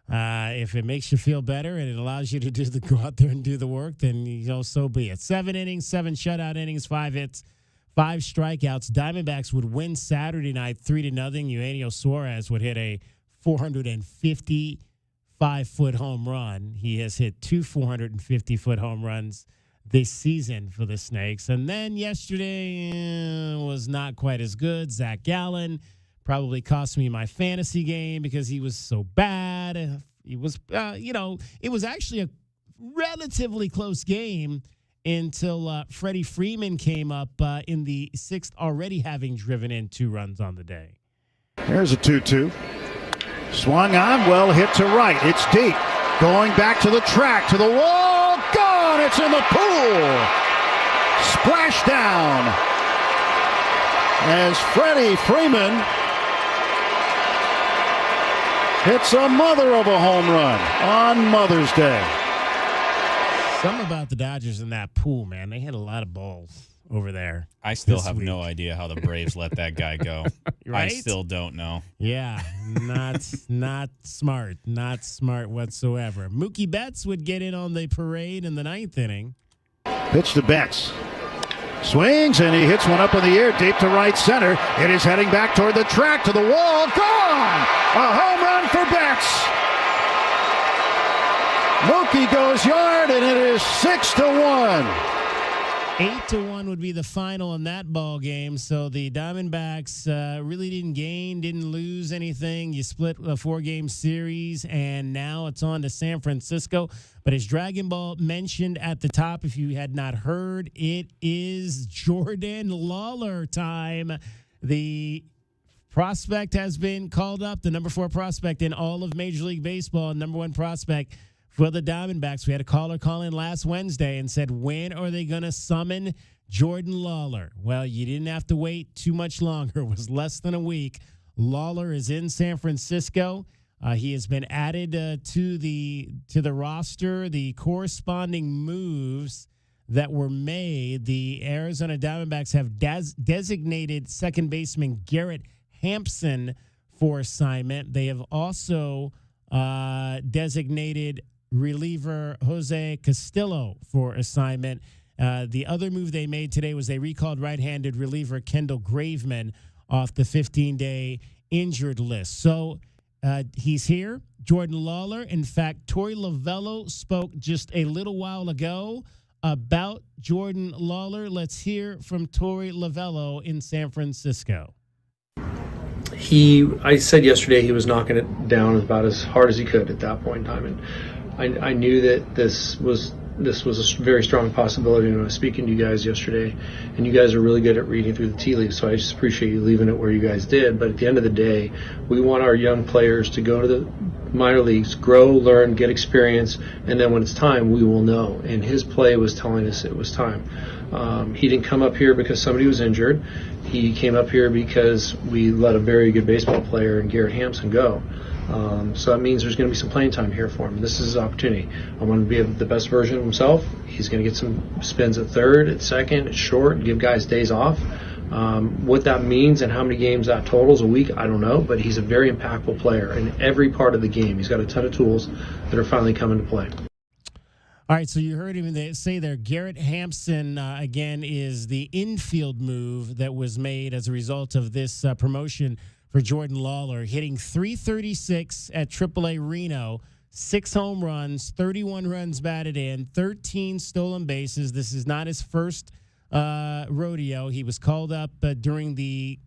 if it makes you feel better and it allows you to go out there and do the work, then so be it. 7 innings, 7 shutout innings, 5 hits, 5 strikeouts. Diamondbacks would win Saturday night 3-0. Eugenio Suarez would hit a 455-foot home run. He has hit 2 450-foot home runs this season for the Snakes. And then yesterday was not quite as good. Zach Gallen probably cost me my fantasy game because he was so bad. He was, it was actually a relatively close game until Freddie Freeman came up in the 6th, already having driven in 2 runs on the day. There's a 2-2. Swung on, well hit to right. It's deep. Going back to the track, to the wall. Gone! It's in the pool. Splash down. As Freddie Freeman hits a mother of a home run on Mother's Day. Something about the Dodgers in that pool, man. They hit a lot of balls over there. I still have no idea how the Braves let that guy go. Right? I still don't know. Yeah, not smart. Not smart whatsoever. Mookie Betts would get in on the parade in the 9th inning. Pitch to Betts. Swings, and he hits one up in the air deep to right center. It is heading back toward the track, to the wall. Gone! A home run for Betts. Mookie goes yard, and it is 6-1. 8-1 would be the final in that ball game. So the Diamondbacks really didn't gain, didn't lose anything. You split a 4-game series, and now it's on to San Francisco. But as Dragon Ball mentioned at the top, if you had not heard, it is Jordan Lawler time. The prospect has been called up, the number 4 prospect in all of Major League Baseball, number 1 prospect for the Diamondbacks. We had a caller call in last Wednesday and said, when are they going to summon Jordan Lawler? Well, you didn't have to wait too much longer. It was less than a week. Lawler is in San Francisco. He has been added to the roster. The corresponding moves that were made, the Arizona Diamondbacks have designated second baseman Garrett Hampson for assignment. They have also designated reliever Jose Castillo for assignment. The other move they made today was they recalled right-handed reliever Kendall Graveman off the 15-day injured list. So he's here, Jordan Lawler. In fact, Torey Lovello spoke just a little while ago about Jordan Lawler. Let's hear from Torey Lovello in San Francisco. I said yesterday he was knocking it down about as hard as he could at that point in time, and I knew that this was a very strong possibility when I was speaking to you guys yesterday, and you guys are really good at reading through the tea leaves, so I just appreciate you leaving it where you guys did. But at the end of the day, we want our young players to go to the minor leagues, grow, learn, get experience, and then when it's time, we will know. And his play was telling us it was time. He didn't come up here because somebody was injured. He came up here because we let a very good baseball player in Garrett Hampson go. So that means there's going to be some playing time here for him. This is his opportunity. I want him to be the best version of himself. He's going to get some spins at third, at second, at short, give guys days off. What that means and how many games that totals a week, I don't know, but he's a very impactful player in every part of the game. He's got a ton of tools that are finally coming to play. All right, so you heard him say there, Garrett Hampson, again, is the infield move that was made as a result of this promotion for Jordan Lawler, hitting .336 at AAA Reno, 6 home runs, 31 runs batted in, 13 stolen bases. This is not his first rodeo. He was called up during the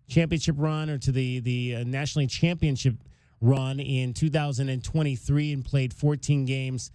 championship run, or to the National League Championship run in 2023, and played 14 games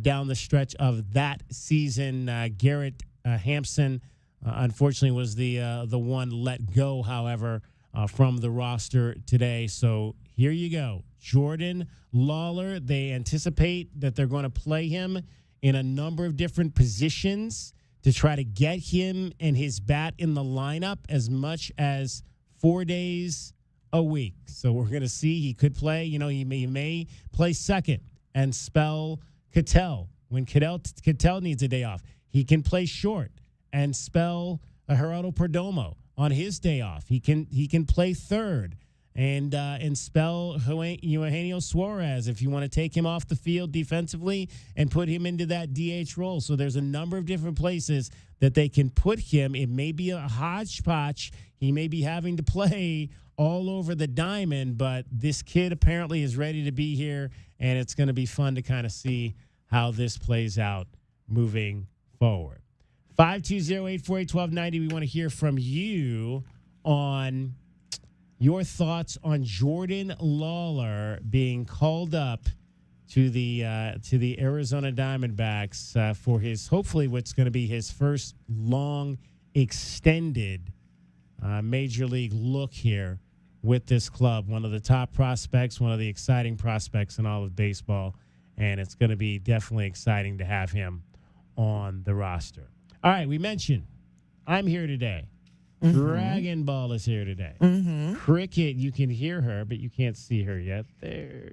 down the stretch of that season. Garrett Hampson, unfortunately, was the one let go, however, from the roster today. So here you go. Jordan Lawler, they anticipate that they're going to play him in a number of different positions to try to get him and his bat in the lineup as much as 4 days a week. So we're going to see. He could play. He may play second and spell Cattell when Cattell needs a day off. He can play short and spell Geraldo Perdomo on his day off. He can play third and spell Eugenio Suarez if you want to take him off the field defensively and put him into that DH role. So there's a number of different places that they can put him. It may be a hodgepodge. He may be having to play all over the diamond, but this kid apparently is ready to be here, and it's going to be fun to kind of see how this plays out moving forward. 520-848-1290. We want to hear from you on your thoughts on Jordan Lawler being called up to the Arizona Diamondbacks for his, hopefully what's going to be his first long extended major league look here with this club. One of the top prospects, one of the exciting prospects in all of baseball, and it's going to be definitely exciting to have him on the roster. All right, we mentioned I'm here today. Dragon Ball is here today. Cricket, you can hear her, but you can't see her yet.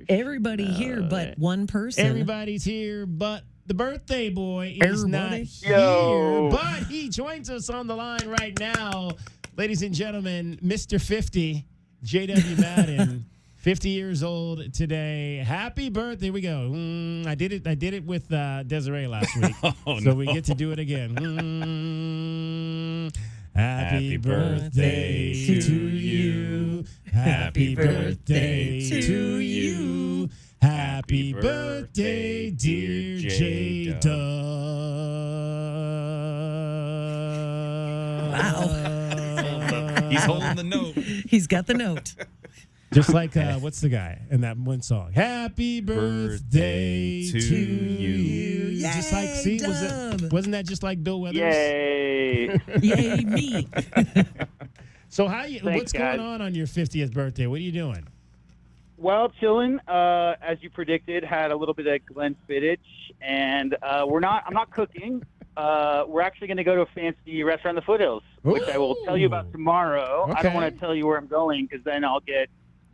Everybody here but one person. Everybody's here, but the birthday boy is not here. But he joins us on the line right now. Ladies and gentlemen, Mr. 50, J.W. Madden, 50 years old today. Happy birthday. Here we go. I did it with Desiree last week. We get to do it again. Happy birthday to you. Happy birthday to you. Happy birthday, dear J-Dub. Wow. He's holding the note. He's got the note. Just like, what's the guy in that one song? Happy birthday to you. Yay, just like, see, wasn't that just like Bill Weathers? Yay. Yay, me. So Thanks, what's guys. going on your 50th birthday? What are you doing? Well, chilling. As you predicted, had a little bit of Glenfiddich, and I'm not cooking. We're actually going to go to a fancy restaurant in the Foothills, which I will tell you about tomorrow. Okay. I don't want to tell you where I'm going because then I'll get,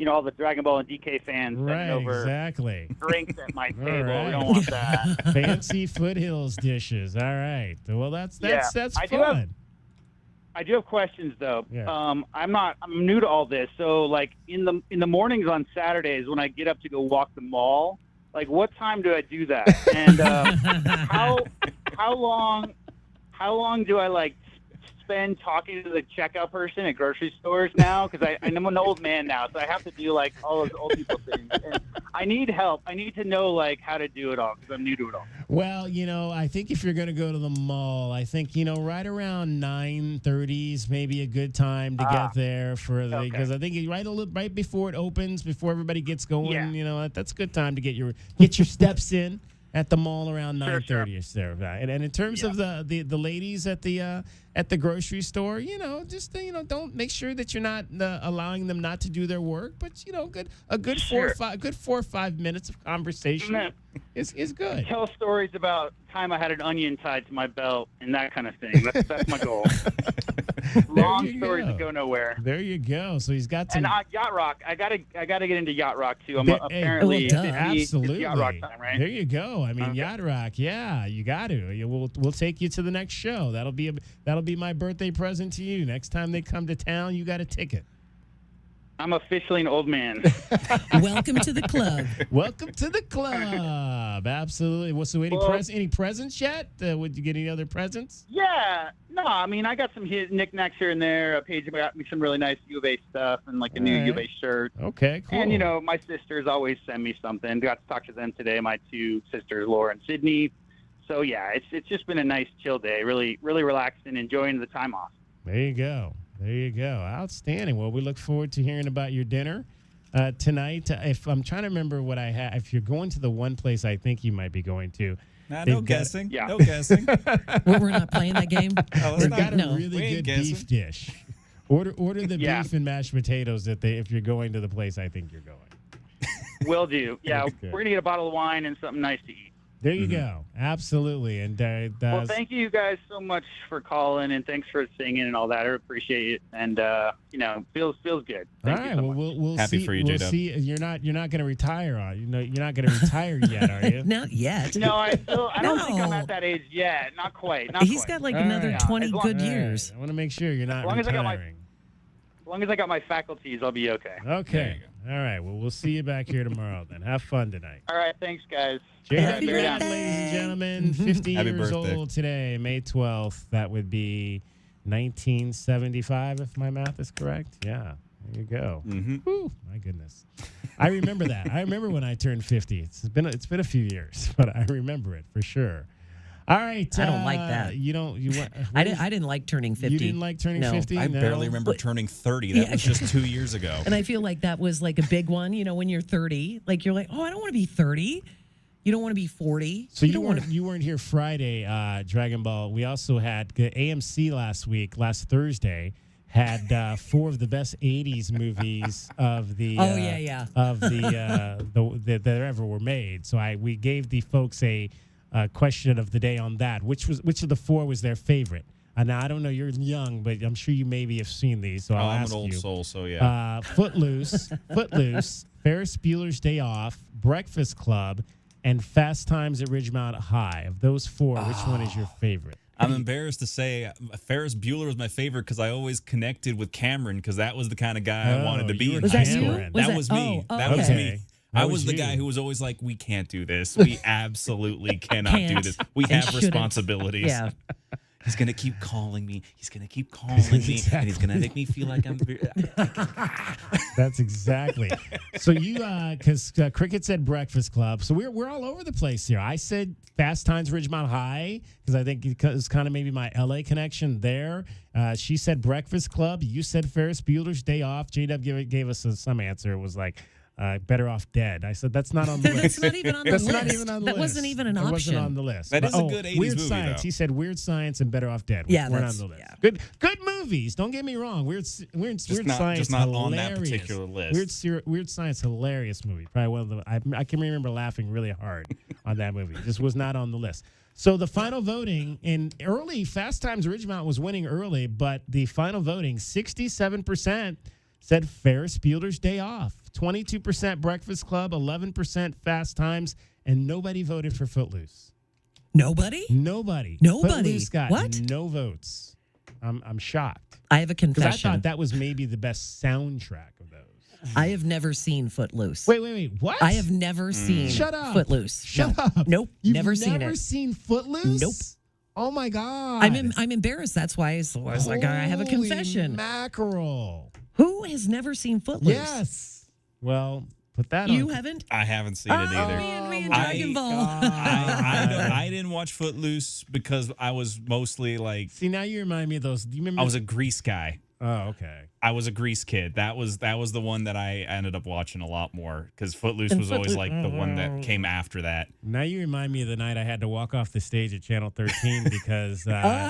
all the Dragon Ball and DK fans sending over Exactly. drinks at my table. right. We don't want that. Fancy Foothills dishes. All right. Well, that's Yeah. fun. I do have questions though. Yeah. I'm new to all this. So like in the mornings on Saturdays when I get up to go walk the mall, like what time do I do that? And how long do I like spend talking to the checkout person at grocery stores now? Because I'm an old man now, so I have to do like all those old people things. And I need help. I need to know like how to do it all because I'm new to it all. Well, I think if you're going to go to the mall, I think, right around 9:30 is maybe a good time to get there because I think right before it opens, before everybody gets going, that's a good time to get your steps in at the mall around 9:30ish there. And in terms of the ladies at the grocery store, don't make sure that you're not allowing them not to do their work, but a good 4 or 5 minutes of conversation is good. Tell stories about time I had an onion tied to my belt and that kind of thing. That's my goal. Long stories that go nowhere. There you go. So he's got some. And Yacht Rock. I gotta get into Yacht Rock too. Apparently absolutely it's Yacht Rock time, right? There you go. I mean, Yacht Rock. Yeah, you got to. We'll take you to the next show. That'll be my birthday present to you. Next time they come to town, you got a ticket. I'm officially an old man. Welcome to the club. Welcome to the club. Absolutely. Well, so any presents yet? Would you get any other presents? Yeah. No, I mean, I got some knickknacks here and there. Paige got me some really nice U of A stuff and like a new U of A shirt. Okay, cool. And, my sisters always send me something. Got to talk to them today, my two sisters, Laura and Sydney. So, yeah, it's just been a nice chill day. Really, really relaxing, enjoying the time off. There you go. Outstanding. Well, we look forward to hearing about your dinner tonight. If I'm trying to remember what I had, if you're going to the one place I think you might be going to, Nah, they've no got- guessing. Yeah. No guessing. We're not playing that game. They've got a No. really We ain't good guessing. beef dish. Order the Yeah. beef and mashed potatoes if you're going to the place I think you're going. Will do. Yeah, Okay. we're gonna get a bottle of wine and something nice to eat. There you go. Absolutely. And Well, thank you guys so much for calling, and thanks for singing and all that. I appreciate it, and feels good. all Thank you right. so Well, much. we'll Happy see. for you, we'll J-Dub. see. You're not going to retire. You're not going to retire yet, are you? Not yet. No, I don't think I'm No. at that age yet. Not quite. He's got like All another right. 20 As long- good All right. years. I want to make sure you're not As long as I got my- retiring. As long as I got my faculties, I'll be okay. Okay. All right. Well, we'll see you back here tomorrow then. Have fun tonight. All right, thanks, guys. J-Dub, Bear down. ladies and gentlemen, 50 Happy years birthday. old today, May 12th. That would be 1975, if my math is correct. Yeah, there you go. Whew, my goodness. I remember that. I remember when I turned 50. It's been a few years, but I remember it for sure. All right. I don't like that. You don't. You want? I didn't like turning 50. You didn't like turning No. 50? I No? barely remember turning 30. That was just 2 years ago. And I feel like that was like a big one. You know, when you're 30, like you're like, oh, I don't want to be 30. You don't want to be 40. So you don't weren't wanna- you weren't here Friday, Dragon Ball. We also had AMC last Thursday had 4 of the best '80s movies of the that ever were made. So we gave the folks a question of the day on that. Which of the 4 was their favorite? Now I don't know. You're young, but I'm sure you maybe have seen these. So I'll I'm ask an old you. soul, so yeah. Footloose, Ferris Bueller's Day Off, Breakfast Club, and Fast Times at Ridgemont High. Of those 4, which one is your favorite? I'm embarrassed to say Ferris Bueller was my favorite because I always connected with Cameron because that was the kind of guy I wanted to you be. were in Was high that you? school. Was That was me. oh, That was okay. me. That I was was the you. guy who was always like, we can't do this. We absolutely cannot do Can't this. We and have shouldn't. responsibilities. Yeah. He's going to keep calling me. He's going to keep calling me. And he's going to make me feel like I'm... That's exactly. So because Cricket said Breakfast Club, so we're all over the place here. I said Fast Times Ridgemont High because I think it's kind of maybe my LA connection there. She said Breakfast Club. You said Ferris Bueller's Day Off. J-Dub gave us some answer. It was like Better Off Dead. I said that's not on the list. That's not even on the That's list. not even on the That list. wasn't even an It option. wasn't on the list. That But, is a good 80s Weird movie, Science. though. He said Weird Science and Better Off Dead. Yeah, weren't on that's- the list. yeah. Good movies. Don't get me wrong. Weird Science. just not on that hilarious. particular list. Weird Science, hilarious movie. Probably one of the. I can remember laughing really hard on that movie. Just was not on the list. So the final voting in early Fast Times Ridgemont was winning early, but the final voting 67% said Ferris Bueller's Day Off, 22% Breakfast Club, 11% Fast Times, and nobody voted for Footloose. Nobody? Nobody. Footloose got What? no votes. I'm shocked. I have a Because I confession. thought that was maybe the best soundtrack of those. I have never seen Footloose. Wait. What? I have never seen Shut up. Footloose. Shut No. up. Nope. You've never seen it. seen Footloose? Nope. Oh my God. I'm embarrassed. That's why I was like, I have a Holy confession. Mackerel. Who has never seen Footloose? Yes. Well, put that on. You haven't? I haven't seen it either. Me and Dragon Ball. I didn't watch Footloose because I was mostly like... See, now you remind me of those. Do you remember? I was a Grease guy. Oh, okay. I was a Grease kid. That was the one that I ended up watching a lot more because Footloose was always like the one that came after that. Now you remind me of the night I had to walk off the stage at Channel 13 because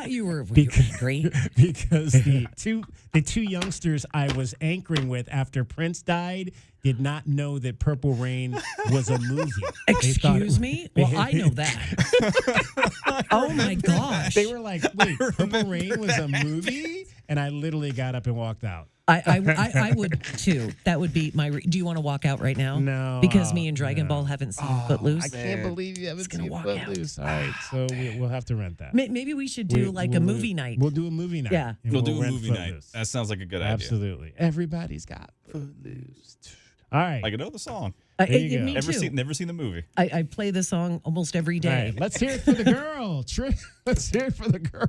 You were great. because the two youngsters I was anchoring with after Prince died did not know that Purple Rain was a movie. Excuse me? Well, I know that. Oh my gosh. They were like, "Wait, Purple Rain was a movie?" And I literally got up and walked out. I would too. That would be my. Do you want to walk out right now? No, Because me and Dragon Ball haven't seen Footloose. I can't believe you haven't seen walk Footloose. All right, so we'll have to rent that. Maybe we should do a movie night. We'll do a movie night. Yeah. and We'll do a rent movie night. Footloose. That sounds like a good idea. Absolutely. Everybody's got Footloose. All right. I can know the song. There you go. Me Never too. seen the movie. I play the song almost every All day. right, let's hear it for the girl. Let's hear it for the girl.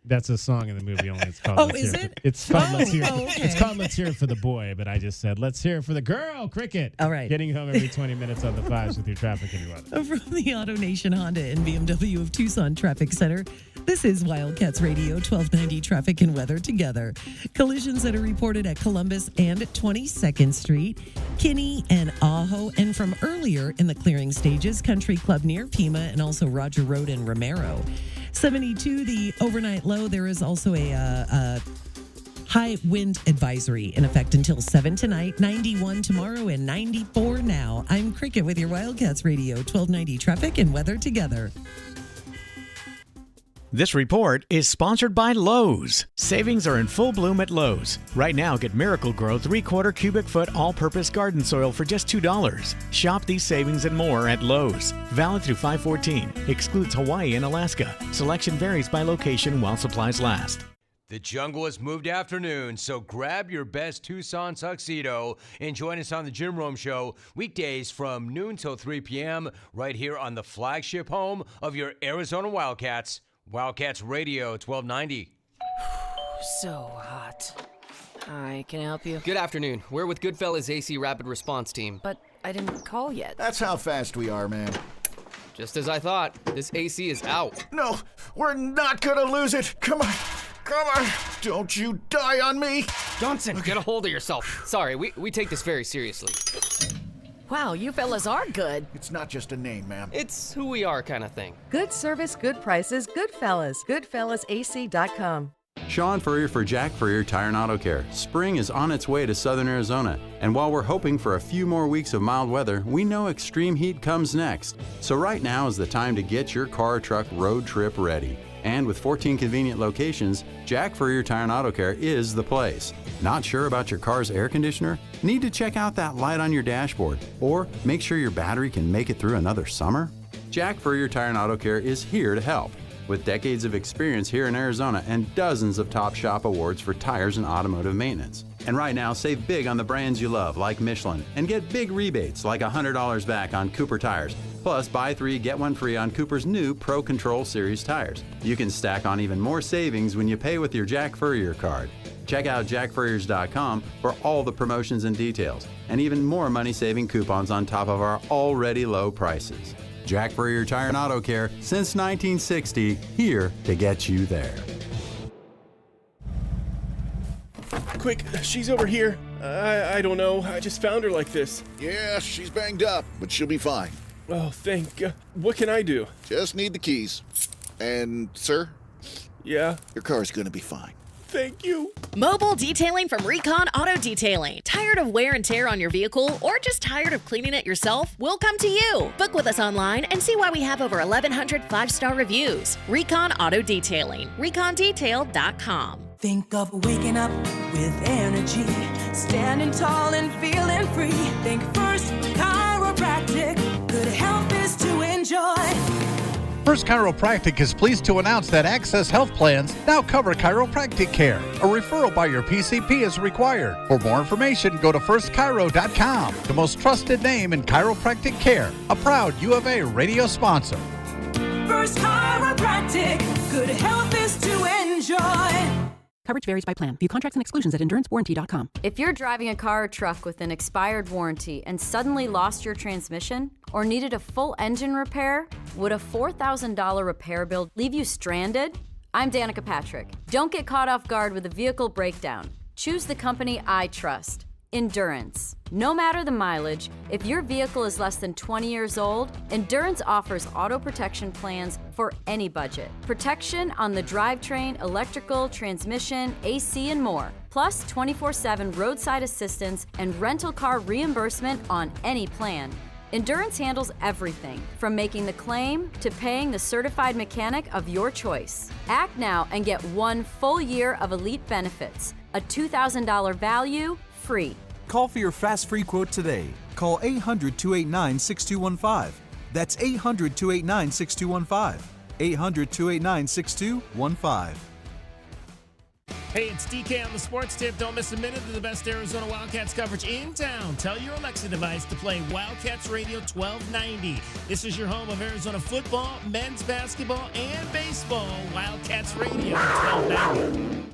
That's a song in the movie only. It's called. Oh, Let's is Hear it? It's called Let's Hear. okay. It's called Let's Hear It for the Boy, but I just said Let's Hear It for the Girl. Cricket. All right. Getting home every 20 minutes on the fives with your traffic and your weather. From the Auto Nation Honda and BMW of Tucson Traffic Center, This is Wildcats Radio 1290 Traffic and Weather Together. Collisions that are reported at Columbus and 22nd Street, Kinney and Ajo, and from earlier in the clearing stages, Country Club near Pima and also Roger Road and Romero. 72, the overnight low. There is also a high wind advisory in effect until 7 tonight, 91 tomorrow, and 94 now. I'm Cricket with your Wildcats Radio 1290 Traffic and Weather Together. This report is sponsored by Lowe's. Savings are in full bloom at Lowe's. Right now, get Miracle Grow 3/4 cubic foot all-purpose garden soil for just $2. Shop these savings and more at Lowe's. Valid through 5/14. Excludes Hawaii and Alaska. Selection varies by location while supplies last. The jungle has moved afternoon, so grab your best Tucson tuxedo and join us on the Jim Rome Show weekdays from noon till 3 p.m. right here on the flagship home of your Arizona Wildcats, Wildcats Radio 1290. So hot. Hi, can I help you? Good afternoon. We're with Goodfellas AC Rapid Response Team. But I didn't call yet. That's how fast we are, man. Just as I thought, this AC is out. No, we're not gonna lose it. Come on. Come on. Don't you die on me. Johnson, get a hold of yourself. Sorry, we take this very seriously. Wow, you fellas are good. It's not just a name, ma'am. It's who we are kind of thing. Good service, good prices, Goodfellas. GoodfellasAC.com. Sean Furrier for Jack Furrier Tire and Auto Care. Spring is on its way to southern Arizona, and while we're hoping for a few more weeks of mild weather, we know extreme heat comes next. So right now is the time to get your car or truck road trip ready. And with 14 convenient locations, Jack Furrier Tire and Auto Care is the place. Not sure about your car's air conditioner? Need to check out that light on your dashboard? Or make sure your battery can make it through another summer? Jack Furrier Tire and Auto Care is here to help. With decades of experience here in Arizona and dozens of top shop awards for tires and automotive maintenance. And right now, save big on the brands you love, like Michelin, and get big rebates like $100 back on Cooper tires. Plus, buy 3, get 1 free on Cooper's new Pro Control Series tires. You can stack on even more savings when you pay with your Jack Furrier card. Check out jackfurriers.com for all the promotions and details, and even more money-saving coupons on top of our already low prices. Jack Furrier Tire and Auto Care, since 1960, here to get you there. Quick, she's over here. I don't know. I just found her like this. Yeah, she's banged up, but she'll be fine. Oh, thank God. What can I do? Just need the keys. And, sir? Yeah? Your car's gonna be fine. Thank you. Mobile detailing from Recon Auto Detailing. Tired of wear and tear on your vehicle or just tired of cleaning it yourself? We'll come to you. Book with us online and see why we have over 1,100 5-star reviews. Recon Auto Detailing. ReconDetail.com. Think of waking up with energy, standing tall and feeling free. Think First Chiropractic. Good health is to enjoy. First Chiropractic is pleased to announce that Access Health Plans now cover chiropractic care. A referral by your PCP is required. For more information, go to firstchiro.com, the most trusted name in chiropractic care. A proud U of A radio sponsor. First Chiropractic. Good health is to enjoy. Coverage varies by plan. View contracts and exclusions at endurancewarranty.com. If you're driving a car or truck with an expired warranty and suddenly lost your transmission or needed a full engine repair, would a $4,000 repair bill leave you stranded? I'm Danica Patrick. Don't get caught off guard with a vehicle breakdown. Choose the company I trust. Endurance. No matter the mileage, if your vehicle is less than 20 years old, Endurance offers auto protection plans for any budget. Protection on the drivetrain, electrical, transmission, AC, and more. Plus 24/7 roadside assistance and rental car reimbursement on any plan. Endurance handles everything, from making the claim to paying the certified mechanic of your choice. Act now and get 1 full year of elite benefits. A $2,000 value, free. Call for your fast free quote today. Call 800-289-6215. That's 800-289-6215. 800-289-6215. Hey, it's DK on the Sports Tip. Don't miss a minute of the best Arizona Wildcats coverage in town. Tell your Alexa device to play Wildcats Radio 1290. This is your home of Arizona football, men's basketball, and baseball. Wildcats Radio 1290.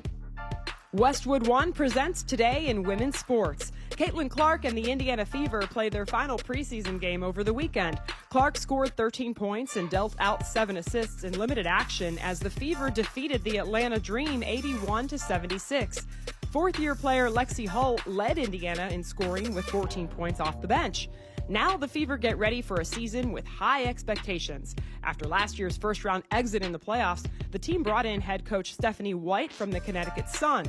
Westwood One presents Today in Women's Sports. Caitlin Clark and the Indiana Fever played their final preseason game over the weekend. Clark scored 13 points and dealt out 7 assists in limited action as the Fever defeated the Atlanta Dream 81-76. Fourth-year player Lexi Hull led Indiana in scoring with 14 points off the bench. Now the Fever get ready for a season with high expectations. After last year's first-round exit in the playoffs, the team brought in head coach Stephanie White from the Connecticut Sun.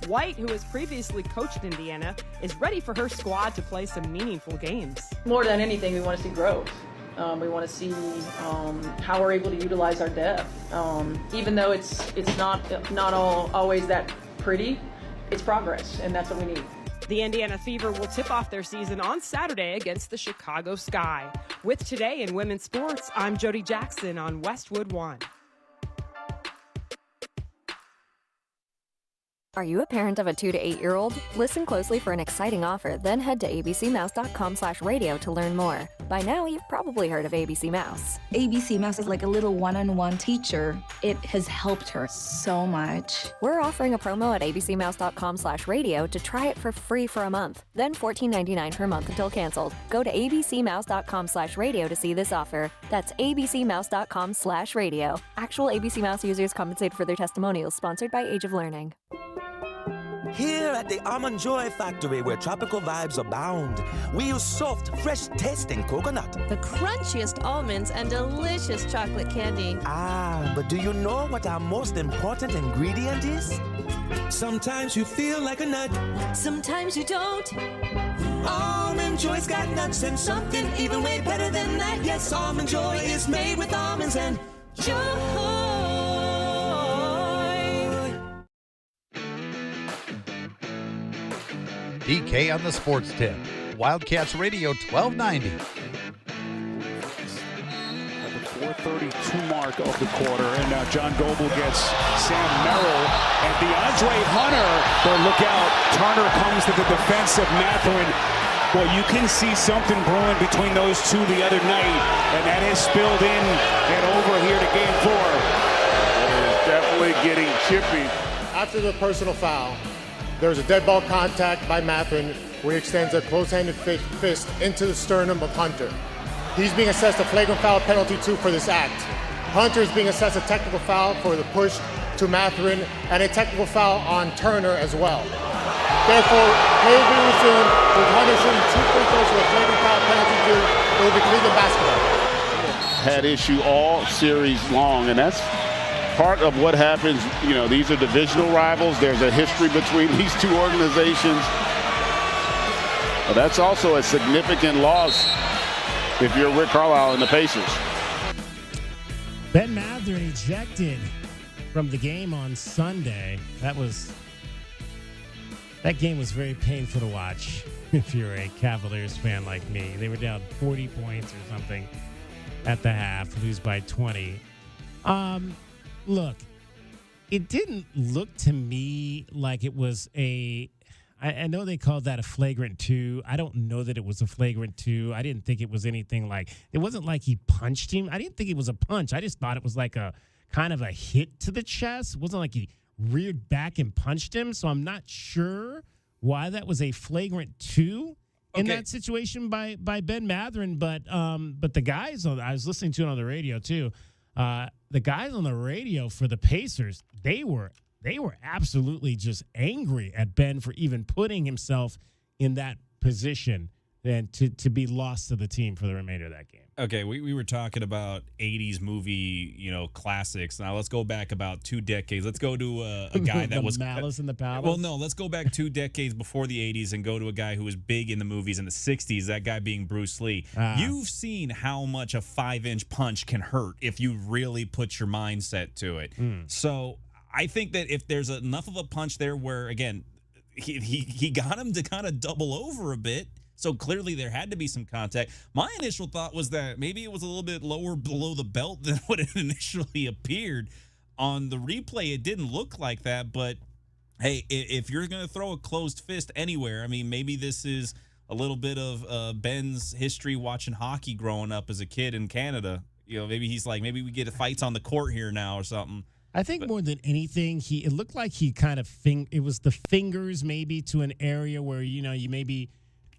White, who has previously coached Indiana, is ready for her squad to play some meaningful games. More than anything, we want to see growth. We want to see how we're able to utilize our depth. Even though it's not always that pretty, it's progress, and that's what we need. The Indiana Fever will tip off their season on Saturday against the Chicago Sky. With Today in Women's Sports, I'm Jody Jackson on Westwood One. Are you a parent of a 2 to 8-year-old? Listen closely for an exciting offer, then head to abcmouse.com/radio to learn more. By now, you've probably heard of ABC Mouse. ABC Mouse is like a little one-on-one teacher. It has helped her so much. We're offering a promo at abcmouse.com/radio to try it for free for a month, then $14.99 per month until canceled. Go to abcmouse.com/radio to see this offer. That's abcmouse.com/radio. Actual ABC Mouse users compensated for their testimonials, sponsored by Age of Learning. Here at the Almond Joy Factory, where tropical vibes abound, we use soft, fresh-tasting coconut. The crunchiest almonds and delicious chocolate candy. Ah, but do you know what our most important ingredient is? Sometimes you feel like a nut. Sometimes you don't. Almond Joy's got nuts and something even way better than that. Yes, Almond Joy is made with almonds and joy. DK on the sports tip. Wildcats Radio 1290. At the 4:32 mark of the quarter, and now John Goble gets Sam Merrill and DeAndre Hunter. But look out, Turner comes to the defense of Matherin. Well, you can see something brewing between those two the other night, and that has spilled in and over here to game 4. It is definitely getting chippy. After the personal foul, there was a dead ball contact by Matherin where he extends a close-handed fist into the sternum of Hunter. He's being assessed a flagrant foul penalty too for this act. Hunter is being assessed a technical foul for the push to Matherin and a technical foul on Turner as well. Therefore, play will be resumed with Hunter shooting 2 free throws for a flagrant foul penalty due. It will be Cleveland basketball. Had issue all series long, and that's part of what happens. You know, these are divisional rivals. There's a history between these two organizations. But that's also a significant loss if you're Rick Carlisle and the Pacers. Ben Matherin ejected from the game on Sunday. That game was very painful to watch if you're a Cavaliers fan like me. They were down 40 points or something at the half, lose by 20. Look, it didn't look to me like it was I know they called that a flagrant 2. I don't know that it was a flagrant 2. I didn't think it was anything like, it wasn't like he punched him. I didn't think it was a punch. I just thought it was like a kind of a hit to the chest. It wasn't like he reared back and punched him. So I'm not sure why that was a flagrant 2 in that situation by Ben Matherin. But the guys, I was listening to it on the radio too. The guys on the radio for the Pacers, they were absolutely just angry at Ben for even putting himself in that position and to be lost to the team for the remainder of that game. Okay, we were talking about 80s movie, classics. Now let's go back about 2 decades. Let's go to a guy that was Malice in the Palace. Well, no, let's go back 2 decades before the 80s and go to a guy who was big in the movies in the 60s, that guy being Bruce Lee. You've seen how much a 5-inch punch can hurt if you really put your mindset to it. So I think that if there's enough of a punch there where, again, he got him to kind of double over a bit, so clearly there had to be some contact. My initial thought was that maybe it was a little bit lower below the belt than what it initially appeared. On the replay, it didn't look like that, but hey, if you're going to throw a closed fist anywhere, I mean, maybe this is a little bit of Ben's history watching hockey growing up as a kid in Canada. Maybe he's like, maybe we get fights on the court here now or something. I think more than anything, it looked like he kind of it was the fingers maybe to an area where, you maybe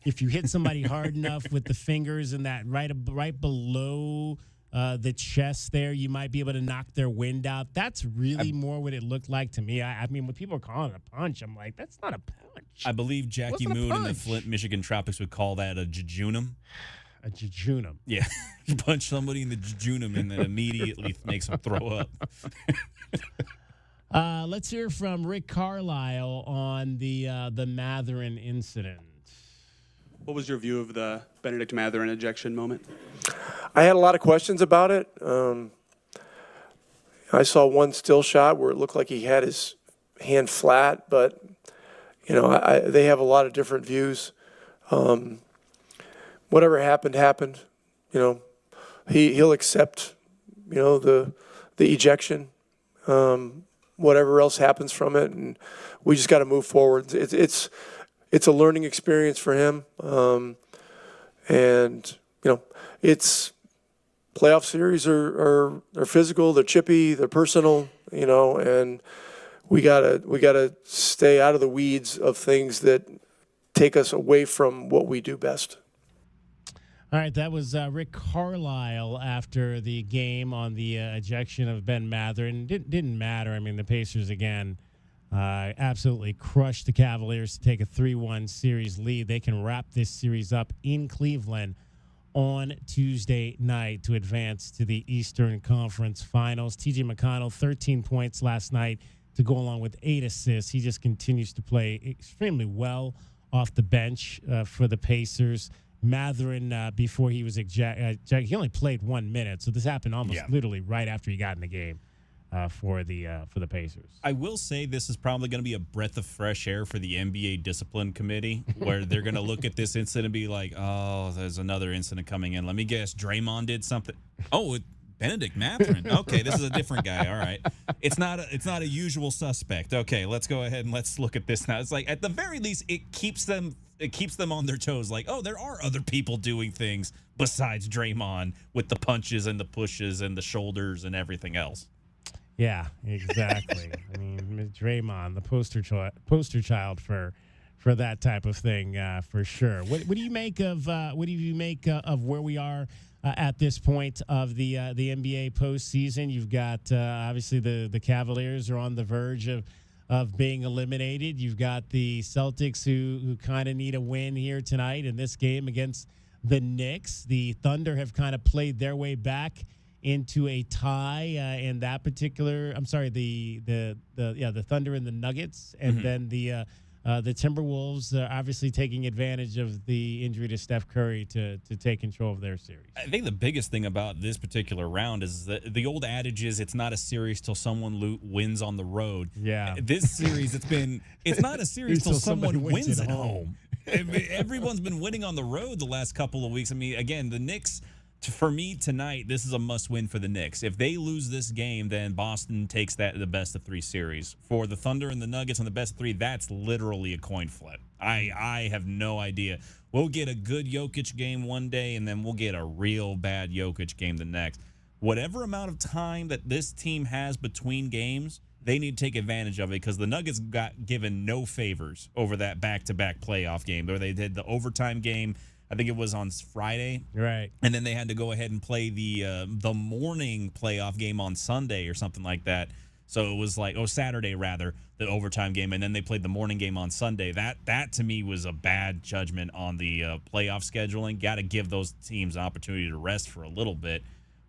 if you hit somebody hard enough with the fingers and that right below the chest there, you might be able to knock their wind out. That's really more what it looked like to me. I mean, when people are calling it a punch, I'm like, that's not a punch. I believe Jackie Moon in the Flint, Michigan tropics would call that a jejunum. A jejunum. Yeah. You punch somebody in the jejunum and then immediately makes them throw up. Let's hear from Rick Carlisle on the Mathurin incident. What was your view of the Benedict Mathurin ejection moment? I had a lot of questions about it. I saw one still shot where it looked like he had his hand flat, but they have a lot of different views. Whatever happened, happened. He'll accept, the ejection. Whatever else happens from it, and we just got to move forward. It's a learning experience for him, and it's playoff series are physical, they're chippy, they're personal, and we gotta stay out of the weeds of things that take us away from what we do best. All right, that was Rick Carlisle after the game on the ejection of Ben Mathurin. Didn't matter. I mean, the Pacers, again, absolutely crushed the Cavaliers to take a 3-1 series lead. They can wrap this series up in Cleveland on Tuesday night to advance to the Eastern Conference Finals. T.J. McConnell, 13 points last night to go along with 8 assists. He just continues to play extremely well off the bench for the Pacers. Mathurin, before he was ejected, he only played 1 minute, so this happened almost literally right after he got in the game for the Pacers. I will say this is probably going to be a breath of fresh air for the NBA Discipline Committee, where they're going to look at this incident and be like, "Oh, there's another incident coming in. Let me guess, Draymond did something." Oh, Benedict Mathurin. Okay, this is a different guy. All right, it's not a usual suspect. Okay, let's go ahead and let's look at this now. It's like at the very least, it keeps them on their toes. Like, oh, there are other people doing things besides Draymond with the punches and the pushes and the shoulders and everything else. Yeah, exactly. I mean, Draymond, the poster child for that type of thing, for sure. What do you make of where we are at this point of the NBA postseason? You've got obviously the Cavaliers are on the verge of being eliminated. You've got the Celtics who kind of need a win here tonight in this game against the Knicks. The Thunder have kind of played their way back into a tie in that particular. I'm sorry, the Thunder and the Nuggets, and then the Timberwolves obviously taking advantage of the injury to Steph Curry to take control of their series. I think the biggest thing about this particular round is that the old adage is it's not a series till someone wins on the road. Yeah. This series, it's not a series till someone wins at home. Everyone's been winning on the road the last couple of weeks. I mean, again, the Knicks, for me tonight, this is a must-win for the Knicks. If they lose this game, then Boston takes the best-of-3 series. For the Thunder and the Nuggets on the best-of-3, that's literally a coin flip. I have no idea. We'll get a good Jokic game one day, and then we'll get a real bad Jokic game the next. Whatever amount of time that this team has between games, they need to take advantage of it, because the Nuggets got given no favors over that back-to-back playoff game, where they did the overtime game. I think it was on Friday. Right. And then they had to go ahead and play the morning playoff game on Sunday or something like that. So it was like, Saturday rather, the overtime game. And then they played the morning game on Sunday. That to me was a bad judgment on the playoff scheduling. Got to give those teams an opportunity to rest for a little bit.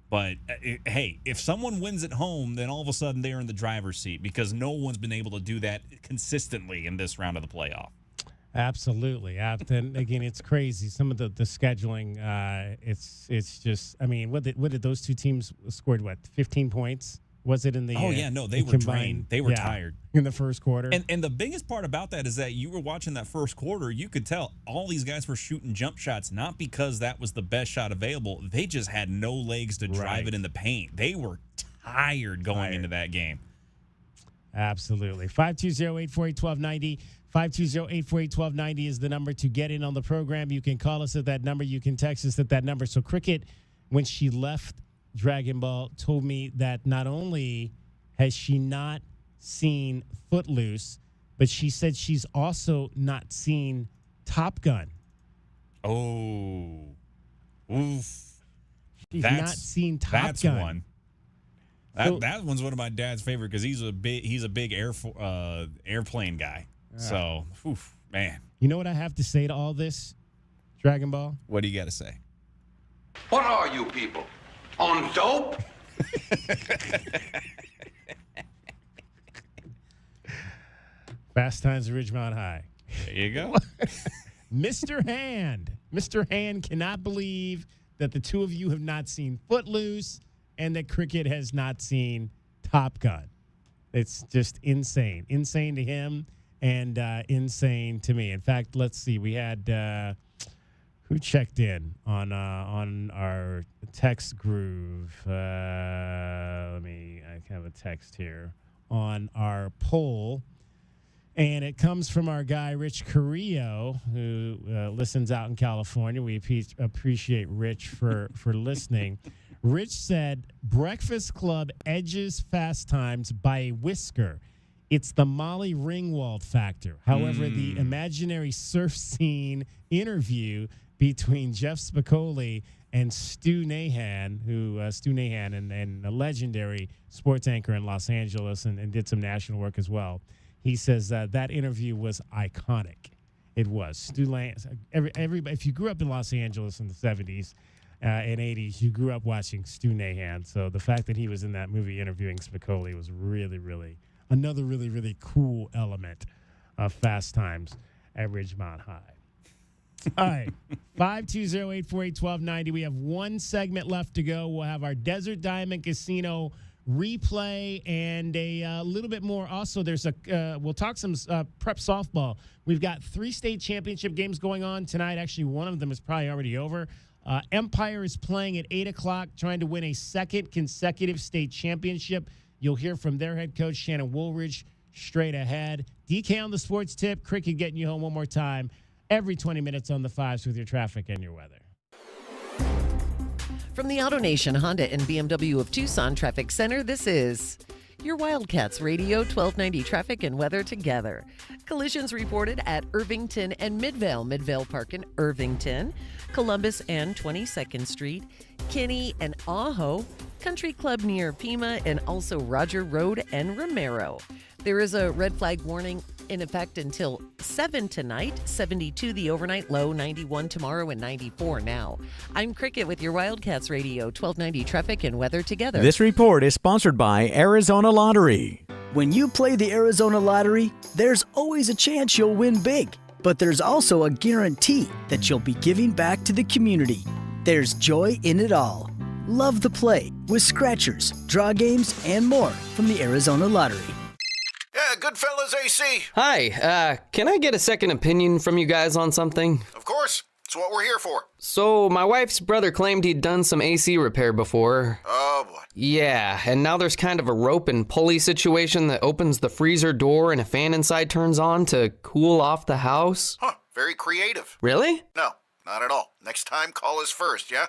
But, hey, if someone wins at home, then all of a sudden they're in the driver's seat, because no one's been able to do that consistently in this round of the playoff. Absolutely. And again, it's crazy. Some of the scheduling, it's just. I mean, what did those two teams scored? 15 points? Was it in the? Oh yeah, no, they were drained. They were tired in the first quarter. And the biggest part about that is that you were watching that first quarter. You could tell all these guys were shooting jump shots, not because that was the best shot available. They just had no legs to drive it in the paint. They were tired going into that game. Absolutely. 520-848-1290. 520-848-1290 is the number to get in on the program. You can call us at that number. You can text us at that number. So Cricket, when she left Dragon Ball, told me that not only has she not seen Footloose, but she said she's also not seen Top Gun. Oh. Oof. She's not seen Top Gun. That's one. That one's one of my dad's favorite because he's a big airplane guy. So, oof, man. You know what I have to say to all this, Dragon Ball? What do you got to say? What are you people? On dope? Fast Times at Ridgemont High. There you go. Mr. Hand cannot believe that the two of you have not seen Footloose and that Cricket has not seen Top Gun. It's just insane. Insane to him and insane to me. In fact, let's see. We had who checked in on our text groove. I have a text here on our poll. And it comes from our guy, Rich Carrillo, who listens out in California. We appreciate Rich for listening. Rich said, Breakfast Club edges Fast Times by a whisker. It's the Molly Ringwald factor. However, the imaginary surf scene interview between Jeff Spicoli and Stu Nahan, and a legendary sports anchor in Los Angeles and did some national work as well. He says that interview was iconic. It was. Stu Nahan, everybody, if you grew up in Los Angeles in the 70s and 80s, you grew up watching Stu Nahan. So the fact that he was in that movie interviewing Spicoli was another really cool element of Fast Times at Ridgemont High. All right, 520-848-1290. We have one segment left to go. We'll have our Desert Diamond Casino replay and a little bit more. Also, there's we'll talk some prep softball. We've got 3 state championship games going on tonight. Actually, one of them is probably already over. Empire is playing at 8 o'clock, trying to win a second consecutive state championship. You'll hear from their head coach, Shannon Woolridge, straight ahead. DK on the sports tip. Cricket getting you home one more time every 20 minutes on the fives with your traffic and your weather. From the AutoNation Honda and BMW of Tucson Traffic Center, this is your Wildcats Radio 1290 traffic and weather together. Collisions reported at Irvington and Midvale Park in Irvington, Columbus and 22nd Street, Kinney and Ajo, Country Club near Pima, and also Roger Road and Romero. There is a red flag warning in effect until 7 tonight, 72 the overnight low, 91 tomorrow, and 94 now. I'm Cricket with your Wildcats Radio 1290 traffic and weather together. This report is sponsored by Arizona Lottery. When you play the Arizona Lottery, there's always a chance you'll win big, but there's also a guarantee that you'll be giving back to the community. There's joy in it all. Love the play with scratchers, draw games, and more from the Arizona Lottery. Yeah, Goodfellas AC. Hi, can I get a second opinion from you guys on something? Of course. It's what we're here for. So, my wife's brother claimed he'd done some AC repair before. Oh, boy. Yeah, and now there's kind of a rope and pulley situation that opens the freezer door and a fan inside turns on to cool off the house. Huh, very creative. Really? No, not at all. Next time, call us first, yeah?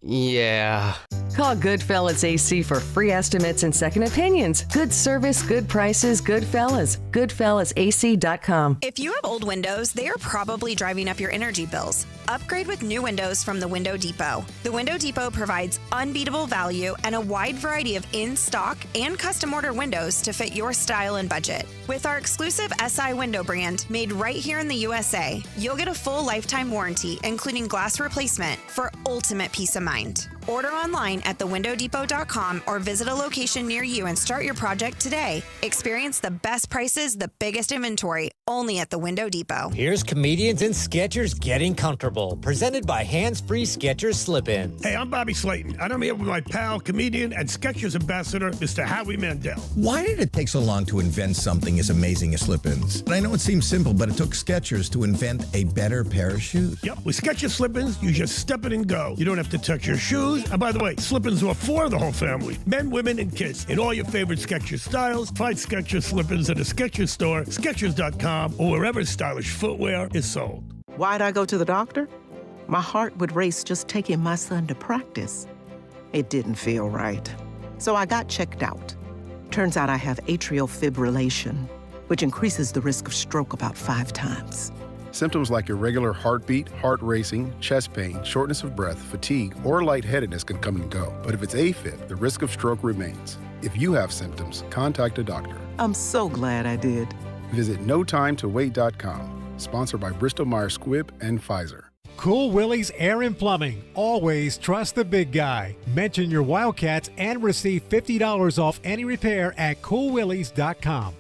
Yeah. Call Goodfellas AC for free estimates and second opinions. Good service, good prices, Goodfellas. GoodfellasAC.com. If you have old windows, they are probably driving up your energy bills. Upgrade with new windows from the Window Depot. The Window Depot provides unbeatable value and a wide variety of in-stock and custom order windows to fit your style and budget. With our exclusive SI window brand made right here in the USA, you'll get a full lifetime warranty, including glass replacement, for ultimate peace of mind. Order online at thewindowdepot.com or visit a location near you and start your project today. Experience the best prices, the biggest inventory, only at the Window Depot. Here's Comedians and Sketchers Getting Comfortable, presented by Hands Free Skechers Slip-Ins. Hey, I'm Bobby Slayton, and I'm here with my pal, comedian, and Skechers ambassador, Mr. Howie Mandel. Why did it take so long to invent something as amazing as slip-ins? I know it seems simple, but it took Skechers to invent a better pair of shoes. Yep, with Skechers slip-ins, you just step it and go. You don't have to touch your shoes. And by the way, slip-ins are for the whole family. Men, women, and kids. In all your favorite Skechers styles, find Skechers slip-ins at a Skechers store, Skechers.com, or wherever stylish footwear is sold. Why'd I go to the doctor? My heart would race just taking my son to practice. It didn't feel right. So I got checked out. Turns out I have atrial fibrillation, which increases the risk of stroke about 5 times. Symptoms like irregular heartbeat, heart racing, chest pain, shortness of breath, fatigue, or lightheadedness can come and go. But if it's AFib, the risk of stroke remains. If you have symptoms, contact a doctor. I'm so glad I did. Visit notimetowait.com. Sponsored by Bristol-Myers Squibb and Pfizer. Cool Willie's Air and Plumbing. Always trust the big guy. Mention your Wildcats and receive $50 off any repair at coolwillies.com.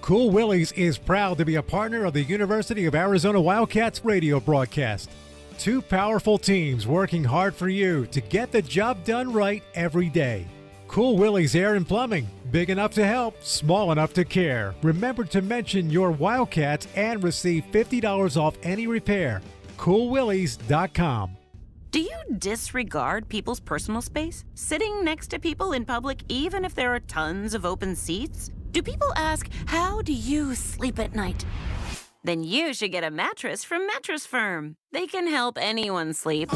Cool Willie's is proud to be a partner of the University of Arizona Wildcats radio broadcast. Two powerful teams working hard for you to get the job done right every day. Cool Willie's Air and Plumbing. Big enough to help, small enough to care. Remember to mention your Wildcats and receive $50 off any repair. CoolWillies.com. Do you disregard people's personal space? Sitting next to people in public, even if there are tons of open seats? Do people ask, how do you sleep at night? Then you should get a mattress from Mattress Firm. They can help anyone sleep.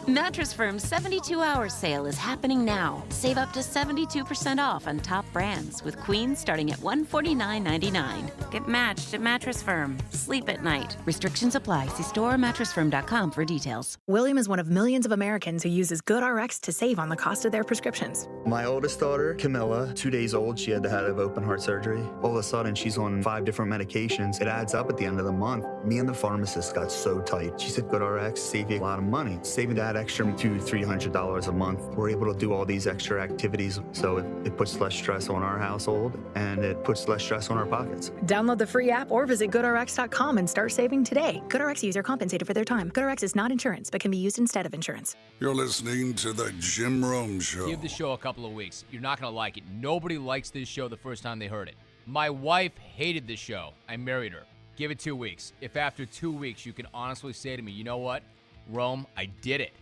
Mattress Firm's 72-hour sale is happening now. Save up to 72% off on top brands, with queens starting at $149.99. Get matched at Mattress Firm. Sleep at night. Restrictions apply. See store or mattressfirm.com for details. William is one of millions of Americans who uses GoodRx to save on the cost of their prescriptions. My oldest daughter, Camilla, 2 days old, she had to have open heart surgery. All of a sudden, she's on 5 different medications. It adds up at the end of the month. Me and the pharmacist got so tight. She said, GoodRx save you a lot of money. Saving that extra $200-300 a month. We're able to do all these extra activities, so it puts less stress on our household and it puts less stress on our pockets. Download the free app or visit GoodRx.com and start saving today. GoodRx user compensated for their time. GoodRx is not insurance, but can be used instead of insurance. You're listening to the Jim Rome Show. Give the show a couple of weeks. You're not going to like it. Nobody likes this show the first time they heard it. My wife hated this show. I married her. Give it 2 weeks. If after 2 weeks you can honestly say to me, you know what, Rome, I did it.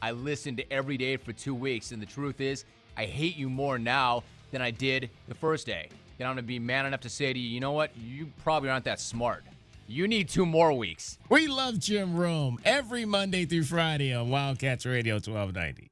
I listened every day for 2 weeks, and the truth is, I hate you more now than I did the first day. Then I'm going to be man enough to say to you, you know what? You probably aren't that smart. You need 2 more weeks. We love Jim Rome every Monday through Friday on Wildcats Radio 1290.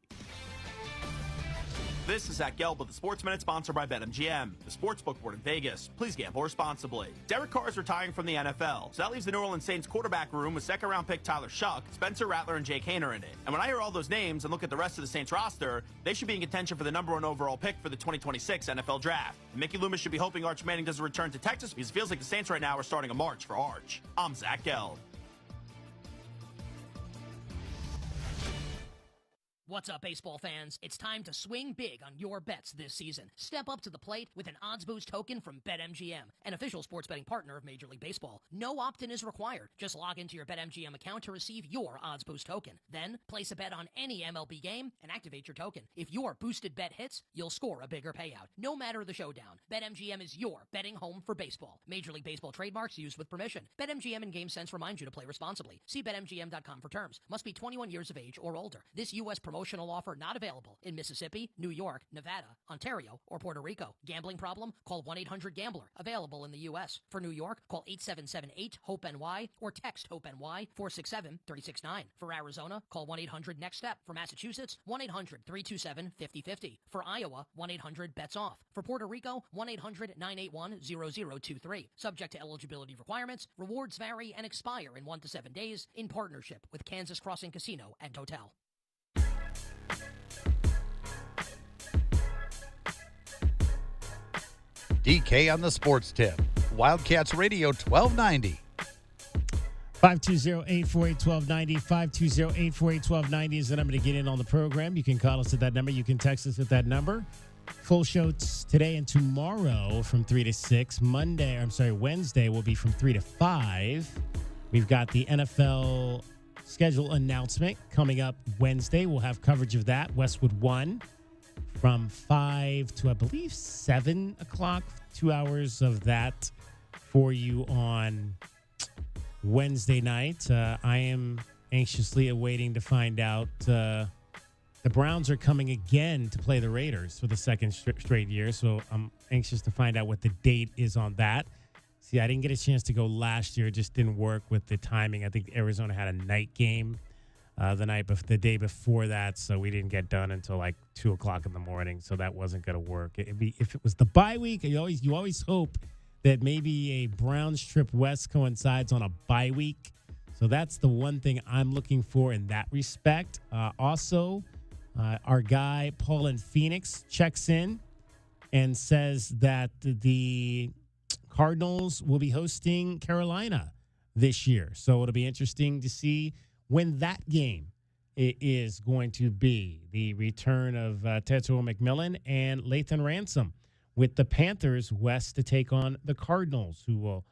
This is Zach Gelb with the Sports Minute, sponsored by BetMGM, the sportsbook board in Vegas. Please gamble responsibly. Derek Carr is retiring from the NFL, so that leaves the New Orleans Saints quarterback room with second-round pick Tyler Shuck, Spencer Rattler, and Jake Haener in it. And when I hear all those names and look at the rest of the Saints roster, they should be in contention for the #1 overall pick for the 2026 NFL Draft. And Mickey Loomis should be hoping Arch Manning doesn't return to Texas, because it feels like the Saints right now are starting a march for Arch. I'm Zach Gelb. What's up, baseball fans? It's time to swing big on your bets this season. Step up to the plate with an odds boost token from BetMGM, an official sports betting partner of Major League Baseball. No opt-in is required. Just log into your BetMGM account to receive your odds boost token. Then, place a bet on any MLB game and activate your token. If your boosted bet hits, you'll score a bigger payout. No matter the showdown, BetMGM is your betting home for baseball. Major League Baseball trademarks used with permission. BetMGM and GameSense remind you to play responsibly. See BetMGM.com for terms. Must be 21 years of age or older. This U.S. promotional offer not available in Mississippi, New York, Nevada, Ontario, or Puerto Rico. Gambling problem? Call 1-800-GAMBLER. Available in the U.S. For New York, call 877-8-HOPE-NY or text HOPE-NY 467-369. For Arizona, call 1-800-NEXT-STEP. For Massachusetts, 1-800-327-5050. For Iowa, 1-800-BETS-OFF. For Puerto Rico, 1-800-981-0023. Subject to eligibility requirements. Rewards vary and expire in 1 to 7 days in partnership with Kansas Crossing Casino and Hotel. DK on the sports tip. Wildcats Radio 1290. 520-848-1290. 520-848-1290 is the number to get in on the program. You can call us at that number. You can text us at that number. Full show today and tomorrow from 3 to 6. Wednesday will be from 3 to 5. We've got the NFL schedule announcement coming up Wednesday. We'll have coverage of that. Westwood 1 from 5 to, I believe, 7 o'clock. 2 hours of that for you on Wednesday night. I am anxiously awaiting to find out the Browns are coming again to play the Raiders for the second straight year, so I'm anxious to find out what the date is on that. See, I didn't get a chance to go last year. It just didn't work with the timing. I think Arizona had a night game the day before that, so we didn't get done until like 2 o'clock in the morning, so that wasn't going to work. If it was the bye week, you always hope that maybe a Browns trip west coincides on a bye week. So that's the one thing I'm looking for in that respect. Also, our guy Paul in Phoenix checks in and says that the Cardinals will be hosting Carolina this year. So it'll be interesting to see when that game is going to be. The return of Tetsuo McMillan and Lathan Ransom with the Panthers west to take on the Cardinals, who will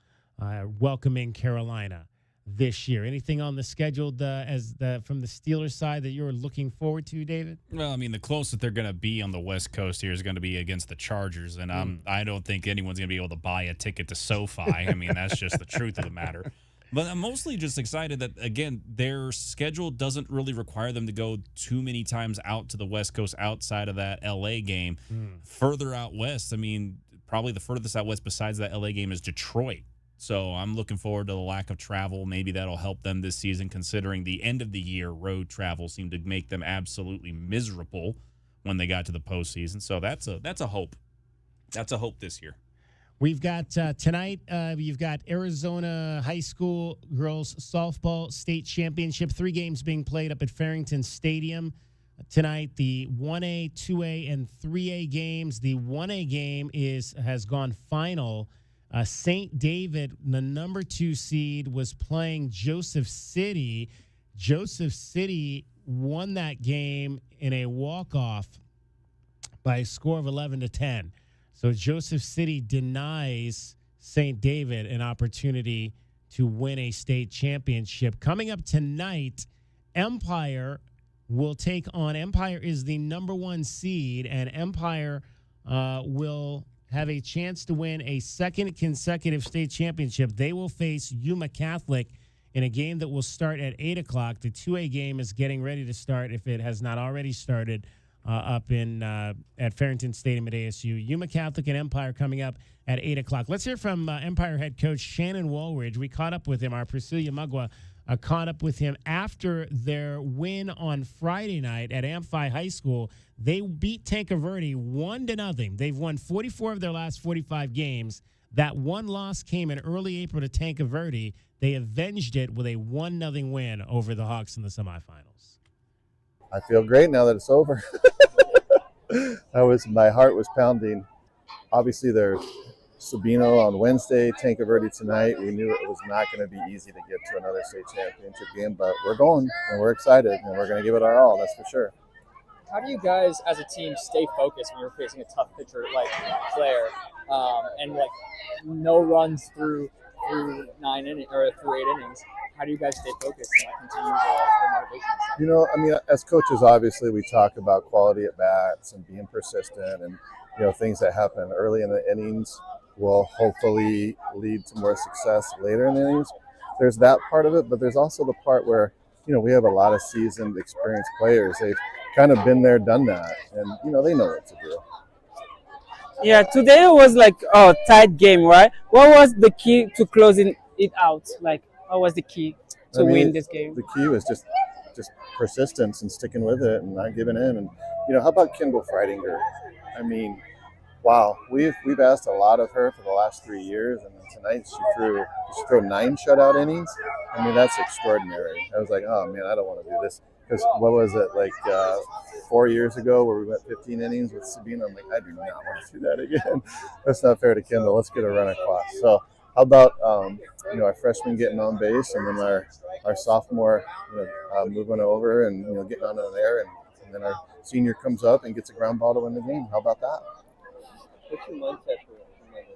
welcome in Carolina this year. Anything on the schedule from the Steelers side that you're looking forward to, David? Well, I mean, the closest they're going to be on the West Coast here is going to be against the Chargers, and I don't think anyone's going to be able to buy a ticket to SoFi. I mean, that's just the truth of the matter. But I'm mostly just excited that, again, their schedule doesn't really require them to go too many times out to the West Coast outside of that L.A. game. Further out west, I mean, probably the furthest out west besides that L.A. game is Detroit. So I'm looking forward to the lack of travel. Maybe that'll help them this season, considering the end of the year road travel seemed to make them absolutely miserable when they got to the postseason. So that's a hope. That's a hope this year. We've got tonight, you've got Arizona High School Girls Softball State Championship. 3 games being played up at Farrington Stadium tonight. The 1A, 2A, and 3A games. The 1A game has gone final. St. David, the number 2 seed, was playing Joseph City. Joseph City won that game in a walk-off by a score of 11-10. So Joseph City denies St. David an opportunity to win a state championship. Coming up tonight, Empire will take on. Empire is the number 1 seed, and Empire will have a chance to win a second consecutive state championship. They will face Yuma Catholic in a game that will start at 8 o'clock. The 2A game is getting ready to start, if it has not already started, up at Farrington Stadium at ASU. Yuma Catholic and Empire coming up at 8 o'clock. Let's hear from Empire head coach Shannon Walridge. We caught up with him. Our Priscilla Mugwa caught up with him after their win on Friday night at Amphi High School. They beat Tanque Verde 1-0. They've won 44 of their last 45 games. That one loss came in early April to Tanque Verde. They avenged it with a 1-0 win over the Hawks in the semifinals. I feel great now that it's over. My heart was pounding. Obviously, there's Sabino on Wednesday, Tanque Verde tonight. We knew it was not going to be easy to get to another state championship game, but we're going and we're excited and we're going to give it our all. That's for sure. How do you guys, as a team, stay focused when you're facing a tough pitcher like Claire, and like no runs through 9 innings or through 8 innings? How do you guys stay focused and continue the motivations? You know, I mean, as coaches, obviously, we talk about quality at bats and being persistent, and things that happen early in the innings will hopefully lead to more success later in the innings. There's that part of it, but there's also the part where we have a lot of seasoned, experienced players. They've kind of been there, done that, and they know what to do. Yeah, today was like a tight game, right? What was the key to closing it out? Like, what was the key to win this game? The key was just persistence and sticking with it and not giving in. And how about Kendall Freidinger? I mean, wow, we've asked a lot of her for the last 3 years, and tonight she threw 9 shutout innings. I mean, that's extraordinary. I was like, oh man, I don't want to do this. Because what was it, like 4 years ago where we went 15 innings with Sabina? I'm like, I do not want to do that again. That's not fair to Kendall. Let's get a run across. So how about our freshman getting on base, and then our sophomore moving over and getting on there, and then our senior comes up and gets a ground ball to win the game. How about that? What's your mindset for it?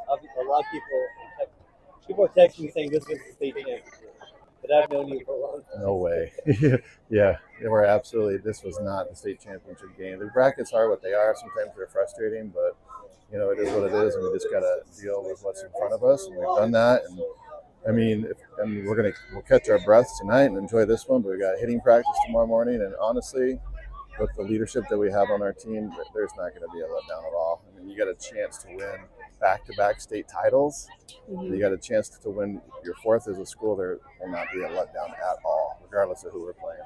A lot of people are texting saying this was the state championship, but I've known you for a long time. No way. Yeah, this was not the state championship game. The brackets are what they are. Sometimes they're frustrating, but it is what it is, and we just got to deal with what's in front of us, and we've done that. And I mean, we'll catch our breaths tonight and enjoy this one, but we got hitting practice tomorrow morning, and honestly, with the leadership that we have on our team, there's not going to be a letdown at all. I mean, you got a chance to win back-to-back state titles. You got a chance to win your 4th as a school. There will not be a letdown at all, regardless of who we're playing.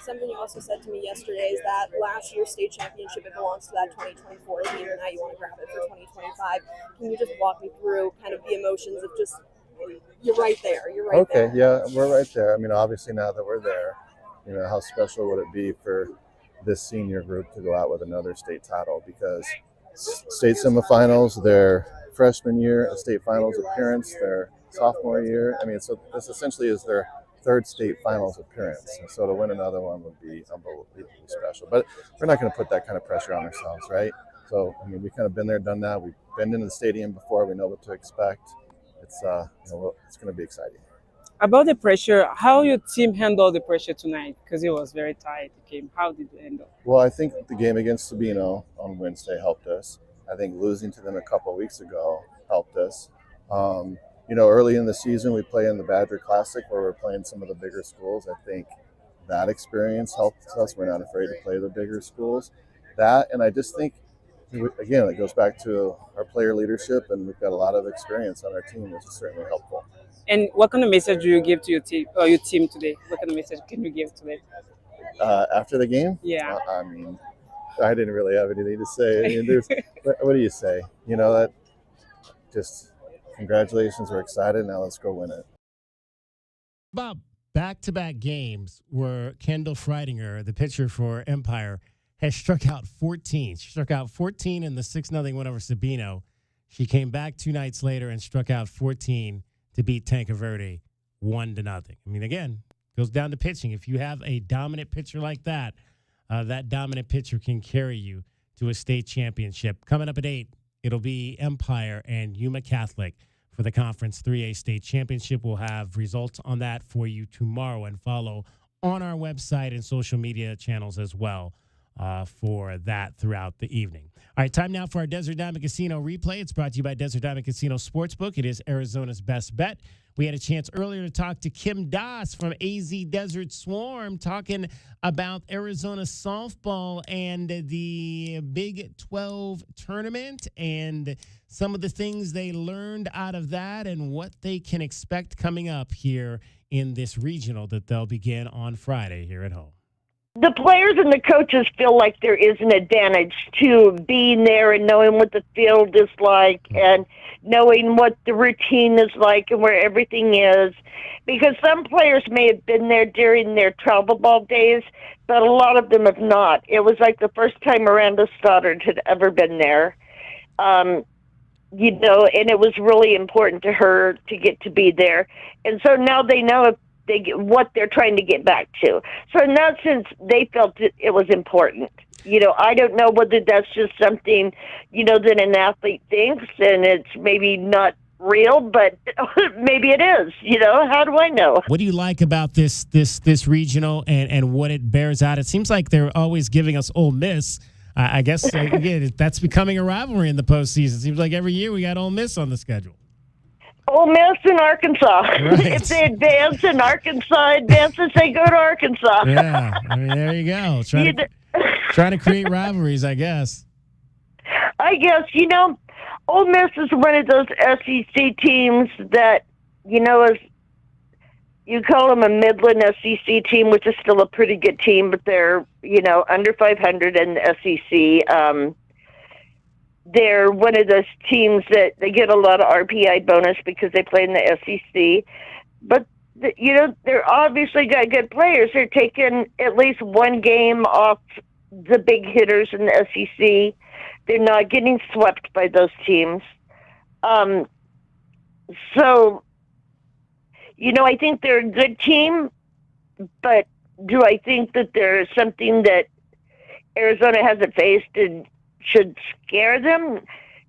something you also said to me yesterday is that last year's state championship, it belongs to that 2024 team, and now you want to grab it for 2025. Can you just walk me through kind of the emotions of just, you're right there, Okay, yeah, we're right there. I mean, obviously now that we're there, how special would it be for this senior group to go out with another state title, because state semifinals, their freshman year, a state finals appearance, their sophomore year. I mean, so this essentially is their third state finals appearance. And so to win another one would be unbelievably special. But we're not going to put that kind of pressure on ourselves, right? So, I mean, we've kind of been there, done that. We've been into the stadium before. We know what to expect. It's going to be exciting. About the pressure, how your team handled the pressure tonight? Because it was very tight game. How did you handle? Well, I think the game against Sabino on Wednesday helped us. I think losing to them a couple of weeks ago helped us. Early in the season, we play in the Badger Classic where we're playing some of the bigger schools. I think that experience helped us. We're not afraid to play the bigger schools. That, and I just think, again, it goes back to our player leadership, and we've got a lot of experience on our team, which is certainly helpful. And what kind of message do you give to your team today? What kind of message can you give today? After the game? Yeah. I mean, I didn't really have anything to say. I mean, what do you say? That just congratulations. We're excited. Now let's go win it. Bob, back-to-back games where Kendall Freidinger, the pitcher for Empire, has struck out 14. She struck out 14 in the 6-0 win over Sabino. She came back 2 nights later and struck out 14 to beat Tancaverde 1-0. I mean, again, goes down to pitching. If you have a dominant pitcher like that, that dominant pitcher can carry you to a state championship. Coming up at 8, it'll be Empire and Yuma Catholic for the Conference 3A State Championship. We'll have results on that for you tomorrow, and follow on our website and social media channels as well for that throughout the evening. All right, time now for our Desert Diamond Casino replay. It's brought to you by Desert Diamond Casino Sportsbook. It is Arizona's best bet. We had a chance earlier to talk to Kim Doss from AZ Desert Swarm, talking about Arizona softball and the Big 12 tournament and some of the things they learned out of that and what they can expect coming up here in this regional that they'll begin on Friday here at home. The players and the coaches feel like there is an advantage to being there and knowing what the field is like and knowing what the routine is like and where everything is. Because some players may have been there during their travel ball days, but a lot of them have not. It was like the first time Miranda Stoddard had ever been there. And it was really important to her to get to be there. And so now they know what they're trying to get back to. So in that sense, they felt it was important. I don't know whether that's just something, that an athlete thinks and it's maybe not real, but maybe it is. How do I know? What do you like about this regional and what it bears out? It seems like they're always giving us Ole Miss. I guess, again, that's becoming a rivalry in the postseason. It seems like every year we got Ole Miss on the schedule. Ole Miss and Arkansas. Right. If they advance and Arkansas advances, they go to Arkansas. Yeah, I mean, there you go. Trying to create rivalries, I guess. I guess, Ole Miss is one of those SEC teams that, is, you call them a Midland SEC team, which is still a pretty good team, but they're, under 500 in the SEC. They're one of those teams that they get a lot of RPI bonus because they play in the SEC. But, they're obviously got good players. They're taking at least one game off the big hitters in the SEC. They're not getting swept by those teams. So, I think they're a good team, but do I think that there's something that Arizona hasn't faced and should scare them?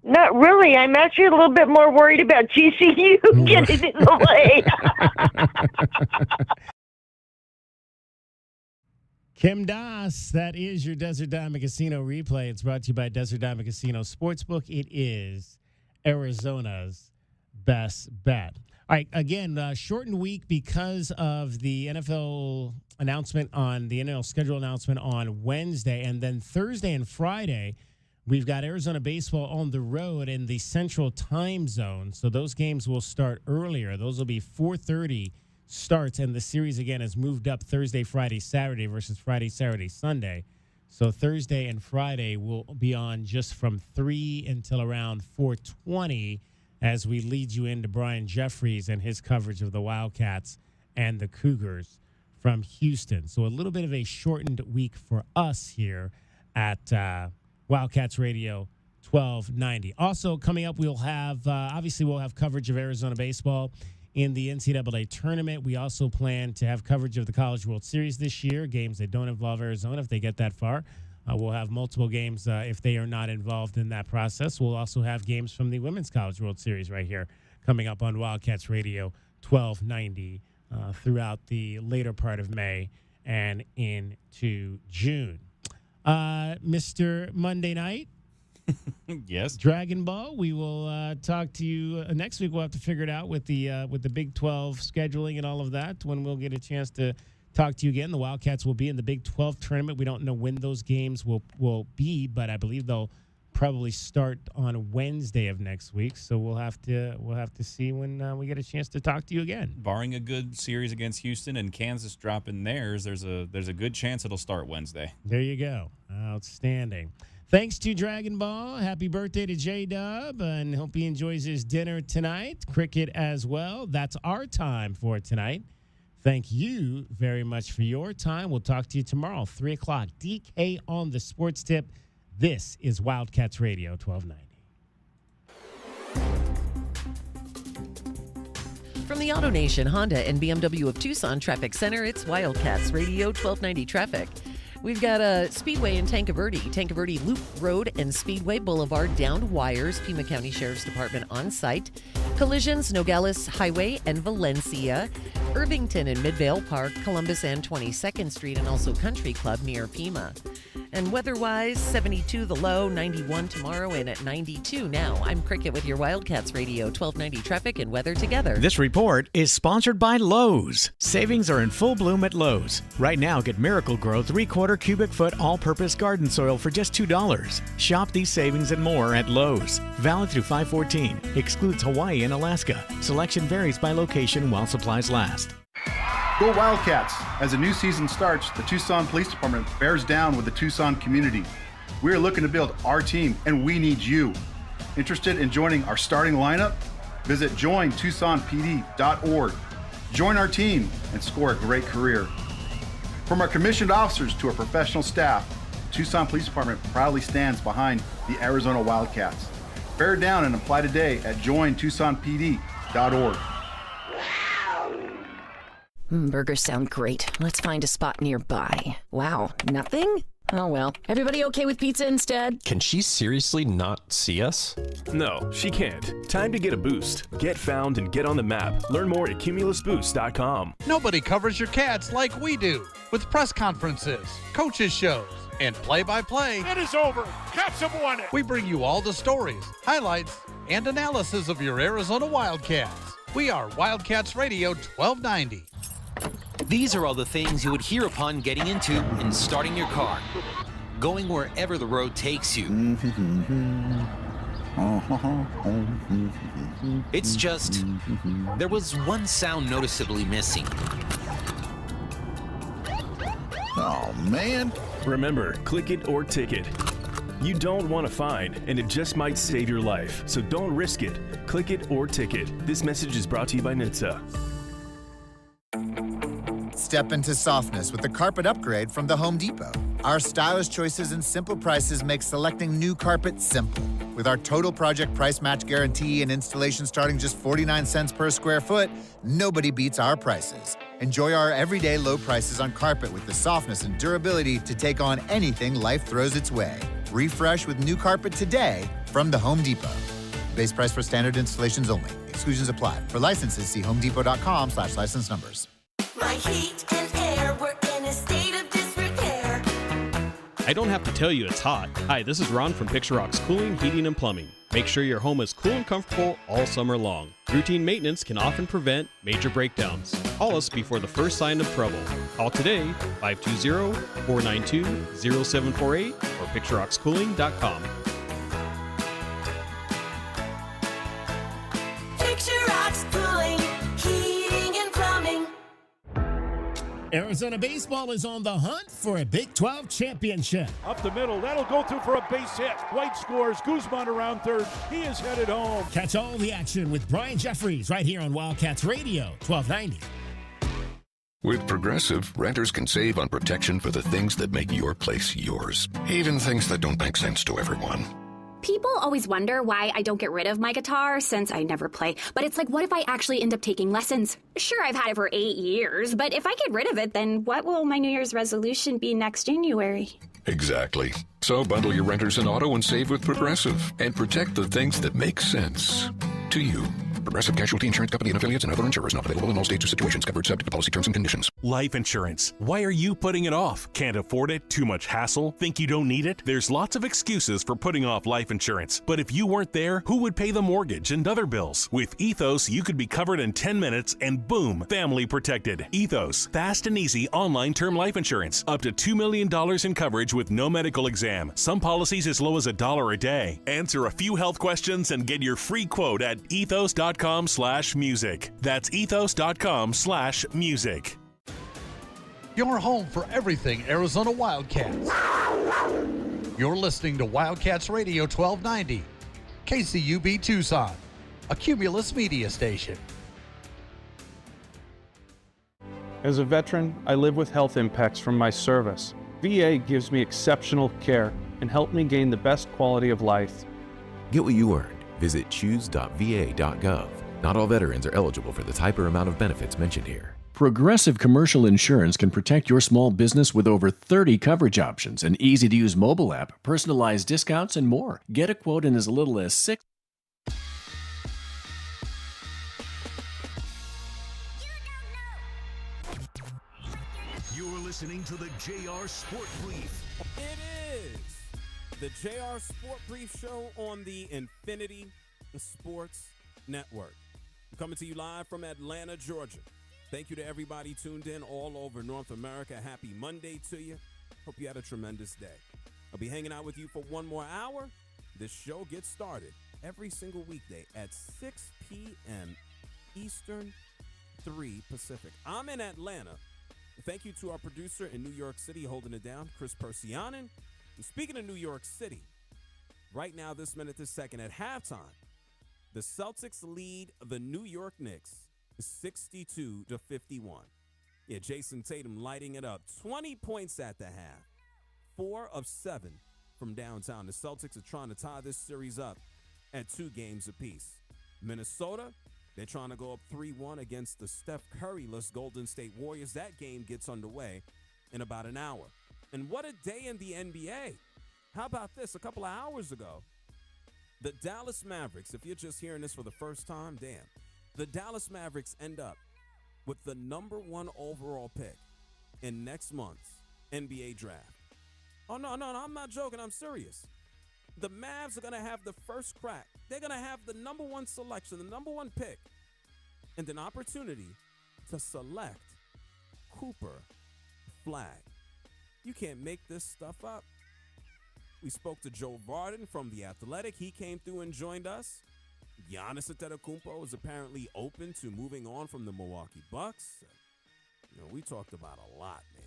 Not really. I'm actually a little bit more worried about GCU getting in the way. Kim Doss, that is your Desert Diamond Casino replay. It's brought to you by Desert Diamond Casino Sportsbook. It is Arizona's best bet. All right, again, shortened week because of the NFL announcement on the NFL schedule announcement on Wednesday, and then Thursday and Friday, we've got Arizona baseball on the road in the Central Time Zone. So those games will start earlier. Those will be 4:30 starts, and the series again has moved up Thursday, Friday, Saturday versus Friday, Saturday, Sunday. So Thursday and Friday will be on just from 3 until around 4:20 as we lead you into Brian Jeffries and his coverage of the Wildcats and the Cougars from Houston. So a little bit of a shortened week for us here at Wildcats Radio 1290. Also coming up, we'll have coverage of Arizona baseball in the NCAA tournament. We also plan to have coverage of the College World Series this year, games that don't involve Arizona if they get that far. We'll have multiple games if they are not involved in that process. We'll also have games from the Women's College World Series right here coming up on Wildcats Radio 1290 throughout the later part of May and into June. Mr. Monday Night. Yes. Dragon Ball. We will talk to you next week. We'll have to figure it out with the Big 12 scheduling and all of that when we'll get a chance to talk to you again. The Wildcats will be in the Big 12 tournament. We don't know when those games will be, but I believe they'll probably start on Wednesday of next week. So we'll have to see when we get a chance to talk to you again. Barring a good series against Houston and Kansas dropping theirs, there's a good chance it'll start Wednesday. There you go. Outstanding. Thanks to Dragon Ball. Happy birthday to J-Dub, and hope he enjoys his dinner tonight. Cricket as well. That's our time for tonight. Thank you very much for your time. We'll talk to you tomorrow, 3 o'clock. DK on the Sports Tip. This is Wildcats Radio 1290. From the AutoNation, Honda, and BMW of Tucson Traffic Center, it's Wildcats Radio 1290 Traffic. We've got a Speedway in Tanque Loop Road and Speedway Boulevard downed wires. Pima County Sheriff's Department on site. Collisions, Nogales Highway and Valencia. Irvington and Midvale Park, Columbus and 22nd Street, and also Country Club near Pima. And weather-wise, 72 the low, 91 tomorrow, and at 92 now. I'm Cricket with your Wildcats Radio 1290 Traffic and Weather Together. This report is sponsored by Lowe's. Savings are in full bloom at Lowe's. Right now, get Miracle Grow 3/4 cubic foot all-purpose garden soil for just $2. Shop these savings and more at Lowe's. Valid through 5/14. Excludes Hawaii and Alaska. Selection varies by location while supplies last. Go Wildcats! As a new season starts, the Tucson Police Department bears down with the Tucson community. We are looking to build our team, and we need you. Interested in joining our starting lineup? Visit jointucsonpd.org. Join our team and score a great career. From our commissioned officers to our professional staff, the Tucson Police Department proudly stands behind the Arizona Wildcats. Bear down and apply today at jointucsonpd.org. Burgers sound great. Let's find a spot nearby. Wow, nothing? Oh well. Everybody okay with pizza instead? Can she seriously not see us? No, she can't. Time to get a boost. Get found and get on the map. Learn more at cumulusboost.com. Nobody covers your Cats like we do. With press conferences, coaches shows, and play-by-play. It is over. Cats have won it. We bring you all the stories, highlights, and analysis of your Arizona Wildcats. We are Wildcats Radio 1290. These are all the things you would hear upon getting into and starting your car. Going wherever the road takes you. It's just, there was one sound noticeably missing. Oh, man. Remember, click it or ticket. You don't want a fine, and it just might save your life. So don't risk it. Click it or ticket. This message is brought to you by NHTSA. Step into softness with the carpet upgrade from the Home Depot. Our stylish choices and simple prices make selecting new carpet simple. With our total project price match guarantee and installation starting just 49 cents per square foot, nobody beats our prices. Enjoy our everyday low prices on carpet with the softness and durability to take on anything life throws its way. Refresh with new carpet today from the Home Depot. Base price for standard installations only. Exclusions apply. For licenses, see homedepot.com/license numbers. My heat and air were in a state of disrepair. I don't have to tell you it's hot. Hi, this is Ron from Picture Rocks Cooling, Heating, and Plumbing. Make sure your home is cool and comfortable all summer long. Routine maintenance can often prevent major breakdowns. Call us before the first sign of trouble. Call today, 520-492-0748 or picturerockscooling.com. Picture Rocks Cooling, Heating, and Plumbing. Arizona baseball is on the hunt for a Big 12 championship. Up the middle, that'll go through for a base hit. White scores, Guzman around third. He is headed home. Catch all the action with Brian Jeffries right here on Wildcats Radio 1290. With Progressive, renters can save on protection for the things that make your place yours, even things that don't make sense to everyone. People always wonder why I don't get rid of my guitar since I never play. But it's like, what if I actually end up taking lessons? Sure, I've had it for 8 years, but if I get rid of it, then what will my New Year's resolution be next January? Exactly. So bundle your renters and auto and save with Progressive and protect the things that make sense to you. Progressive Casualty Insurance Company and affiliates and other insurers not available in all states or situations, covered subject to policy terms and conditions. Life insurance. Why are you putting it off? Can't afford it? Too much hassle? Think you don't need it? There's lots of excuses for putting off life insurance. But if you weren't there, who would pay the mortgage and other bills? With Ethos, you could be covered in 10 minutes and boom, family protected. Ethos, fast and easy online term life insurance. Up to $2 million in coverage with no medical exam. Some policies as low as $1 a day. Answer a few health questions and get your free quote at ethos.com/music. That's ethos.com/music. Your home for everything Arizona Wildcats. You're listening to Wildcats Radio 1290, KCUB Tucson, a Cumulus media station. As a veteran, I live with health impacts from my service. VA gives me exceptional care and helped me gain the best quality of life. Get what you earned. Visit choose.va.gov. Not all veterans are eligible for the type or amount of benefits mentioned here. Progressive Commercial Insurance can protect your small business with over 30 coverage options, an easy-to-use mobile app, personalized discounts, and more. Get a quote in as little as 6. You're listening to the JR Sport Brief. It is the JR Sport Brief show on the Infinity Sports Network. I'm coming to you live from Atlanta, Georgia. Thank you to everybody tuned in all over North America. Happy Monday to you. Hope you had a tremendous day. I'll be hanging out with you for one more hour. This show gets started every single weekday at 6 p.m. Eastern, 3 Pacific. I'm in Atlanta. Thank you to our producer in New York City holding it down, Chris Persianen. And speaking of New York City, right now, this minute, this second, at halftime, the Celtics lead the New York Knicks 62-51. Yeah, Jason Tatum lighting it up. 20 points at the half. 4 of 7 from downtown. The Celtics are trying to tie this series up at 2 games apiece. Minnesota, they're trying to go up 3-1 against the Steph Curry-less Golden State Warriors. That game gets underway in about an hour. And what a day in the NBA. How about this? A couple of hours ago, the Dallas Mavericks, if you're just hearing this for the first time, damn. The Dallas Mavericks end up with the number 1 overall pick in next month's NBA draft. Oh, no, I'm not joking. I'm serious. The Mavs are going to have the first crack. They're going to have the number 1 selection, the number 1 pick, and an opportunity to select Cooper Flag. You can't make this stuff up. We spoke to Joe Varden from The Athletic. He came through and joined us. Giannis Antetokounmpo is apparently open to moving on from the Milwaukee Bucks. We talked about a lot, man.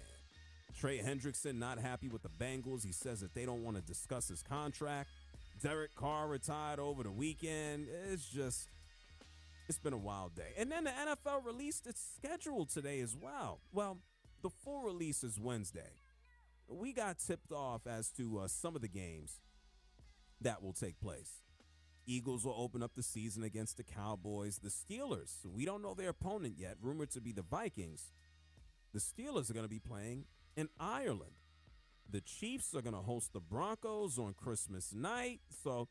Trey Hendrickson not happy with the Bengals. He says that they don't want to discuss his contract. Derek Carr retired over the weekend. It's been a wild day. And then the NFL released its schedule today as well. Well, the full release is Wednesday. We got tipped off as to some of the games that will take place. Eagles will open up the season against the Cowboys. The Steelers, we don't know their opponent yet, rumored to be the Vikings. The Steelers are going to be playing in Ireland. The Chiefs are going to host the Broncos on Christmas night. So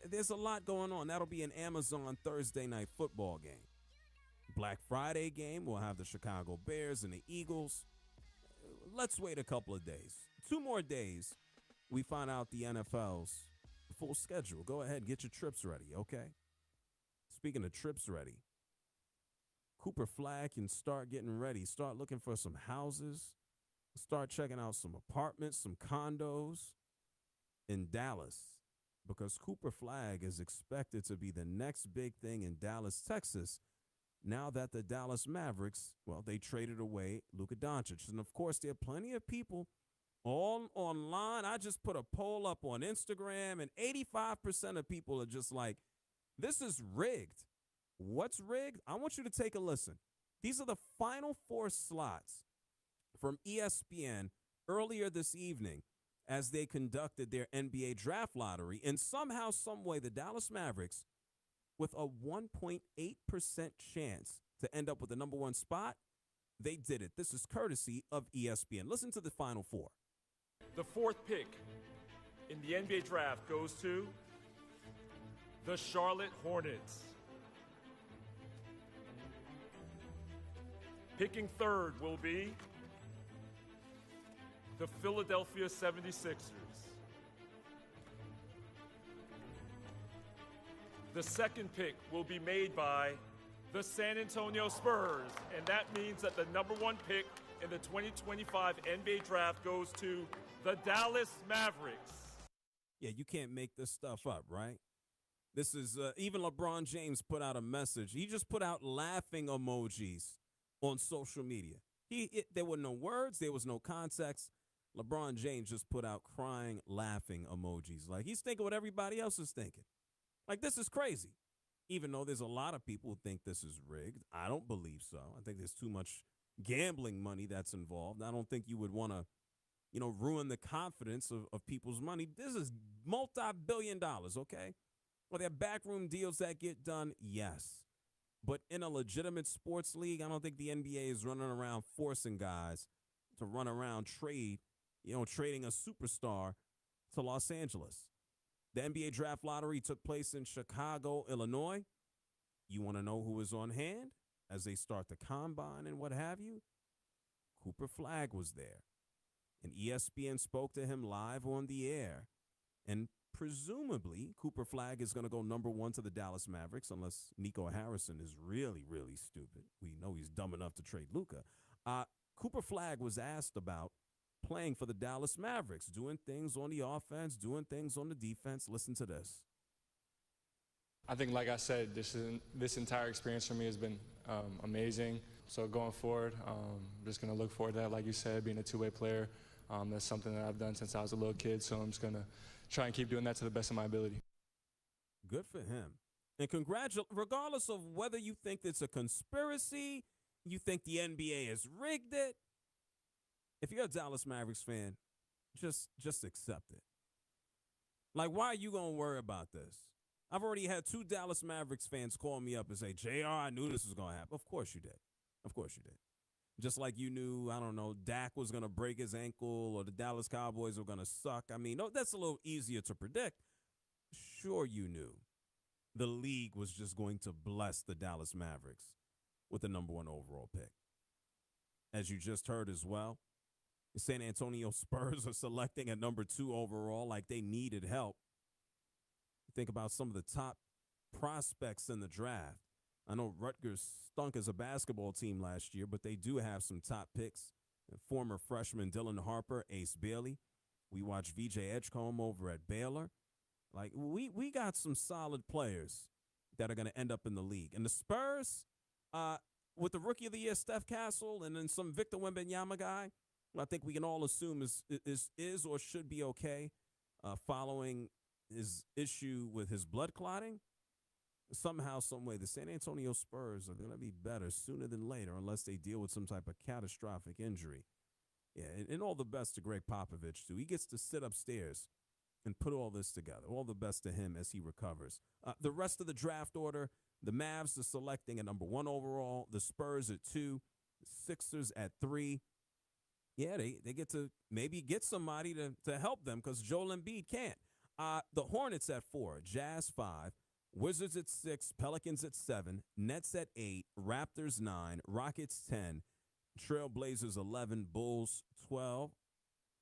there's a lot going on. That'll be an Amazon Thursday night football game. Black Friday game, we'll have the Chicago Bears and the Eagles. Let's wait a couple of days. 2 more days, we find out the NFL's full schedule. Go ahead and get your trips ready, okay? Speaking of trips ready, Cooper Flag can start getting ready. Start looking for some houses. Start checking out some apartments, some condos in Dallas, because Cooper Flag is expected to be the next big thing in Dallas, Texas, now that the Dallas Mavericks, well, they traded away Luka Doncic. And, of course, there are plenty of people all online. I just put a poll up on Instagram, and 85% of people are just like, this is rigged. What's rigged? I want you to take a listen. These are the final 4 slots from ESPN earlier this evening as they conducted their NBA draft lottery. And somehow, some way, the Dallas Mavericks, with a 1.8% chance to end up with the number 1 spot, they did it. This is courtesy of ESPN. Listen to the final 4. The 4th pick in the NBA draft goes to the Charlotte Hornets. Picking 3rd will be the Philadelphia 76ers. The 2nd pick will be made by the San Antonio Spurs, and that means that the number 1 pick in the 2025 NBA draft goes to the Dallas Mavericks. Yeah, you can't make this stuff up, right? This is, even LeBron James put out a message. He just put out laughing emojis on social media. There were no words. There was no context. LeBron James just put out crying, laughing emojis. Like, he's thinking what everybody else is thinking. Like, this is crazy. Even though there's a lot of people who think this is rigged. I don't believe so. I think there's too much gambling money that's involved. I don't think you would want to, ruin the confidence of people's money. This is multi-billion dollars, okay? Well, there are backroom deals that get done, yes. But in a legitimate sports league, I don't think the NBA is running around forcing guys to run around trading a superstar to Los Angeles. The NBA draft lottery took place in Chicago, Illinois. You want to know who is on hand as they start the combine and what have you? Cooper Flagg was there. And ESPN spoke to him live on the air. And presumably, Cooper Flagg is going to go number 1 to the Dallas Mavericks unless Nico Harrison is really, really stupid. We know he's dumb enough to trade Luka. Cooper Flagg was asked about playing for the Dallas Mavericks, doing things on the offense, doing things on the defense. Listen to this. I think, like I said, this entire experience for me has been amazing. So going forward, I'm just going to look forward to that. Like you said, being a two-way player, that's something that I've done since I was a little kid. So I'm just going to try and keep doing that to the best of my ability. Good for him. And regardless of whether you think it's a conspiracy, you think the NBA has rigged it, if you're a Dallas Mavericks fan, just accept it. Like, why are you going to worry about this? I've already had 2 Dallas Mavericks fans call me up and say, JR, I knew this was going to happen. Of course you did. Of course you did. Just like you knew, I don't know, Dak was going to break his ankle or the Dallas Cowboys were going to suck. I mean, no, that's a little easier to predict. Sure you knew the league was just going to bless the Dallas Mavericks with the number 1 overall pick. As you just heard as well, the San Antonio Spurs are selecting at number 2 overall like they needed help. Think about some of the top prospects in the draft. I know Rutgers stunk as a basketball team last year, but they do have some top picks. Former freshman Dylan Harper, Ace Bailey. We watched VJ Edgecombe over at Baylor. Like, we got some solid players that are going to end up in the league. And the Spurs, with the Rookie of the Year, Steph Castle, and then some Victor Wembanyama guy, I think we can all assume is or should be okay following his issue with his blood clotting. Somehow, some way, the San Antonio Spurs are going to be better sooner than later unless they deal with some type of catastrophic injury. Yeah, and all the best to Greg Popovich, too. He gets to sit upstairs and put all this together. All the best to him as he recovers. The rest of the draft order, the Mavs are selecting at number 1 overall, the Spurs at 2, the Sixers at 3. Yeah, they get to maybe get somebody to help them because Joel Embiid can't. The Hornets at 4, Jazz 5, Wizards at 6, Pelicans at 7, Nets at 8, Raptors 9, Rockets 10, Trailblazers 11, Bulls 12,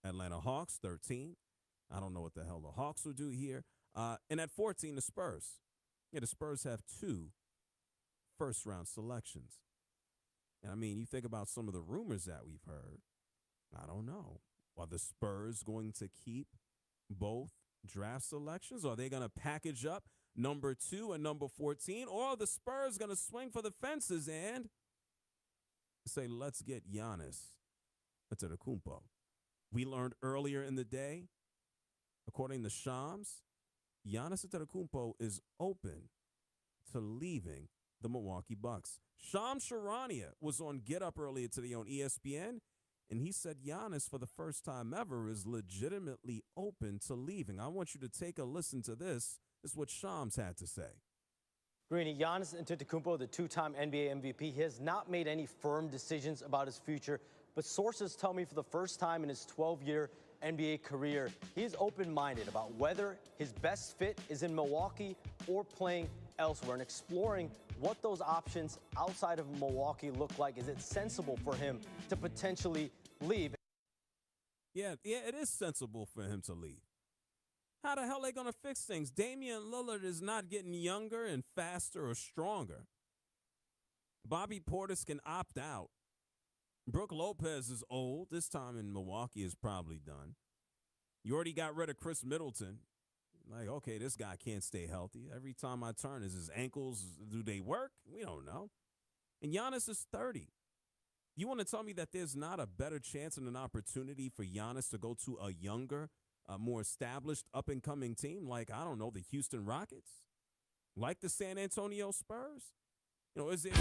Atlanta Hawks 13. I don't know what the hell the Hawks will do here. And at 14, the Spurs. Yeah, the Spurs have 2 first-round selections. And, I mean, you think about some of the rumors that we've heard. I don't know. Are the Spurs going to keep both draft selections? Are they going to package up number 2 and number 14, or are the Spurs going to swing for the fences and say, let's get Giannis Antetokounmpo? We learned earlier in the day, according to Shams, Giannis Antetokounmpo is open to leaving the Milwaukee Bucks. Shams Charania was on Get Up earlier today on ESPN, and he said Giannis, for the first time ever, is legitimately open to leaving. I want you to take a listen to this. This is what Shams had to say. Greeny, Giannis Antetokounmpo, the two-time NBA MVP, he has not made any firm decisions about his future, but sources tell me for the first time in his 12-year NBA career, he is open-minded about whether his best fit is in Milwaukee or playing elsewhere, and exploring what those options outside of Milwaukee look like. Is it sensible for him to potentially leave? Yeah, it is sensible for him to leave. How the hell are they going to fix things? Damian Lillard is not getting younger and faster or stronger. Bobby Portis can opt out. Brook Lopez is old. This time in Milwaukee is probably done. You already got rid of Chris Middleton. Like, okay, this guy can't stay healthy. Every time I turn, is his ankles, do they work? We don't know. And Giannis is 30. You want to tell me that there's not a better chance and an opportunity for Giannis to go to a younger, more established, up-and-coming team like, I don't know, the Houston Rockets? Like the San Antonio Spurs? You know, is it...